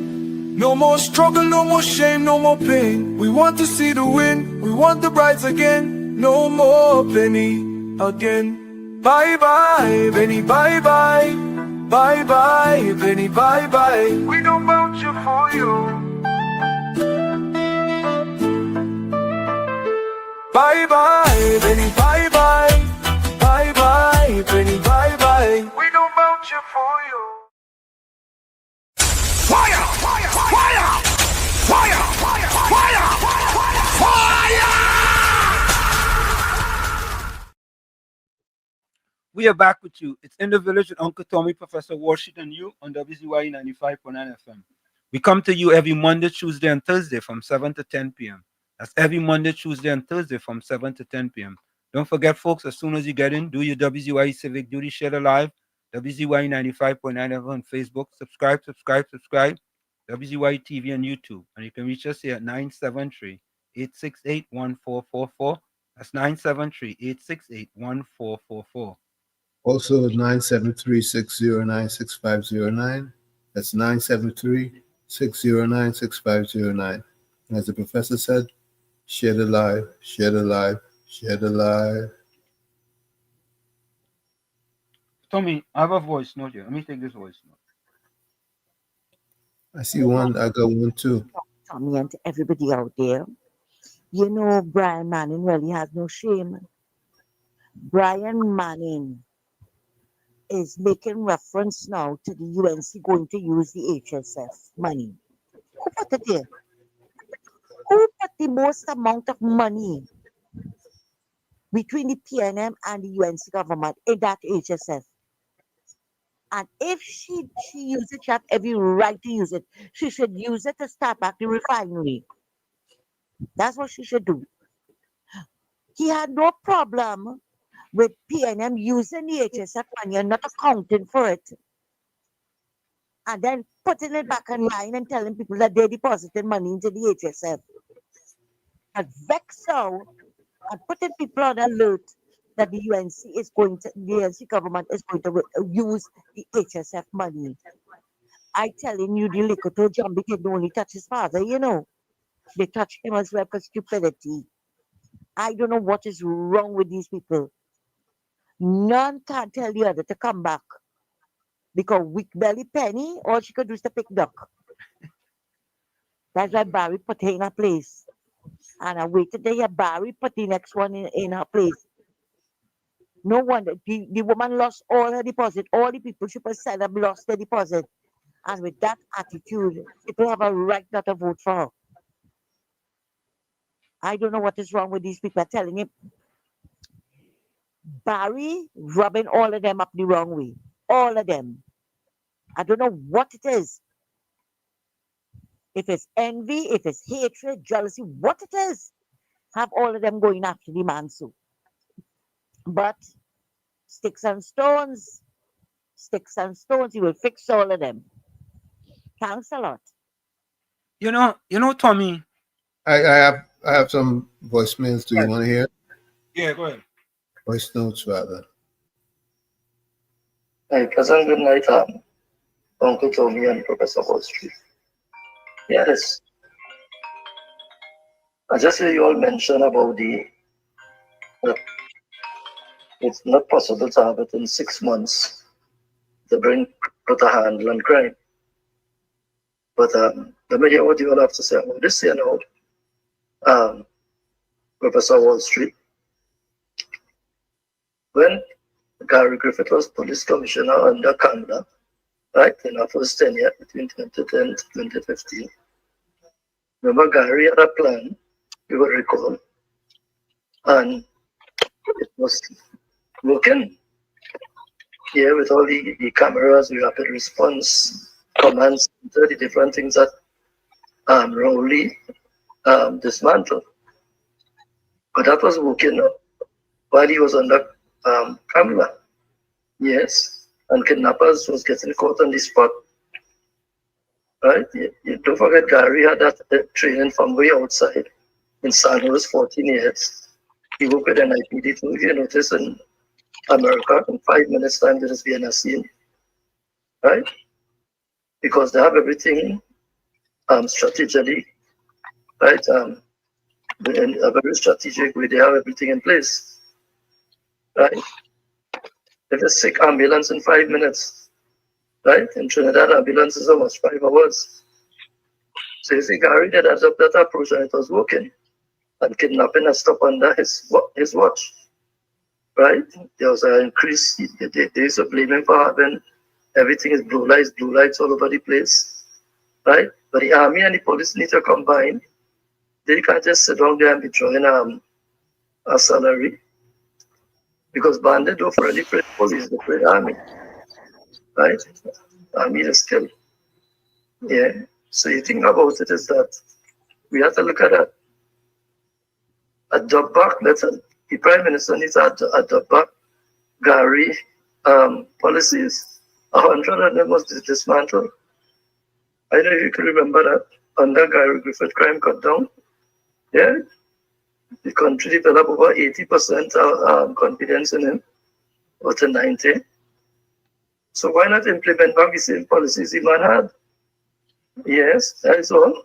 No more struggle, no more shame, no more pain. We want to see the win, we want the brides again. No more penny again. Bye bye, penny, bye bye. Bye bye, penny, bye bye. We don't vouch for you. Bye bye, penny, bye bye. Bye bye, penny, bye bye. We don't vouch for you. Fire! Fire! Fire! Fire! Fire! Fire! We are back with you. It's In the Village with Uncle Tommy, Professor Washington, you on WZYE 95.9 FM. We come to you every Monday, Tuesday, and Thursday from 7 to 10 p.m. That's every Monday, Tuesday, and Thursday from 7 to 10 p.m. Don't forget, folks, as soon as you get in, do your WZYE Civic Duty, share the live, WZYE 95.9 FM on Facebook. Subscribe. WZYE TV on YouTube. And you can reach us here at 973-868-1444. That's 973-868-1444. Also 973-609-6509. That's 973-609-6509. And as the professor said, share the live, share the live, share the live. Tommy, I have a voice note here. Let me take this voice note. I see one. I got one too. Tommy and to everybody out there, you know Brian Manning really has no shame. Brian Manning is making reference now to the UNC going to use the HSF money. Who put it there? Who put the most amount of money between the PNM and the UNC government in that HSF? And if she uses it, she has every right to use it. She should use it to start back the refinery. That's what she should do. He had no problem with PNM using the HSF money and not accounting for it. And then putting it back online and telling people that they deposited money into the HSF. But Vexo and putting people on alert that the UNC government is going to use the HSF money. I telling you, the little Jambi can only touch his father, you know. They touch him as well for stupidity. I don't know what is wrong with these people. None can tell the other to come back. Because weak belly Penny, all she could do is to pick duck. That's why Barry put her in her place. And I waited to hear Barry put the next one in her place. No wonder the woman lost all her deposit. All the people she was set up lost their deposit. And with that attitude, people have a right not to vote for her. I don't know what is wrong with these people telling him. Barry rubbing all of them up the wrong way. All of them. I don't know what it is. If it's envy, if it's hatred, jealousy, what it is. Have all of them going after the man so. But sticks and stones, he will fix all of them. Thanks a lot. You know, Tommy. I have some voicemails. Do you want to hear? Yeah, go ahead. Voice notes, rather. Hey, pleasant good night, Uncle Tommy and Professor Wall Street. Yes. I just hear you all mention about it's not possible to have it in 6 months to put a handle on crime. But let me hear what you all have to say about this, you know, Professor Wall Street. When Gary Griffith was police commissioner under Canada, right, in our first tenure between 2010 to 2015, remember Gary had a plan, you will recall, and it was working. Yeah, with all the cameras, the rapid response, commands, the different things that Rowley dismantled. But that was working while he was under Kamala. Yes, and kidnappers was getting caught on the spot. Right? You don't forget Gary had that training from way outside in San Jose 14 years. He worked with NIPD too. If you notice in America, in 5 minutes time there is being a scene. Right? Because they have everything strategically, right? In a very strategic way, they have everything in place. Right? If a sick ambulance in 5 minutes, right? In Trinidad, ambulance is almost 5 hours. So you see, Gary did adopt that approach and it was working. And kidnapping has stopped under his watch. Right? There was an increase. They used to blame him for having everything is blue lights all over the place. Right? But the army and the police need to combine. They can't just sit down there and be drawing a salary. Because bandit don't really pray police, they pray army. Right? Army is still. Yeah. So you think about it is that we have to look at that. Adopt back, the Prime Minister needs to adopt back Gary policies. 100 of them was dismantled. I don't know if you can remember that. Under Gary Griffith, crime cut down. Yeah. The country developed over 80% confidence in him, or to 90. So why not implement back the same policies the man had? Yes, that is all.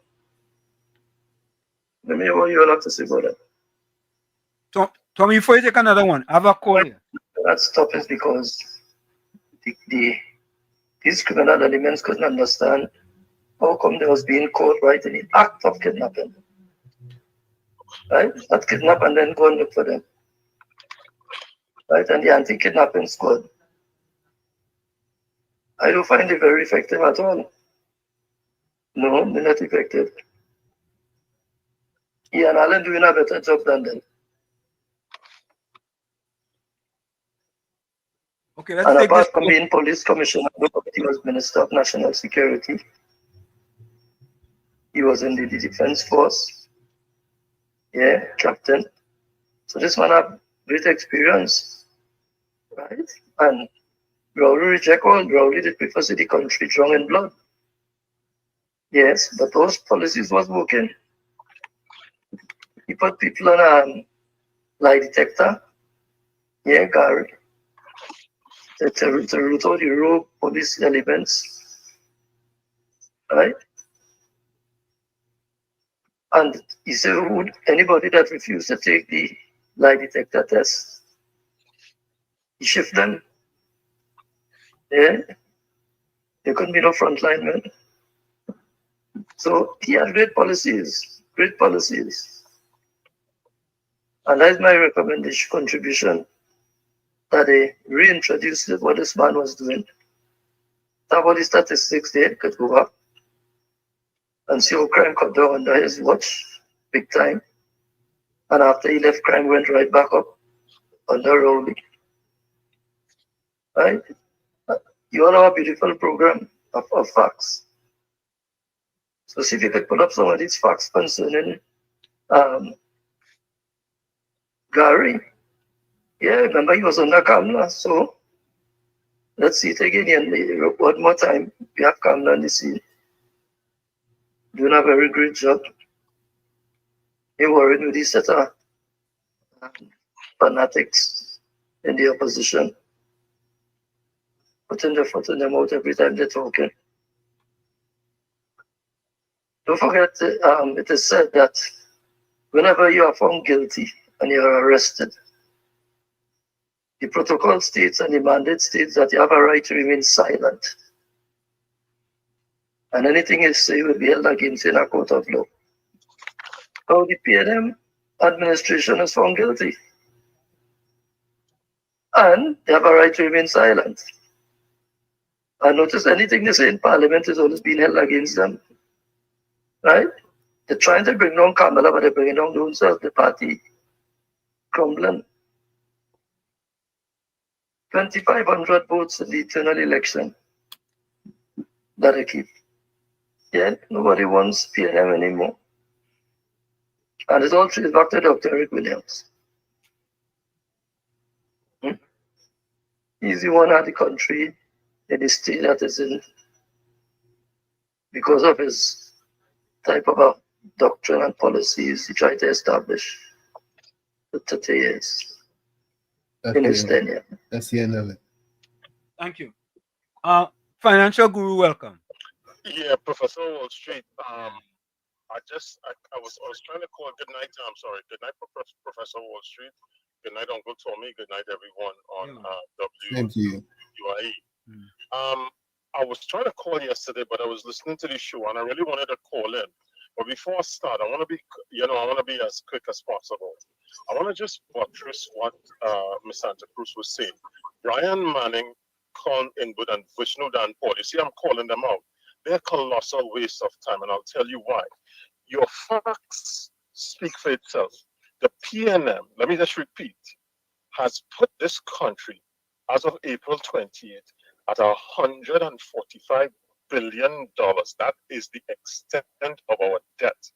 Let me hear what you all have to say about that. Tommy, before you take another one, I have a call here. That's tough is because these criminal elements couldn't understand how come they was being caught right in the act of kidnapping. Right? Not kidnap and then go and look for them. Right? And the anti-kidnapping squad, I don't find it very effective at all. No, they're not effective. Ian Allen doing a better job than them. Okay, let's and take apart this. from being police commissioner, he was Minister of National Security. He was in the Defense Force. Yeah, captain. So this man had great experience. Right? And Rowley reject all. Rowley did prefer to see the country drunk in blood. Yes, but those policies was working. He put people on lie detector. Yeah, Gary. To root out the rogue police elements. Right? And he said, would anybody that refused to take the lie detector test, he shift them. Yeah? There couldn't be no frontline men. So he had great policies, great policies. And that's my recommendation, contribution, that they reintroduce what this man was doing. Talk about the statistics there, could go up and see how crime cut down under his watch, big time. And after he left, crime went right back up under Rowley. Right? You all have a beautiful program of facts. So see if you could put up some of these facts concerning Gary. Yeah, remember he was under Kamla, so let's see it again. And one more time, we have Kamla on the scene. Doing a very great job. He worried with this set of fanatics in the opposition, putting their foot in their mouth every time they're talking. Don't forget, it is said that whenever you are found guilty and you are arrested, the protocol states and the mandate states that you have a right to remain silent. And anything you say will be held against you in a court of law. Now the PNM administration is found guilty. And they have a right to remain silent. And notice anything they say in Parliament is always being held against them. Right? They're trying to bring down Kamala, but they're bringing down themselves, the party crumbling. 2,500 votes in the internal election that they keep. Yeah, nobody wants PNM anymore. And it's all traced back to Dr. Eric Williams. He's the one at the country in the state that is in because of his type of a doctrine and policies he tried to establish for 30 years in his tenure. That's the end of it. Thank you. Financial Guru, welcome. Yeah, Professor Wall Street. I was trying to call. Good night. I'm sorry. Good night, Professor Wall Street. Good night, Uncle Tommy. Good night, everyone on WZYE. I was trying to call yesterday, but I was listening to the show, and I really wanted to call in. But before I start, I want to be as quick as possible. I want to just buttress what Ms. Santa Cruz was saying. Brian Manning, Con Inwood, and Vishnu Dan Paul. You see, I'm calling them out. They're a colossal waste of time, and I'll tell you why. Your facts speak for itself. The PNM, let me just repeat, has put this country, as of April 28th, at $145 billion. That is the extent of our debt.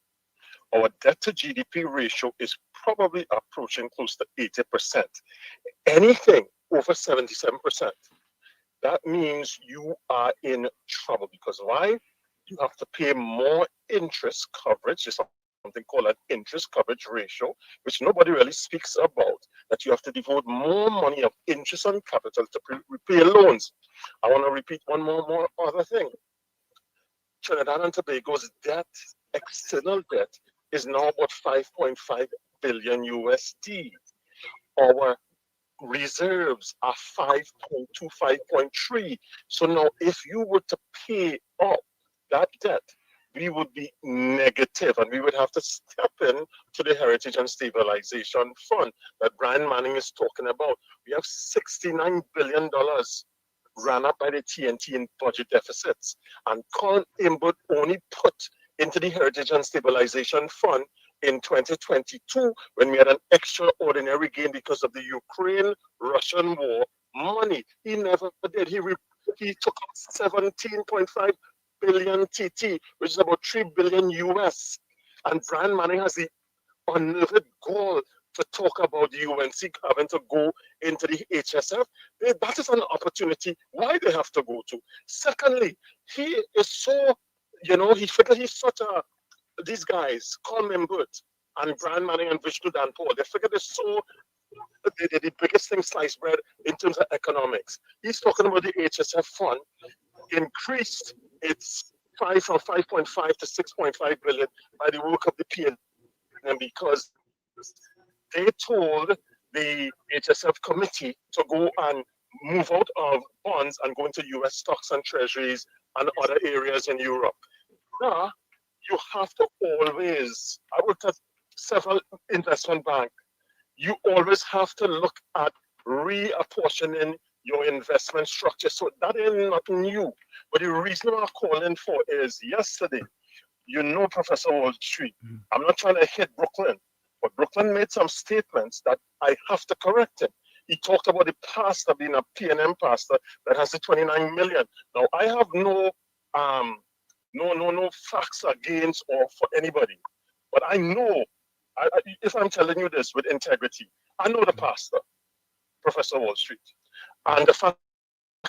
Our debt to GDP ratio is probably approaching close to 80%. Anything over 77%, that means you are in trouble. Because why? You have to pay more interest coverage. There's something called an interest coverage ratio, which nobody really speaks about, that you have to devote more money of interest on capital to repay loans. I want to repeat one more other thing. Trinidad and Tobago's debt, external debt, is now about 5.5 billion USD. Our reserves are 5.2, 5.3. So now if you were to pay off that debt, we would be negative, and we would have to step in to the Heritage and Stabilization Fund that Brian Manning is talking about. We have $69 billion ran up by the TNT in budget deficits, and Colin Imbut only put into the Heritage and Stabilization Fund in 2022 when we had an extraordinary gain because of the Ukraine-Russian war money. He never did. He took up 17.5 billion TT, which is about 3 billion US. And Brian Manning has the unnerved goal to talk about the UNC having to go into the HSF. That is an opportunity why they have to go to. Secondly, he is so, he figures he's such a, these guys, call him Bert, and Brian Manning and Vishnu Dan Paul. They figured it's so the biggest thing sliced bread in terms of economics. He's talking about the HSF fund increased its price from 5.5 to 6.5 billion by the work of the PNM because they told the HSF committee to go and move out of bonds and go into US stocks and treasuries and other areas in Europe. Now, you have to always, I worked at several investment banks, you always have to look at reapportioning your investment structure. So that is not new. But the reason I'm calling for is yesterday, you know Professor Wall Street. I'm not trying to hit Brooklyn, but Brooklyn made some statements that I have to correct him. He talked about the pastor being a PNM pastor that has the 29 million. Now I have no facts against or for anybody, but I know, if I'm telling you this with integrity, I know the pastor, Professor Wall Street, and the fact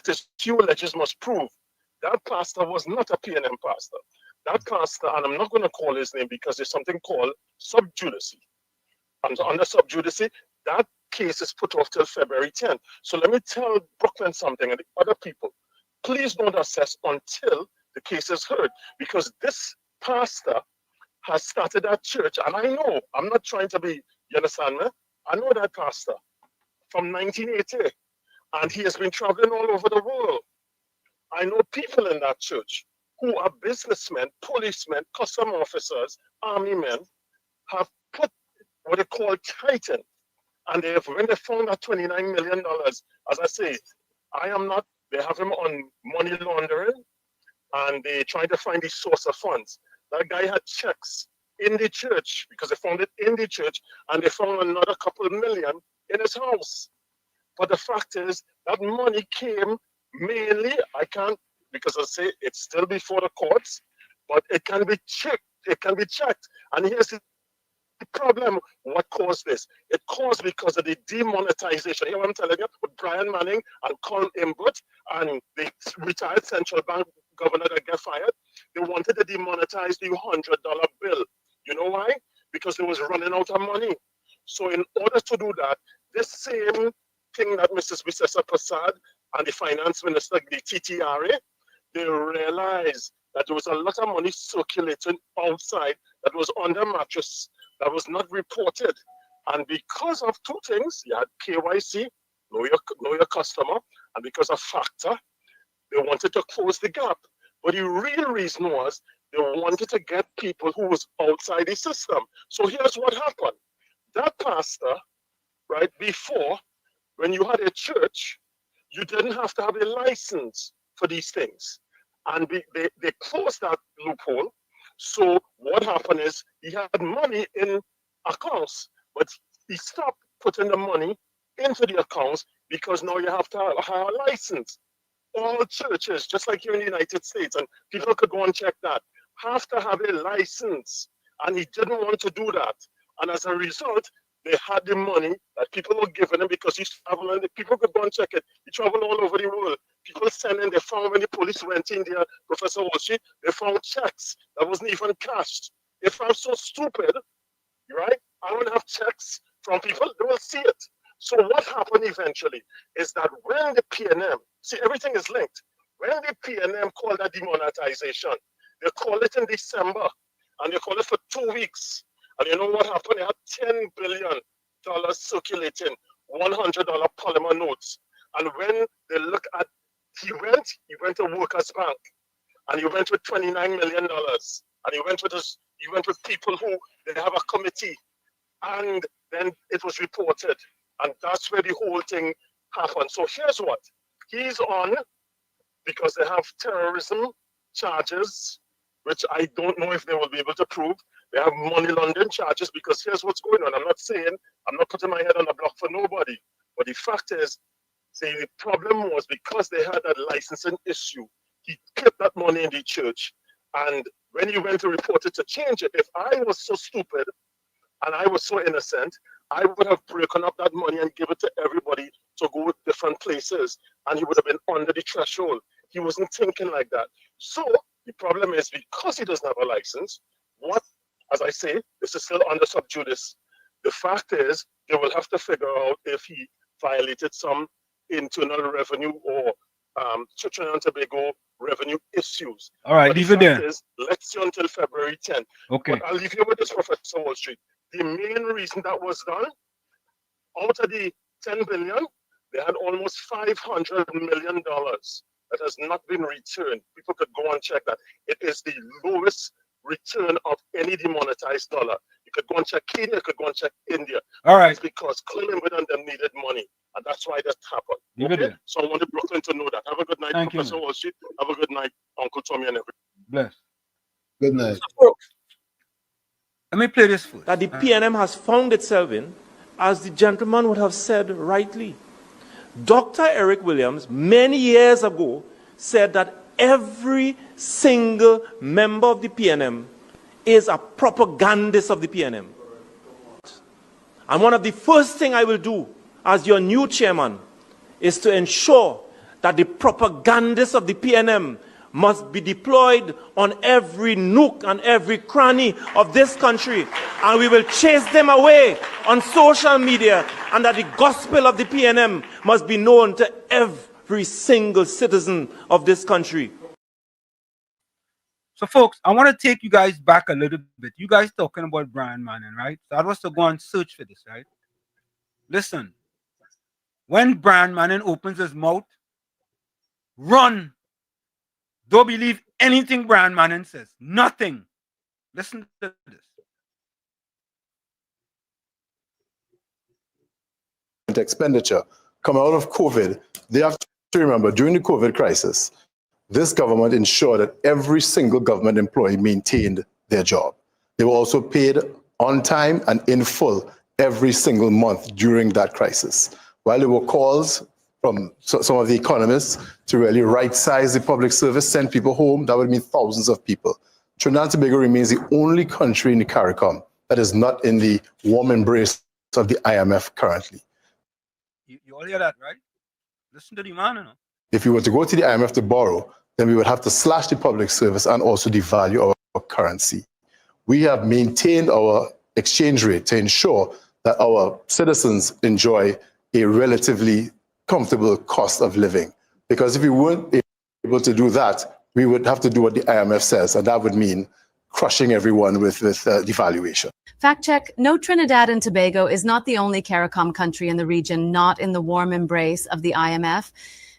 is, eulogies must prove that pastor was not a PNM pastor. That pastor, and I'm not going to call his name because there's something called sub judice. And under sub judice, that case is put off till February 10th. So let me tell Brooklyn something and the other people, please don't assess until the case is heard, because this pastor has started that church, and I know, I'm not trying to be, you understand me? I know that pastor from 1980, and he has been traveling all over the world. I know people in that church who are businessmen, policemen, custom officers, army men, have put what they call Titan, and when they found that $29 million, as I say, they have him on money laundering, and they trying to find the source of funds. That guy had checks in the church because they found it in the church, and they found another couple million in his house. But the fact is that money came mainly, I can't, because I say it's still before the courts, but it can be checked. It can be checked. And here's the problem. What caused this? It caused because of the demonetization. You know what I'm telling you? With Brian Manning and Colin Imbut and the retired central bank governor that got fired, they wanted to demonetize the $100 bill. You know why? Because they was running out of money. So in order to do that, this same thing that Mrs. Visesa Prasad and the finance minister, the TTRA, they realized that there was a lot of money circulating outside that was under mattress, that was not reported. And because of two things, you had KYC, know your customer, and because of factor, they wanted to close the gap. But the real reason was they wanted to get people who was outside the system. So here's what happened. That pastor, right, before, when you had a church, you didn't have to have a license for these things. And they closed that loophole. So what happened is he had money in accounts, but he stopped putting the money into the accounts because now you have to have a license. All churches, just like here in the United States, and people could go and check that, have to have a license. And he didn't want to do that. And as a result, they had the money that people were giving him because he's traveling. People could go and check it. He traveled all over the world. People sending, they found when the police went in there, Professor Walsh, they found checks that wasn't even cashed. If I'm so stupid, right, I won't have checks from people, they will see it. So what happened eventually is that when the PNM, see, everything is linked. When the PNM called that demonetization, they called it in December, and they called it for 2 weeks. And you know what happened? They had $10 billion circulating, $100 polymer notes. And when they look at, he went to Workers Bank, and he went with $29 million. And he went with people who, they have a committee. And then it was reported. And that's where the whole thing happened. So here's what. He's on, because they have terrorism charges, which I don't know if they will be able to prove. They have money laundering charges, because here's what's going on. I'm not putting my head on the block for nobody. But the fact is, the problem was because they had that licensing issue, he kept that money in the church. And when he went to report it to change it, if I was so stupid and I was so innocent, I would have broken up that money and give it to everybody to go to different places, and he would have been under the threshold. He wasn't thinking like that. So the problem is, because he doesn't have a license, what as I say, this is still under sub judice. The fact is, they will have to figure out if he violated some internal revenue or Trinidad and Tobago revenue issues. All right, but leave the it there. fact is, let's see until February 10th. Okay. But I'll leave you with this, Professor Wall Street. The main reason that was done, out of the 10 billion, they had almost $500 million that has not been returned. People could go and check that. It is the lowest return of any demonetized dollar. You could go and check Kenya, you could go and check India. All right. It's because Clinton and them needed money, and that's why that happened. Leave it there. So I wanted Brooklyn to know that. Have a good night, Thank Professor Wall Street. Have a good night, Uncle Tommy and everyone. Bless. Good night. Let me play this first. That the PNM has found itself in, as the gentleman would have said rightly. Dr. Eric Williams, many years ago, said that every single member of the PNM is a propagandist of the PNM. And one of the first things I will do as your new chairman is to ensure that the propagandists of the PNM must be deployed on every nook and every cranny of this country, and we will chase them away on social media, and that the gospel of the PNM must be known to every single citizen of this country. So, folks, I want to take you guys back a little bit. You guys talking about Brian Manning, right? So I was to go and search for this, right? Listen, when Brian Manning opens his mouth, run. Don't believe anything Brian Manning says. Nothing. Listen to this. Expenditure coming out of COVID, they have to remember during the COVID crisis, this government ensured that every single government employee maintained their job. They were also paid on time and in full every single month during that crisis. While there were calls from some of the economists to really right-size the public service, send people home, that would mean thousands of people. Trinidad and Tobago remains the only country in the CARICOM that is not in the warm embrace of the IMF currently. You all hear that, right? Listen to the man, you know. If we were to go to the IMF to borrow, then we would have to slash the public service and also devalue our currency. We have maintained our exchange rate to ensure that our citizens enjoy a relatively comfortable cost of living. Because if we weren't able to do that, we would have to do what the IMF says, and that would mean crushing everyone with devaluation. Fact check, no, Trinidad and Tobago is not the only CARICOM country in the region not in the warm embrace of the IMF.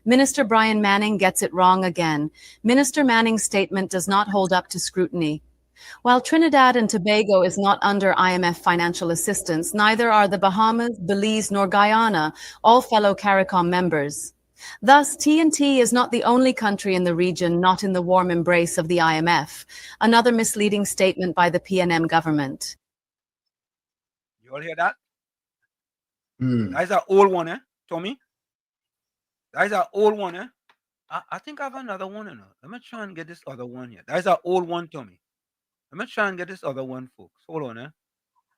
Minister Brian Manning gets it wrong again. Minister Manning's statement does not hold up to scrutiny. While Trinidad and Tobago is not under IMF financial assistance, neither are the Bahamas, Belize, nor Guyana, all fellow CARICOM members. Thus, TNT is not the only country in the region not in the warm embrace of the IMF, another misleading statement by the PNM government. You all hear that? That's an old one, Tommy? That's an old one, I think I have another one, you know. Let me try and get this other one here. That's an old one, Tommy. Let me try and get this other one, folks. Hold on,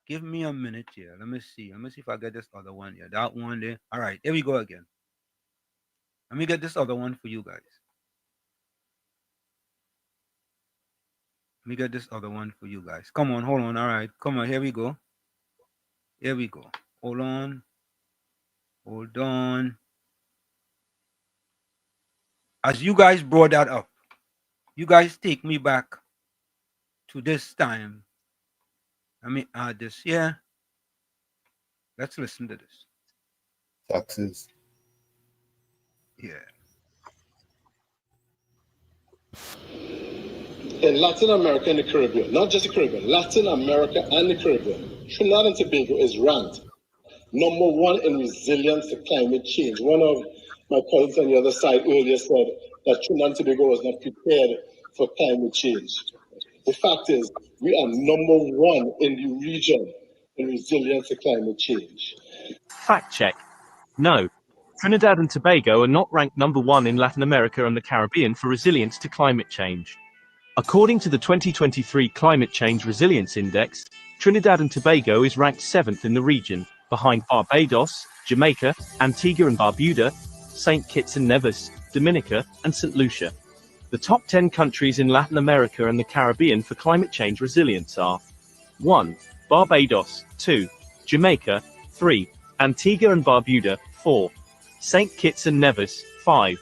Give me a minute here. Let me see. Let me see if I get this other one here. That one there. All right, here we go again. Let me get this other one for you guys. Let me get this other one for you guys. Come on, hold on. All right, come on. Here we go. Here we go. Hold on. Hold on. As you guys brought that up, you guys take me back to this time. Let me add this here. Let's listen to this. Taxes. Yeah. In Latin America and the Caribbean, not just the Caribbean, Latin America and the Caribbean, Trinidad and Tobago is ranked #1 in resilience to climate change. One of my colleagues on the other side earlier said that Trinidad and Tobago was not prepared for climate change. The fact is, we are #1 in the region in resilience to climate change. Fact check. No, Trinidad and Tobago are not ranked #1 in Latin America and the Caribbean for resilience to climate change. According to the 2023 Climate Change Resilience Index, Trinidad and Tobago is ranked 7th in the region, behind Barbados, Jamaica, Antigua and Barbuda, St. Kitts and Nevis, Dominica, and St. Lucia. The top 10 countries in Latin America and the Caribbean for climate change resilience are 1. Barbados. 2. Jamaica. 3. Antigua and Barbuda. 4. St. Kitts and Nevis. 5.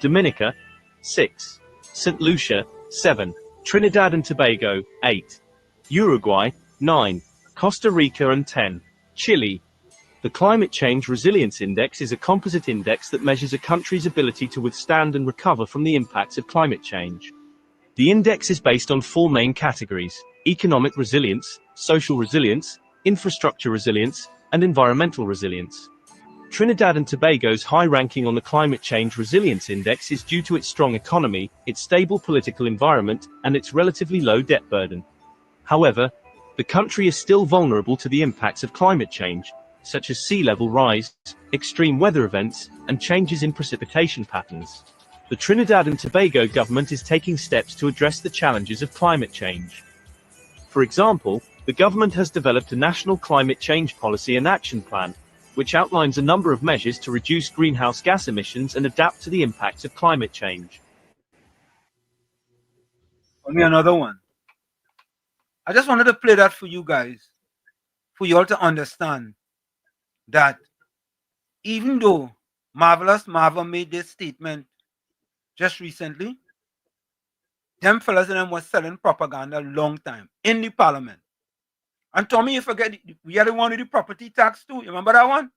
Dominica. 6. St. Lucia. 7. Trinidad and Tobago. 8. Uruguay. 9. Costa Rica and 10. Chile. The Climate Change Resilience Index is a composite index that measures a country's ability to withstand and recover from the impacts of climate change. The index is based on 4 main categories: economic resilience, social resilience, infrastructure resilience, and environmental resilience. Trinidad and Tobago's high ranking on the Climate Change Resilience Index is due to its strong economy, its stable political environment, and its relatively low debt burden. However, the country is still vulnerable to the impacts of climate change, such as sea level rise, extreme weather events, and changes in precipitation patterns. The Trinidad and Tobago government is taking steps to address the challenges of climate change. For example, the government has developed a national climate change policy and action plan, which outlines a number of measures to reduce greenhouse gas emissions and adapt to the impacts of climate change. For me, another one. I just wanted to play that for you guys, for you all to understand that even though Marvelous Marva made this statement just recently, them fellas and them was selling propaganda a long time in the parliament. And Tommy, you forget, we had the one with the property tax too. You remember that one?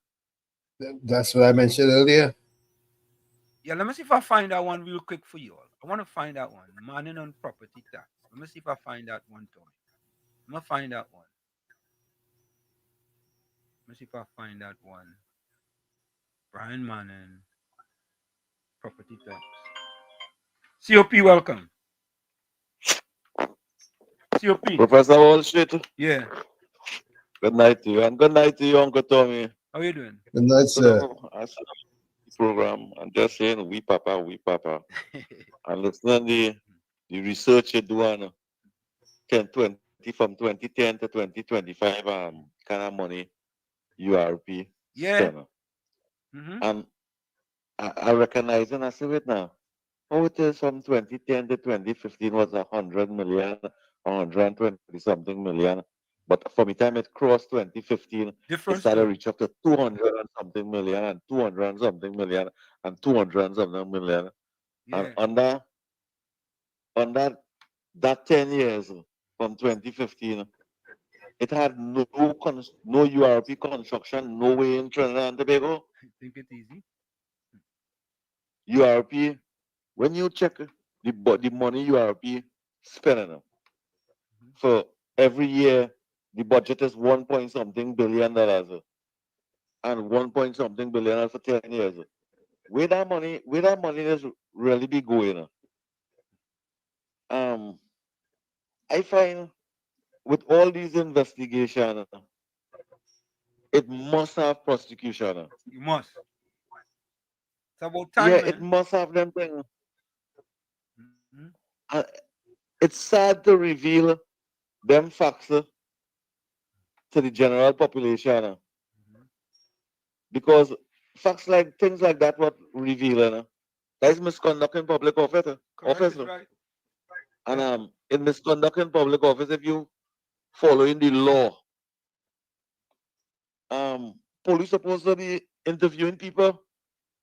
That's what I mentioned earlier. Yeah, let me see if I find that one real quick for you all. I want to find that one. Manning on property tax. Let me see if I find that one, Tommy. I'm going to find that one. Let me see if I find that one. Brian Manning, property tax. COP, welcome. COP. Professor Wall Street. Yeah. Good night to you, and good night to you, Uncle Tommy. How you doing? Good night, sir. I saw the program. I'm just saying, we papa. And listening the research you do on 20 from 2010 to 2025 kind of money URP spend. And I recognize and I see it now. How it is from 2010 to 2015 was 100 million, 120 something million. But from the time it crossed 2015, it started to reach up to 200 and something million, and 200 and something million, and 200 and something million. Yeah. And under that 10 years from 2015, it had no URP construction, no way in Trinidad and Tobago. Think it easy. URP, when you check the money URP spending for every year, the budget is 1 point something billion dollars, and 1 point something billion for 10 years. Where that money is really be going? I find with all these investigations, it must have prosecution. You must. It's about time. Yeah, it must have them things. It's sad to reveal them facts to the general population, because facts like things like that what revealing that is misconduct in public office. Right. And in misconduct in public office, if you following the law, police supposed to be interviewing people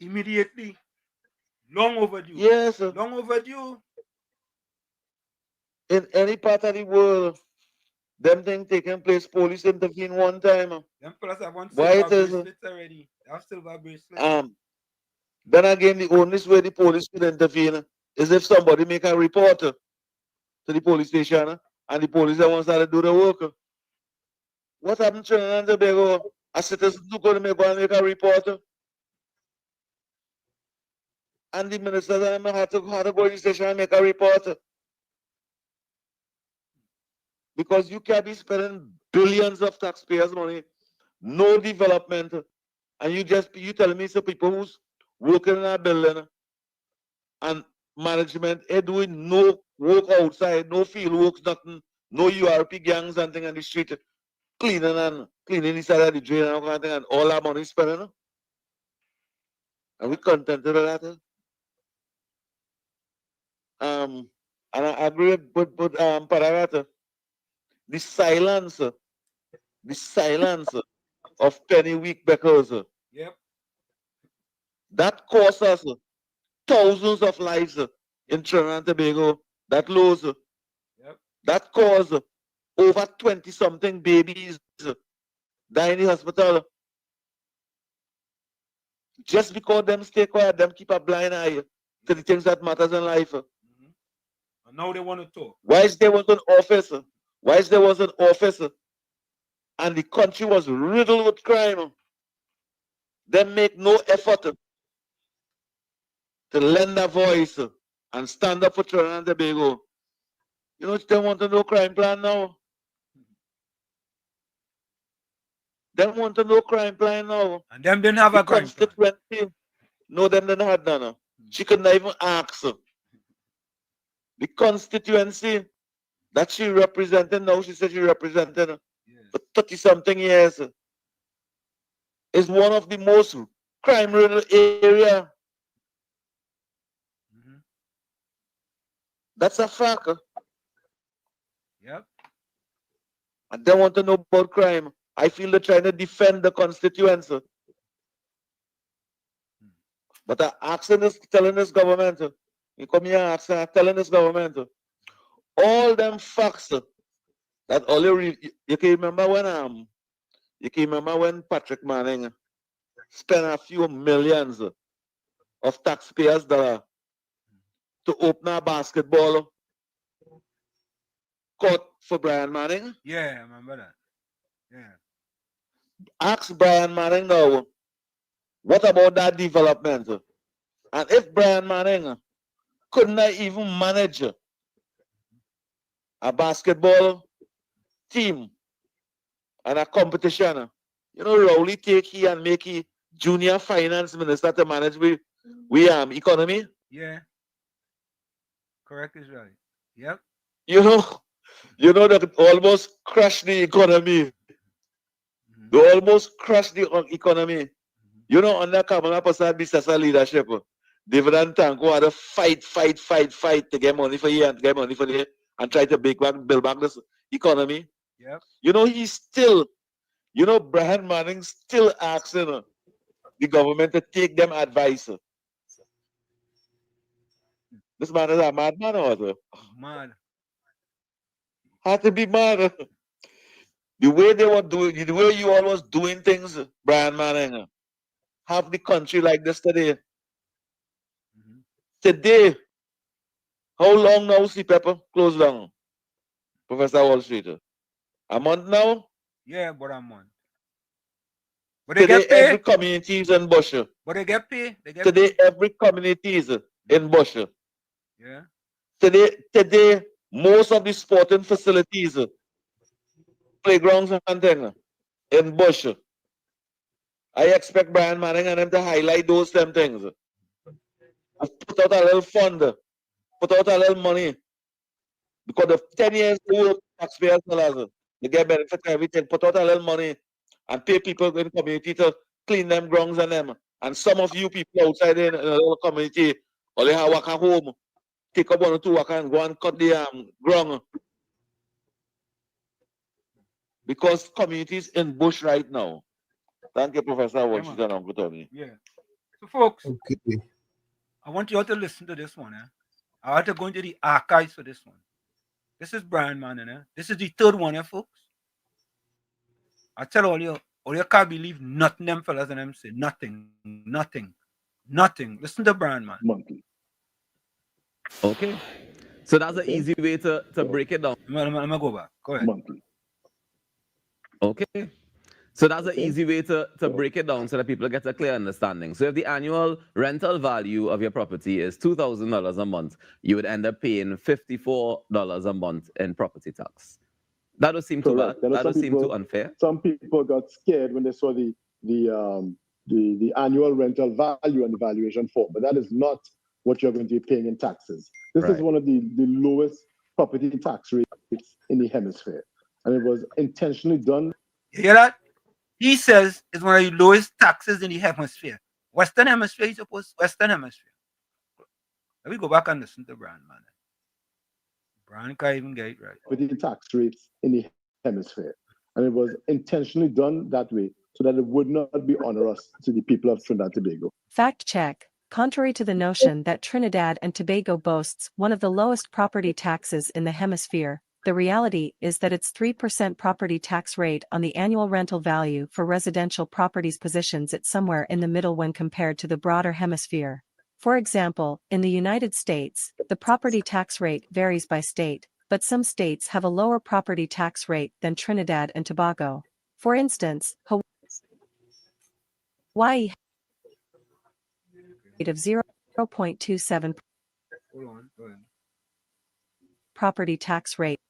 immediately. Long overdue. Yes. Long overdue. In any part of the world, them things taking place, police intervene one time. Them fellas have one Why silver it is? bracelets already. They have silver bracelets. Then again, the only way the police can intervene is if somebody make a report to the police station, and the police are ones that do the work. What happened to Trinidad and Tobago? A citizen who go and make a report, and the minister had to go to the station and make a report. Because you can't be spending billions of taxpayers' money, no development, and you telling me some people who's working in a building and management are doing no work outside, no field works, nothing, no URP gangs and thing on the street, cleaning inside of the drain and all kind of thing, and all that money spending. Are we contented with that? And I agree with Paragata. the silence of penny week beggars. Yep. That cost us thousands of lives in Trinidad and Tobago. That lose. Yep. That caused over 20-something babies die in the hospital. Just because them stay quiet, them keep a blind eye to the things that matters in life. And now they want to talk. Why is there was an office? Why is there was an office? And the country was riddled with crime. They make no effort to lend a voice and stand up for Trinidad and Tobago. You know, they want to know crime plan now. They want to know crime plan now. And them didn't have a crime plan. No, them didn't have none. She could not even ask. The constituency that she represented now, she said she represented for 30-something years, is one of the most crime-riddled area. That's a fact. Yep. And they want to know about crime. I feel they're trying to defend the constituency. But I'm asking this, telling this government, you come here asking, telling this government, all them facts that only you can remember when Patrick Manning spent a few millions of taxpayers' dollars to open a basketball court for Brian Manning. Yeah, I remember that. Yeah. Ask Brian Manning now, what about that development? And if Brian Manning could not even manage a basketball team and a competition, you know, Rowley take he and make he junior finance minister to manage we economy. Yeah. Correct is right. Yep. You know that almost crashed the economy. They almost crashed the economy. You know, under Kamala Prasad business leadership, David and Tanko had to fight to get money for you and get money for you and try to build back this economy. Yep. You know, Brian Manning still asking the government to take them advice. This man is a madman or what? Mad. Had to be mad. The way they were doing, the way you all was doing things, Brian Manning, have the country like this today. Today, how long now CPEP closed down? Professor Wall Street. A month now? Yeah, but a month. But they today, get paid. every community is in Bush. But they get paid. Today, every community is in Bush. Yeah. Today, most of the sporting facilities, playgrounds and things, in Bush. I expect Brian Manning and them to highlight those same things. Put out a little fund, put out a little money. Because the 10 years old taxpayers dollars, they get benefit for everything. Put out a little money and pay people in the community to clean them grounds and them. And some of you people outside in a little community, or they have work at home, take up 1 or 2 work and go and cut the ground. Because communities in Bush right now. Thank you, Professor Washington, Uncle Tommy. Yeah. So, folks, I want you all to listen to this one. I want to go into the archives for this one. This is Brian Manning. This is the third one, folks. I tell all you can't believe nothing them fellas and them say. Nothing. Listen to Brian Manning. Monkey. Okay. So that's an easy way to break it down. I'm gonna go back. Go ahead. Monkey. Okay. So that's an easy way to break it down so that people get a clear understanding. So if the annual rental value of your property is $2,000 a month, you would end up paying $54 a month in property tax. That would seem too bad. That would seem too unfair. Some people got scared when they saw the annual rental value and the valuation form, but that is not what you're going to be paying in taxes. This is one of the lowest property tax rates in the hemisphere, and it was intentionally done. You hear that? He says it's one of the lowest taxes in the hemisphere. Western hemisphere, he's supposed Western hemisphere. Let me go back and listen to Brian Manning. Iran can't even get it right. With the tax rates in the hemisphere. And it was intentionally done that way so that it would not be onerous to the people of Trinidad and Tobago. Fact check. Contrary to the notion that Trinidad and Tobago boasts one of the lowest property taxes in the hemisphere, the reality is that its 3% property tax rate on the annual rental value for residential properties positions it somewhere in the middle when compared to the broader hemisphere. For example, in the United States, the property tax rate varies by state, but some states have a lower property tax rate than Trinidad and Tobago. For instance, Hawaii rate of 0.27 property tax rate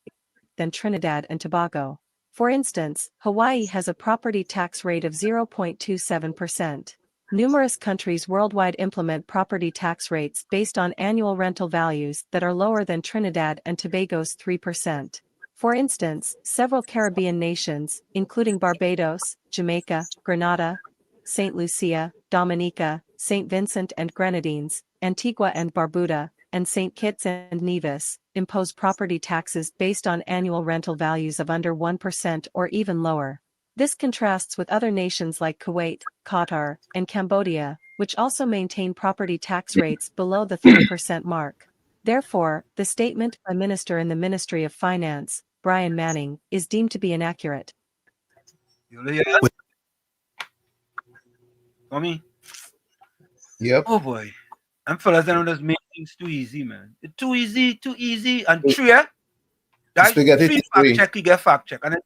than Trinidad and Tobago. For instance, Hawaii has a property tax rate of 0.27%. Numerous countries worldwide implement property tax rates based on annual rental values that are lower than Trinidad and Tobago's 3%. For instance, several Caribbean nations, including Barbados, Jamaica, Grenada, St. Lucia, Dominica, St. Vincent and Grenadines, Antigua and Barbuda, and St. Kitts and Nevis, impose property taxes based on annual rental values of under 1% or even lower. This contrasts with other nations like Kuwait, Qatar, and Cambodia, which also maintain property tax rates below the 3% mark. Therefore, the statement by Minister in the Ministry of Finance, Brian Manning, is deemed to be inaccurate. Tommy? Yep. Oh boy. I'm fellas that just make things too easy, man. It's too easy, and true, yeah? That's three fact check, you get fact check. And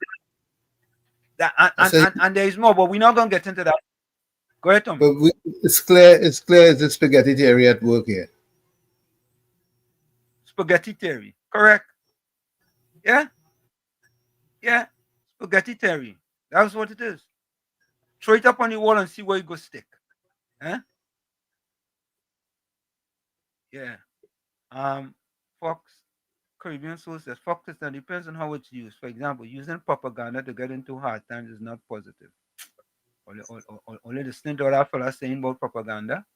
there is more, but we're not gonna get into that. Go ahead, Tommy. But it's clear it's the spaghetti theory at work here. Spaghetti theory, correct? Yeah? Yeah, spaghetti theory. That's what it is. Throw it up on the wall and see where it goes stick. Huh? Yeah. Fox, Caribbean sources. Fox system depends on how it's used. For example, using propaganda to get into hard times is not positive. Only listening to what our fellow saying about propaganda.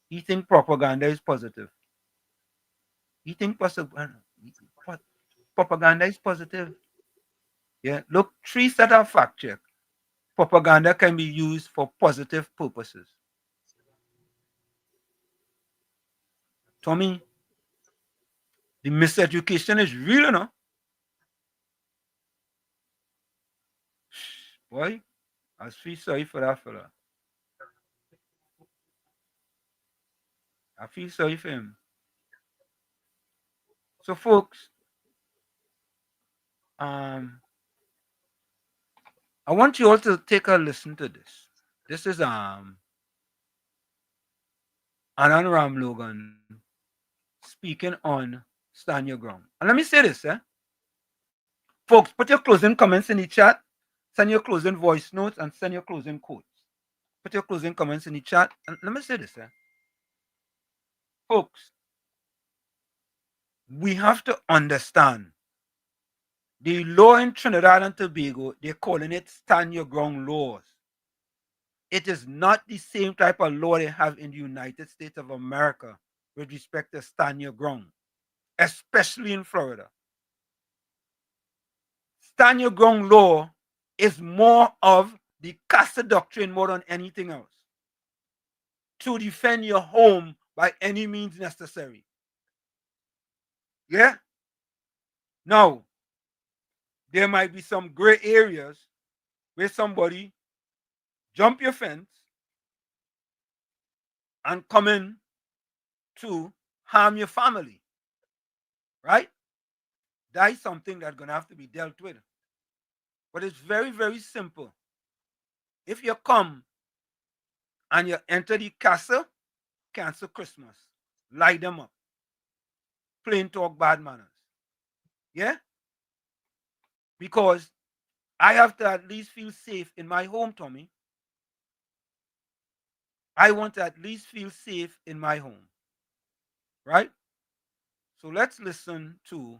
He think propaganda is positive. He think propaganda is positive. Yeah. Look, 3 set of fact check. Propaganda can be used for positive purposes. Tommy, the miseducation is real, no? Boy, I feel sorry for that fella. I feel sorry for him. So, folks, I want you all to take a listen to this. This is Anand Ram Logan speaking on Stand Your Ground. And let me say this, folks, put your closing comments in the chat, send your closing voice notes, and send your closing quotes. Put your closing comments in the chat. And let me say this, folks, we have to understand the law in Trinidad and Tobago, they're calling it stand your ground laws. It is not the same type of law they have in the United States of America with respect to stand your ground, especially in Florida. Stand your ground law is more of the Casa doctrine more than anything else. To defend your home by any means necessary. Yeah? Now, there might be some gray areas where somebody jump your fence and come in to harm your family. Right? That is something that's going to have to be dealt with. But it's very, very simple. If you come and you enter the castle, cancel Christmas, light them up, plain talk, bad manners. Yeah? Because I have to at least feel safe in my home, Tommy. I want to at least feel safe in my home. Right? So let's listen to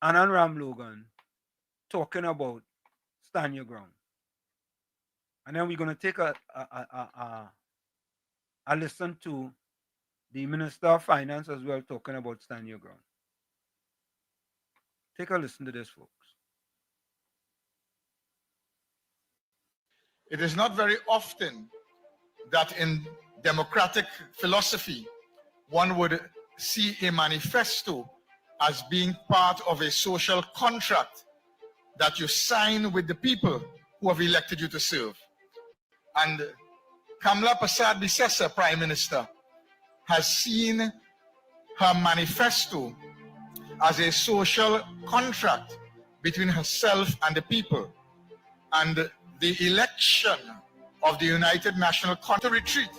Anand Ram Logan talking about stand your ground. And then we're going to take a listen to the Minister of Finance as well talking about stand your ground. Take a listen to this, folks. It is not very often that in democratic philosophy, one would see a manifesto as being part of a social contract that you sign with the people who have elected you to serve. And Kamla Persad-Bissessar, Prime Minister, has seen her manifesto as a social contract between herself and the people. And the election of the United National Congress retreat.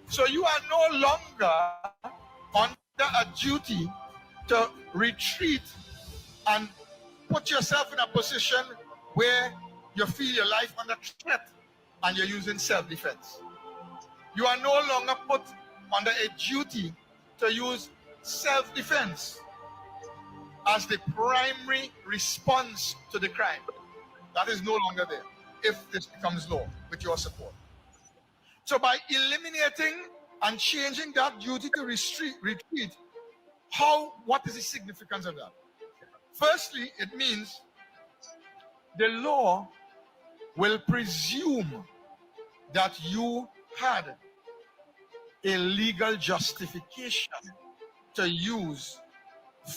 So you are no longer under a duty to retreat and put yourself in a position where you feel your life under threat and you're using self-defense. You are no longer put under a duty to use self-defense as the primary response to the crime. That is no longer there if this becomes law with your support. So by eliminating and changing that duty to retreat, what is the significance of that? Firstly, it means the law will presume that you had a legal justification to use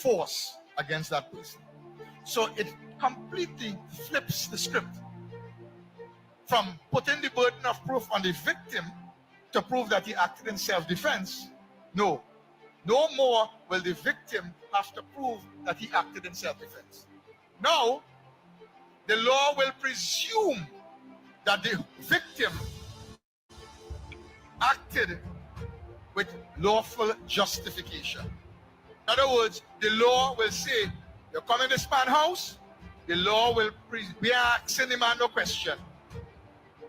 force against that person. So it completely flips the script from putting the burden of proof on the victim to prove that he acted in self-defense. No more will the victim have to prove that he acted in self-defense. Now, the law will presume that the victim acted with lawful justification. In other words, the law will say, you come in this man's house, the law will, we are asking the man no question.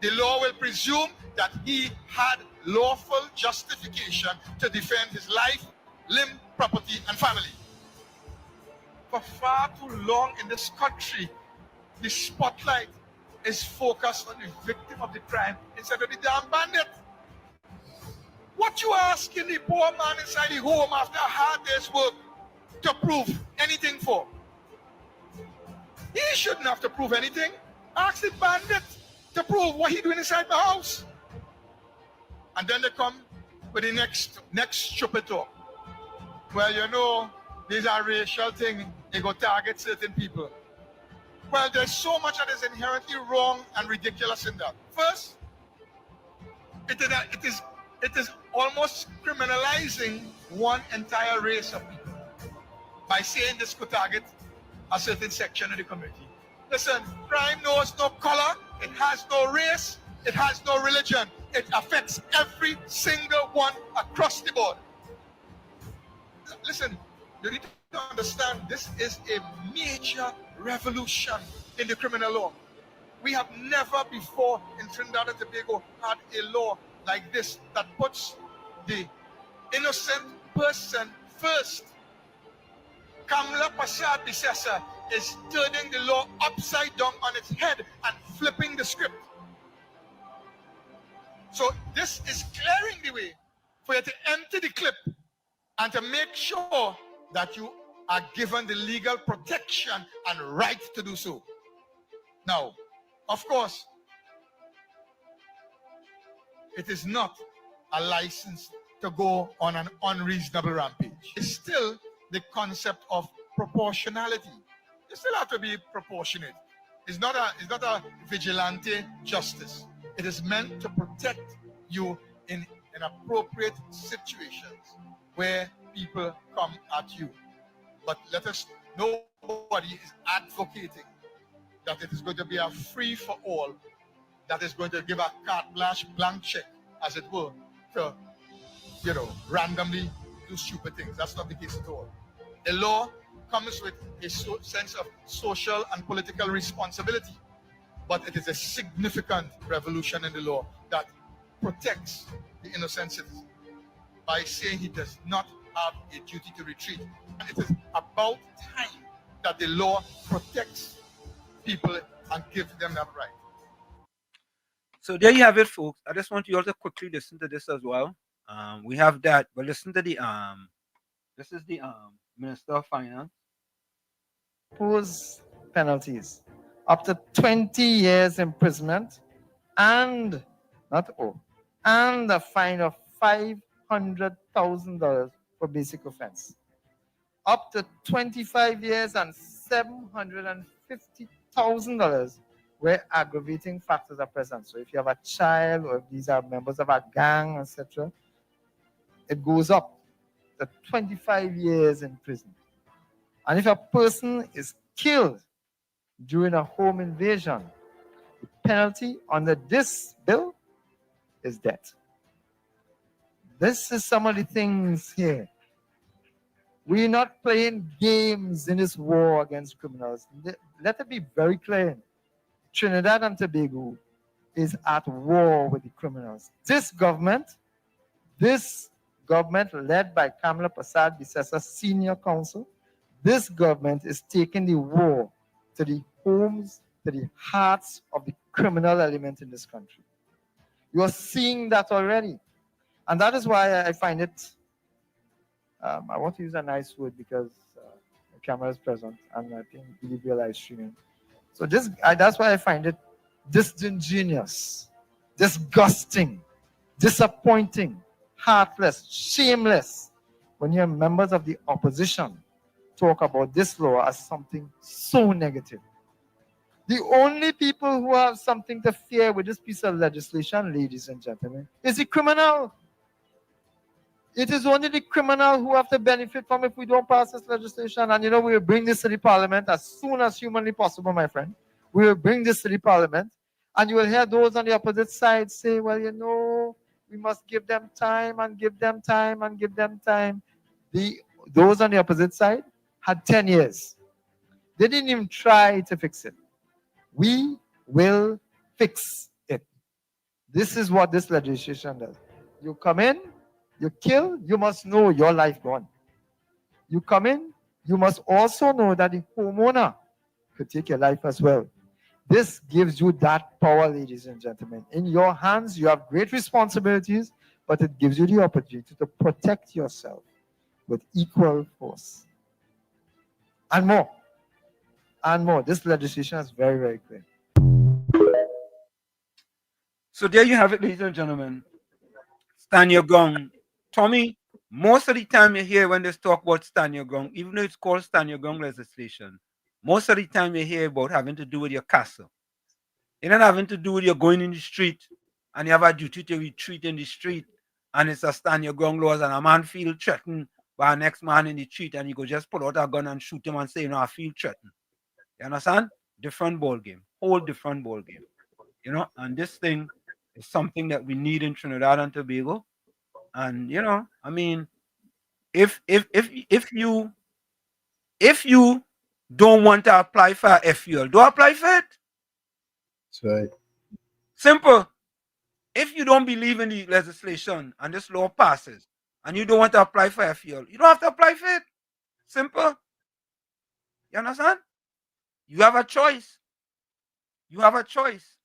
The law will presume that he had lawful justification to defend his life, limb, property, and family. For far too long in this country, the spotlight is focused on the victim of the crime instead of the damn bandit. What you asking the poor man inside the home after a hard day's work to prove anything for? He shouldn't have to prove anything. Ask the bandit to prove what he doing inside the house. And then they come with the next stupid talk. Well, you know, these are racial things. They go target certain people. Well, there's so much that is inherently wrong and ridiculous in that. First, it is almost criminalizing one entire race of people by saying this could target a certain section of the community. Listen, crime knows no color, it has no race, it has no religion. It affects every single one across the board. Listen, you need to understand this is a major revolution in the criminal law. We have never before in Trinidad and Tobago had a law like this that puts the innocent person first. Kamla Persad-Bissessar is turning the law upside down on its head and flipping the script. So this is clearing the way for you to empty the clip and to make sure that you are given the legal protection and right to do so. Now, of course, it is not a license to go on an unreasonable rampage. It's still the concept of proportionality. You still have to be proportionate. It's not a vigilante justice. It is meant to protect you in appropriate situations where people come at you. But nobody is advocating that it is going to be a free-for-all, that is going to give a carte blanche check, as it were, to, randomly do stupid things. That's not the case at all. The law comes with a sense of social and political responsibility, but it is a significant revolution in the law that protects the innocent citizen by saying he does not have a duty to retreat. And it is about time that the law protects people and gives them that right. So there you have it, folks. I just want you all to quickly listen to this as well. We have that, but listen to the this is the Minister of Finance impose penalties up to 20 years imprisonment and and a fine of $500,000 for basic offense, up to 25 years and $750,000 where aggravating factors are present. So if you have a child or if these are members of a gang, etc., it goes up to 25 years in prison. And if a person is killed during a home invasion, the penalty under this bill is death. This is some of the things here. We're not playing games in this war against criminals. Let it be very clear. Trinidad and Tobago is at war with the criminals. This government led by Kamala Prasad Bisesa Senior Counsel, this government is taking the war to the homes, to the hearts of the criminal element in this country. You are seeing that already. And that is why I find it, I want to use a nice word because the camera is present and I think we are live streaming. So that's why I find it disingenuous, disgusting, disappointing, heartless, shameless when your members of the opposition talk about this law as something so negative. The only people who have something to fear with this piece of legislation, ladies and gentlemen, is the criminal. It is only the criminal who have to benefit from if we don't pass this legislation. And we will bring this to the parliament as soon as humanly possible, my friend. We will bring this to the parliament. And you will hear those on the opposite side say, well, we must give them time and give them time and give them time. Those on the opposite side had 10 years. They didn't even try to fix it. We will fix it. This is what this legislation does. You come in, you kill, you must know your life gone. You come in, you must also know that the homeowner could take your life as well. This gives you that power, ladies and gentlemen. In your hands, you have great responsibilities, but it gives you the opportunity to protect yourself with equal force. And more. And more. This legislation is very, very clear. So there you have it, ladies and gentlemen. Stand your ground. Tommy, most of the time you hear when they talk about stand your ground, even though it's called stand your ground legislation, most of the time you hear about having to do with your castle. It's not having to do with you going in the street and you have a duty to retreat in the street and it's a stand your ground laws and a man feel threatened by a next man in the street and you go just pull out a gun and shoot him and say, I feel threatened. You understand? Different ball game. Whole different ball game. And this thing is something that we need in Trinidad and Tobago. And if you don't want to apply for FUL, don't apply for it. That's right. Simple. If you don't believe in the legislation and this law passes and you don't want to apply for FUL, you don't have to apply for it. Simple. You understand? You have a choice. You have a choice.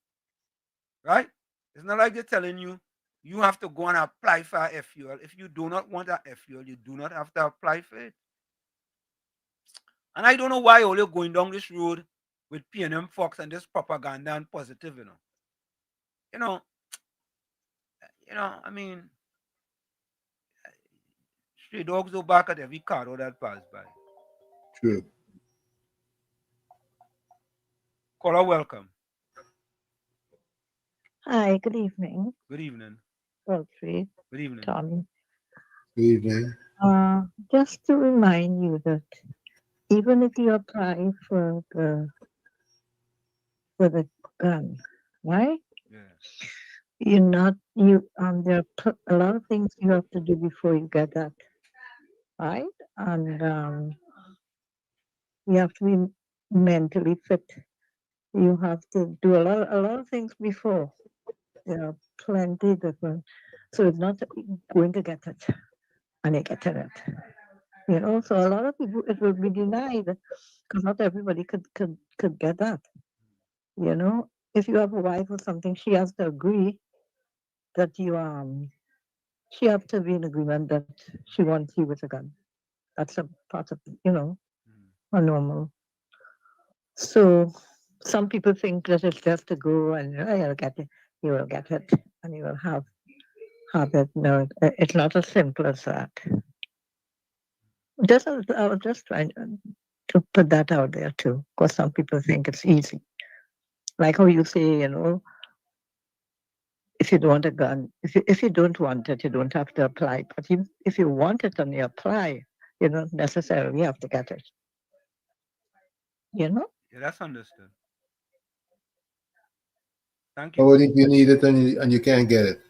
Right? It's not like they're telling you you have to go and apply for a FUL. If you do not want a FUL, you do not have to apply for it. And I don't know why all you're going down this road with P&M Fox and this propaganda and positive, stray dogs go back at every car that pass by. True. Caller, welcome. Hi, good evening. Good evening. Godfrey. Good evening. Tommy. Good evening. Just to remind you that even if you apply for the gun, right? Yeah. There are a lot of things you have to do before you get that, right? And you have to be mentally fit. You have to do a lot of things before. There are plenty different. So it's not going to get it, and you get it. So a lot of people, it will be denied because not everybody could get that. If you have a wife or something, she has to agree that she has to be in agreement that she wants you with a gun. That's a part of, a normal So some people think that it's just to go and you'll get it, you will get it, and you will have it. No, it's not as simple as that. I was just trying to put that out there too, because some people think it's easy. Like how you say, if you don't want a gun, if you don't want it, you don't have to apply. But if you want it and you apply, you don't necessarily have to get it. Yeah, that's understood. Thank How you. about if you need it and you can't get it?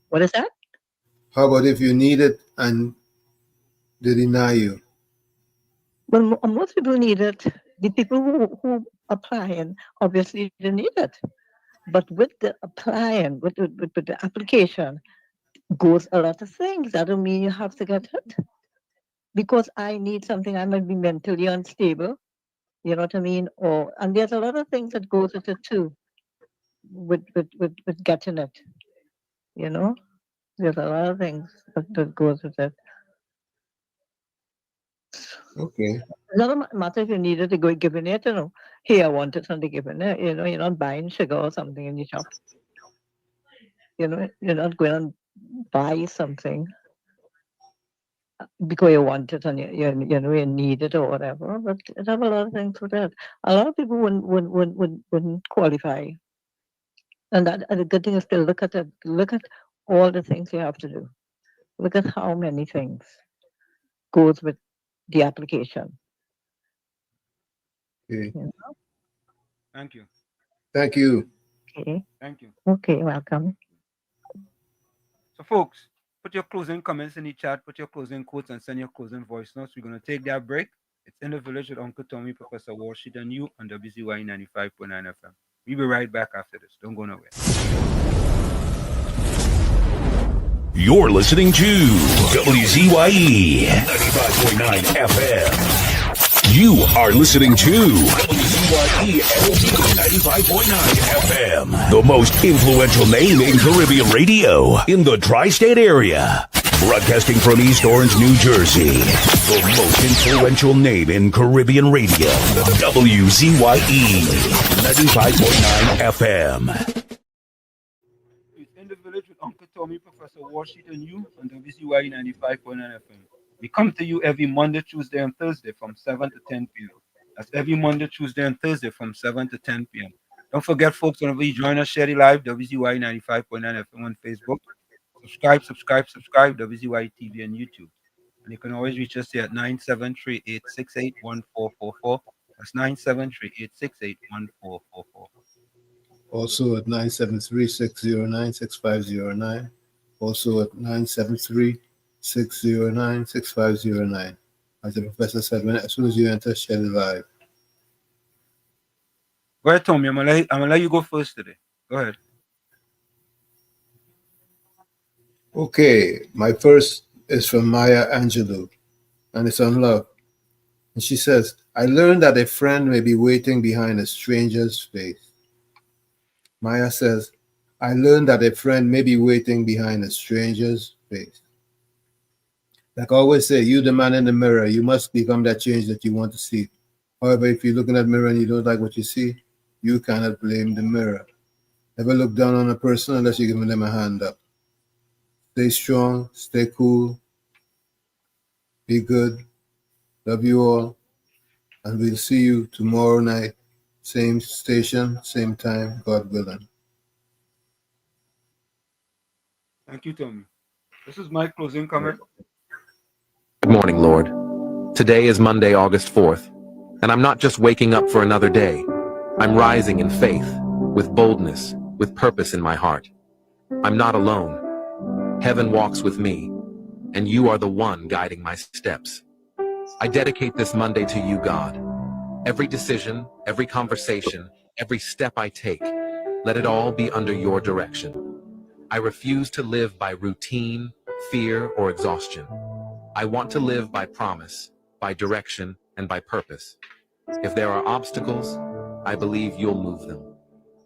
What is that? How about if you need it and they deny you? Well, most people need it. The people who apply, and obviously they need it. But with the applying, with the application, goes a lot of things. That don't mean you have to get it. Because I need something, I might be mentally unstable. You know what I mean? And there's a lot of things that goes with it too, with getting it. There's a lot of things that goes with it. Okay. It doesn't matter if you need it to go giving it, here I want it and they're giving it. You're not buying sugar or something in your shop. You're not going and buy something because you want it and you need it or whatever. But it have a lot of things with that. A lot of people wouldn't qualify. And the good thing is to look at all the things you have to do. Look at how many things goes with the application. Okay. Thank you. Thank you. Okay. Thank you. Okay, welcome. So, folks, put your closing comments in the chat, put your closing quotes, and send your closing voice notes. We're going to take that break. It's In the Village with Uncle Tommy, Professor Walsheet, and you on WZYE 95.9 FM. We'll be right back after this. Don't go nowhere. You're listening to WZYE 95.9 FM. You are listening to WZYE 95.9 FM, the most influential name in Caribbean radio in the tri-state area. Broadcasting from East Orange, New Jersey, the most influential name in Caribbean radio, WZYE 95.9 FM. In the Village with Uncle Tommy, Professor Walsheet, and you on WZYE 95.9 FM. We come to you every Monday, Tuesday, and Thursday from 7 to 10 p.m. That's every Monday, Tuesday, and Thursday from 7 to 10 p.m. Don't forget, folks, whenever you join us, share the live, WZYE 95.9 FM on Facebook. Subscribe, WZYE TV and YouTube. And you can always reach us here at 973-868-1444. That's 973-868-1444. Also at 973-609-6509. Also at 973-609-6509. As the professor said, as soon as you enter, share the live. Go ahead, Tommy. I'm gonna let you go first today. Go ahead. Okay, my first is from Maya Angelou, and it's on love. And she says, I learned that a friend may be waiting behind a stranger's face. Maya says, I learned that a friend may be waiting behind a stranger's face. Like I always say, you the man in the mirror, you must become that change that you want to see. However, if you look in that mirror and you don't like what you see, you cannot blame the mirror. Never look down on a person unless you're giving them a hand up. Stay strong, stay cool, be good, love you all, and we'll see you tomorrow night, same station, same time, God willing. Thank you, Tommy. This is my closing comment. Good morning, Lord. Today is Monday, August 4th, and I'm not just waking up for another day. I'm rising in faith, with boldness, with purpose in my heart. I'm not alone. Heaven walks with me, and you are the one guiding my steps. I dedicate this Monday to you, God. Every decision, every conversation, every step I take, let it all be under your direction. I refuse to live by routine, fear, or exhaustion. I want to live by promise, by direction, and by purpose. If there are obstacles, I believe you'll move them.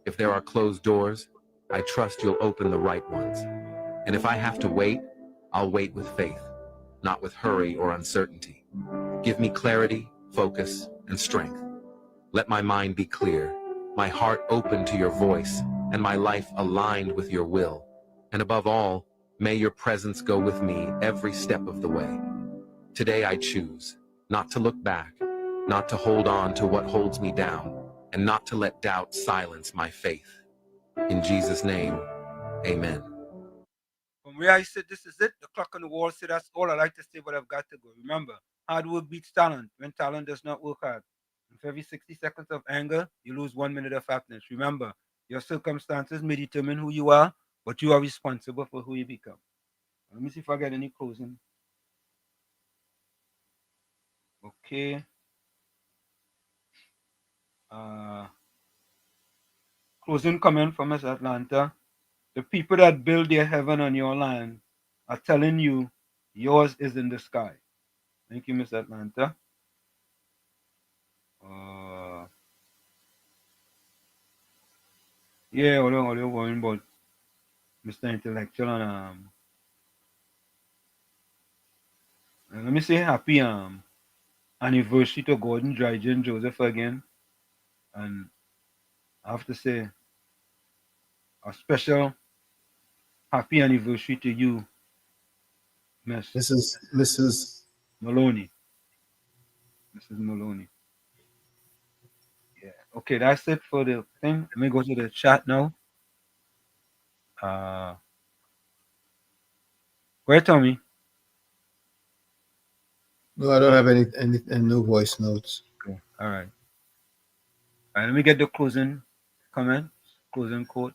If there are closed doors, I trust you'll open the right ones. And if I have to wait, I'll wait with faith, not with hurry or uncertainty. Give me clarity, focus, and strength. Let my mind be clear, my heart open to your voice, and my life aligned with your will. And above all, may your presence go with me every step of the way. Today I choose not to look back, not to hold on to what holds me down, and not to let doubt silence my faith. In Jesus' name, amen. From where I sit, this is it. The clock on the wall said that's all I like to say, but I've got to go. Remember, hard work beats talent when talent does not work hard. And for every 60 seconds of anger, you lose 1 minute of happiness. Remember, your circumstances may determine who you are, but you are responsible for who you become. Let me see if I get any closing. Okay. Closing comment from us, Atlanta. The people that build their heaven on your land are telling you yours is in the sky. Thank you, Miss Atlanta. Yeah, all you're worrying about Mr. Intellectual and let me say happy anniversary to Gordon Dryden Joseph again. And I have to say a special happy anniversary to you, Mrs. Maloney. Mrs. Maloney. Yeah. Okay, that's it for the thing. Let me go to the chat now. Where, Tommy? No, I don't have any no voice notes. Okay, all right. All right, let me get the closing comment, closing quote.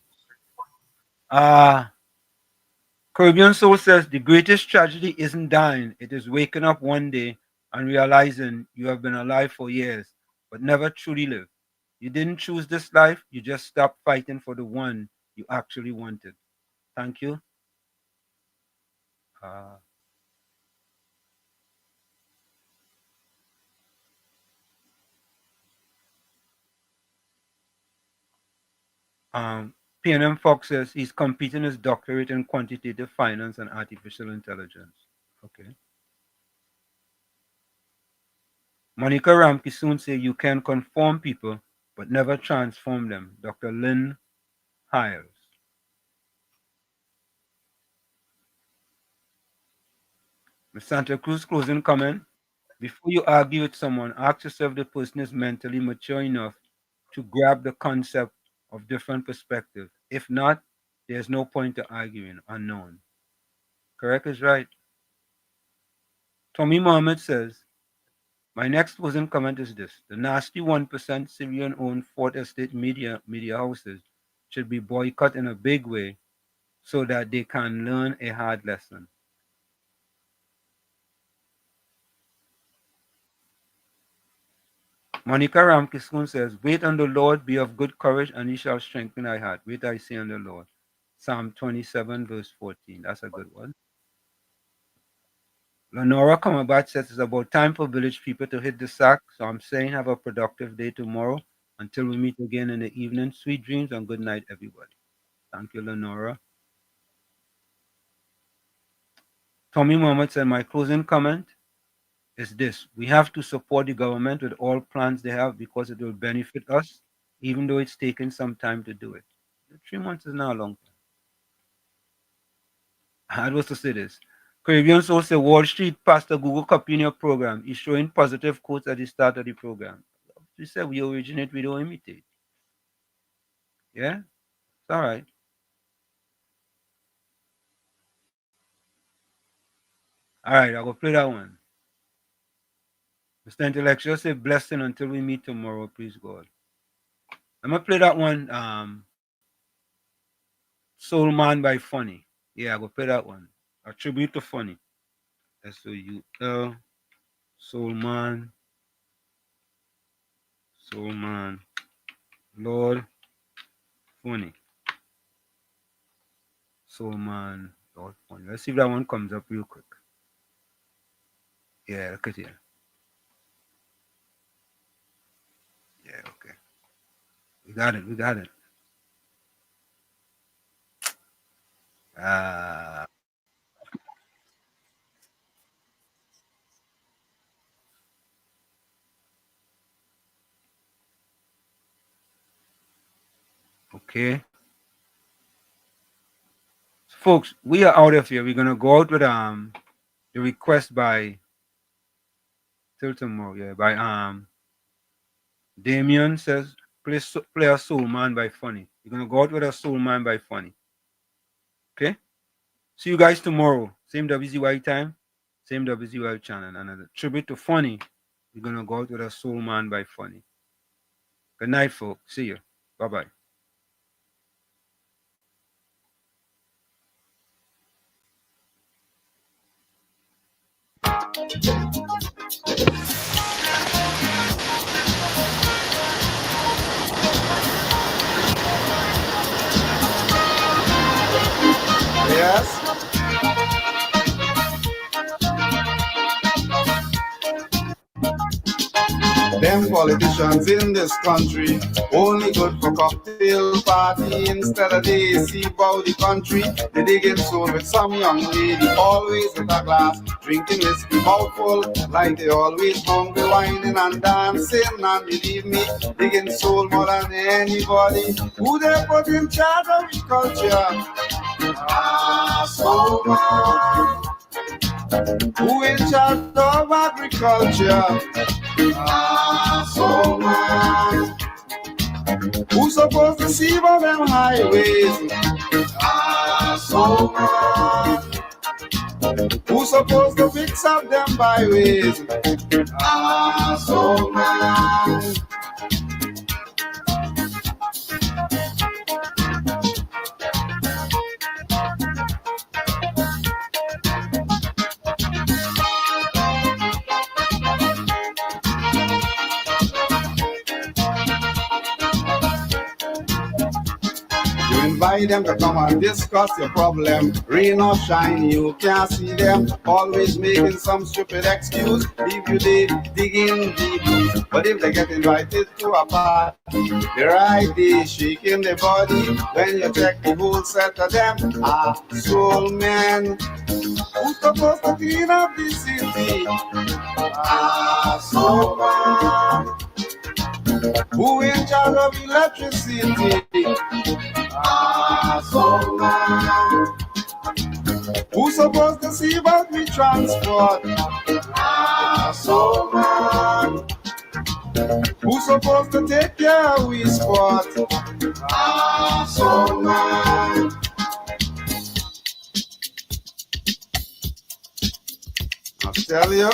Caribbean Soul says the greatest tragedy isn't dying, it is waking up one day and realizing you have been alive for years, but never truly lived. You didn't choose this life, you just stopped fighting for the one you actually wanted. Thank you. PNM Fox says he's completing his doctorate in quantitative finance and artificial intelligence. Okay. Monica Ramke soon say you can conform people, but never transform them. Dr. Lynn Hiles. Ms. Santa Cruz closing comment. Before you argue with someone, ask yourself if the person is mentally mature enough to grab the concept of different perspectives. If not, there's no point to arguing. Unknown. Correct is right. Tommy Mohammed says, my next closing comment is this. The nasty 1% Syrian-owned Fourth Estate media houses should be boycotted in a big way so that they can learn a hard lesson. Monica Ramkiskun says, wait on the Lord, be of good courage, and he shall strengthen thy heart. Wait, I say on the Lord. Psalm 27, verse 14. That's a good one. Lenora Kamabat says it's about time for village people to hit the sack. So I'm saying have a productive day tomorrow. Until we meet again in the evening, sweet dreams and good night, everybody. Thank you, Lenora. Tommy Mohammed said, my closing comment is this. We have to support the government with all plans they have because it will benefit us, even though it's taken some time to do it. 3 months is not a long time. I was to say this. Caribbean Soul said Wall Street passed a Google Copy program. He's showing positive quotes at the start of the program. We said we originate, we don't imitate. Yeah? It's all right. All right, I'll go play that one. Mr. Intellectual said blessing until we meet tomorrow, please God. I'm gonna play that one. Soul Man by Funny. Yeah, I'll go play that one. A tribute to Funny. SOUL. Soul Man. Soul Man. Lord Funny. Soul Man. Lord Funny. Let's see if that one comes up real quick. Yeah, look at here. Yeah, okay. We got it. We got it. Okay. Folks, we are out of here. We're gonna go out with the request by till tomorrow, yeah. By Damien says play a Soul Man by Funny. We're gonna go out with a Soul Man by Funny. Okay? See you guys tomorrow. Same WZYE time, same WZYE channel. And as a tribute to Funny, we're gonna go out with a Soul Man by Funny. Good night, folks. See you. Bye-bye. Yes. Them politicians in this country only good for cocktail party instead of they see about the country. They digging soul with some young lady, always with a glass, drinking whiskey mouthful, like they always hungry, whining and dancing. And believe me, digging soul more than anybody. Who they put in charge of the culture? Soul man. Who in charge of agriculture? Soul man. Who's supposed to see about them highways? Soul man. Who's supposed to fix up them byways? Soul man. Invite them to come and discuss your problem. Rain or shine, you can't see them. Always making some stupid excuse. Leave you there digging deep. But if they get invited to a party, they're right there shaking their body. When you check the whole set of them, soul men. Who's supposed to clean up the city? Soul man. Who in charge of electricity? Soul man. Who's supposed to see about me transport? Soul man. Who's supposed to take care of we sport? Soul man. I'll tell you.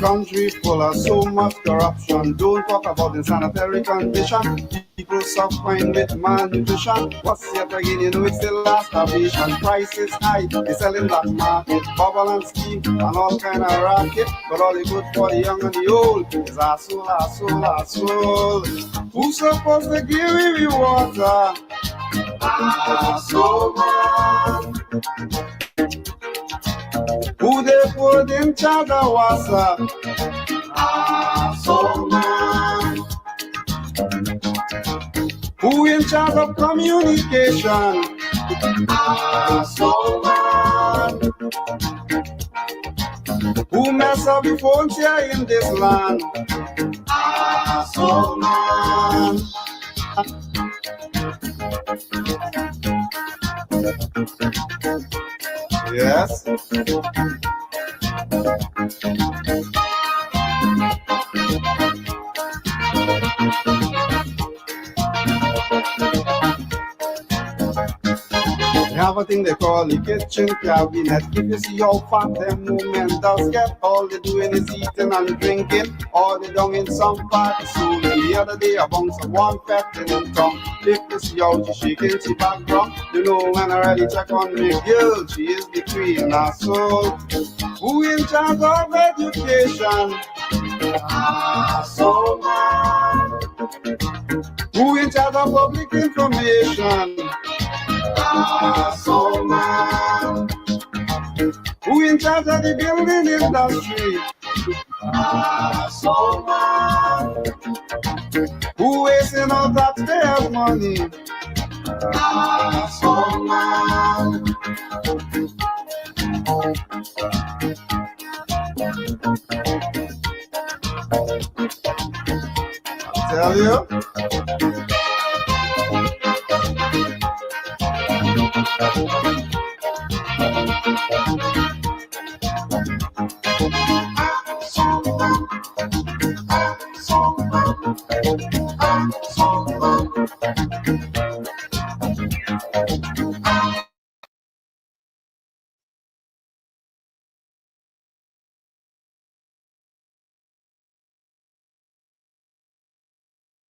Country full of so much corruption. Don't talk about insanitary condition. People suffering with malnutrition. What's yet again, you know it's the last starvation. Prices high, they selling black market, bubble and scheme, and all kind of racket. But all the good for the young and the old is our soul, our soul, our soul. Who's supposed to give me water? Our soul man. Who they put in charge of Wassa? Soul man. Who in charge of communication? Soul man. Who mess up the phones here in this land? Soul man. Yes. They have a thing they call the kitchen cabinet. If you see how fat them movement does get, all they doing is eating and drinking, or they down in some party soon. The other day I bounced some one fat in tongue. If you see how she shaking, she back drum. You know when I really check on me girl, she is the queen of soul. Who in charge of education? Soul man. Who in charge of public information? Some man. Who in charge of the building industry? Some man. Who wasting our taxpayers' money? Some man. Tell you.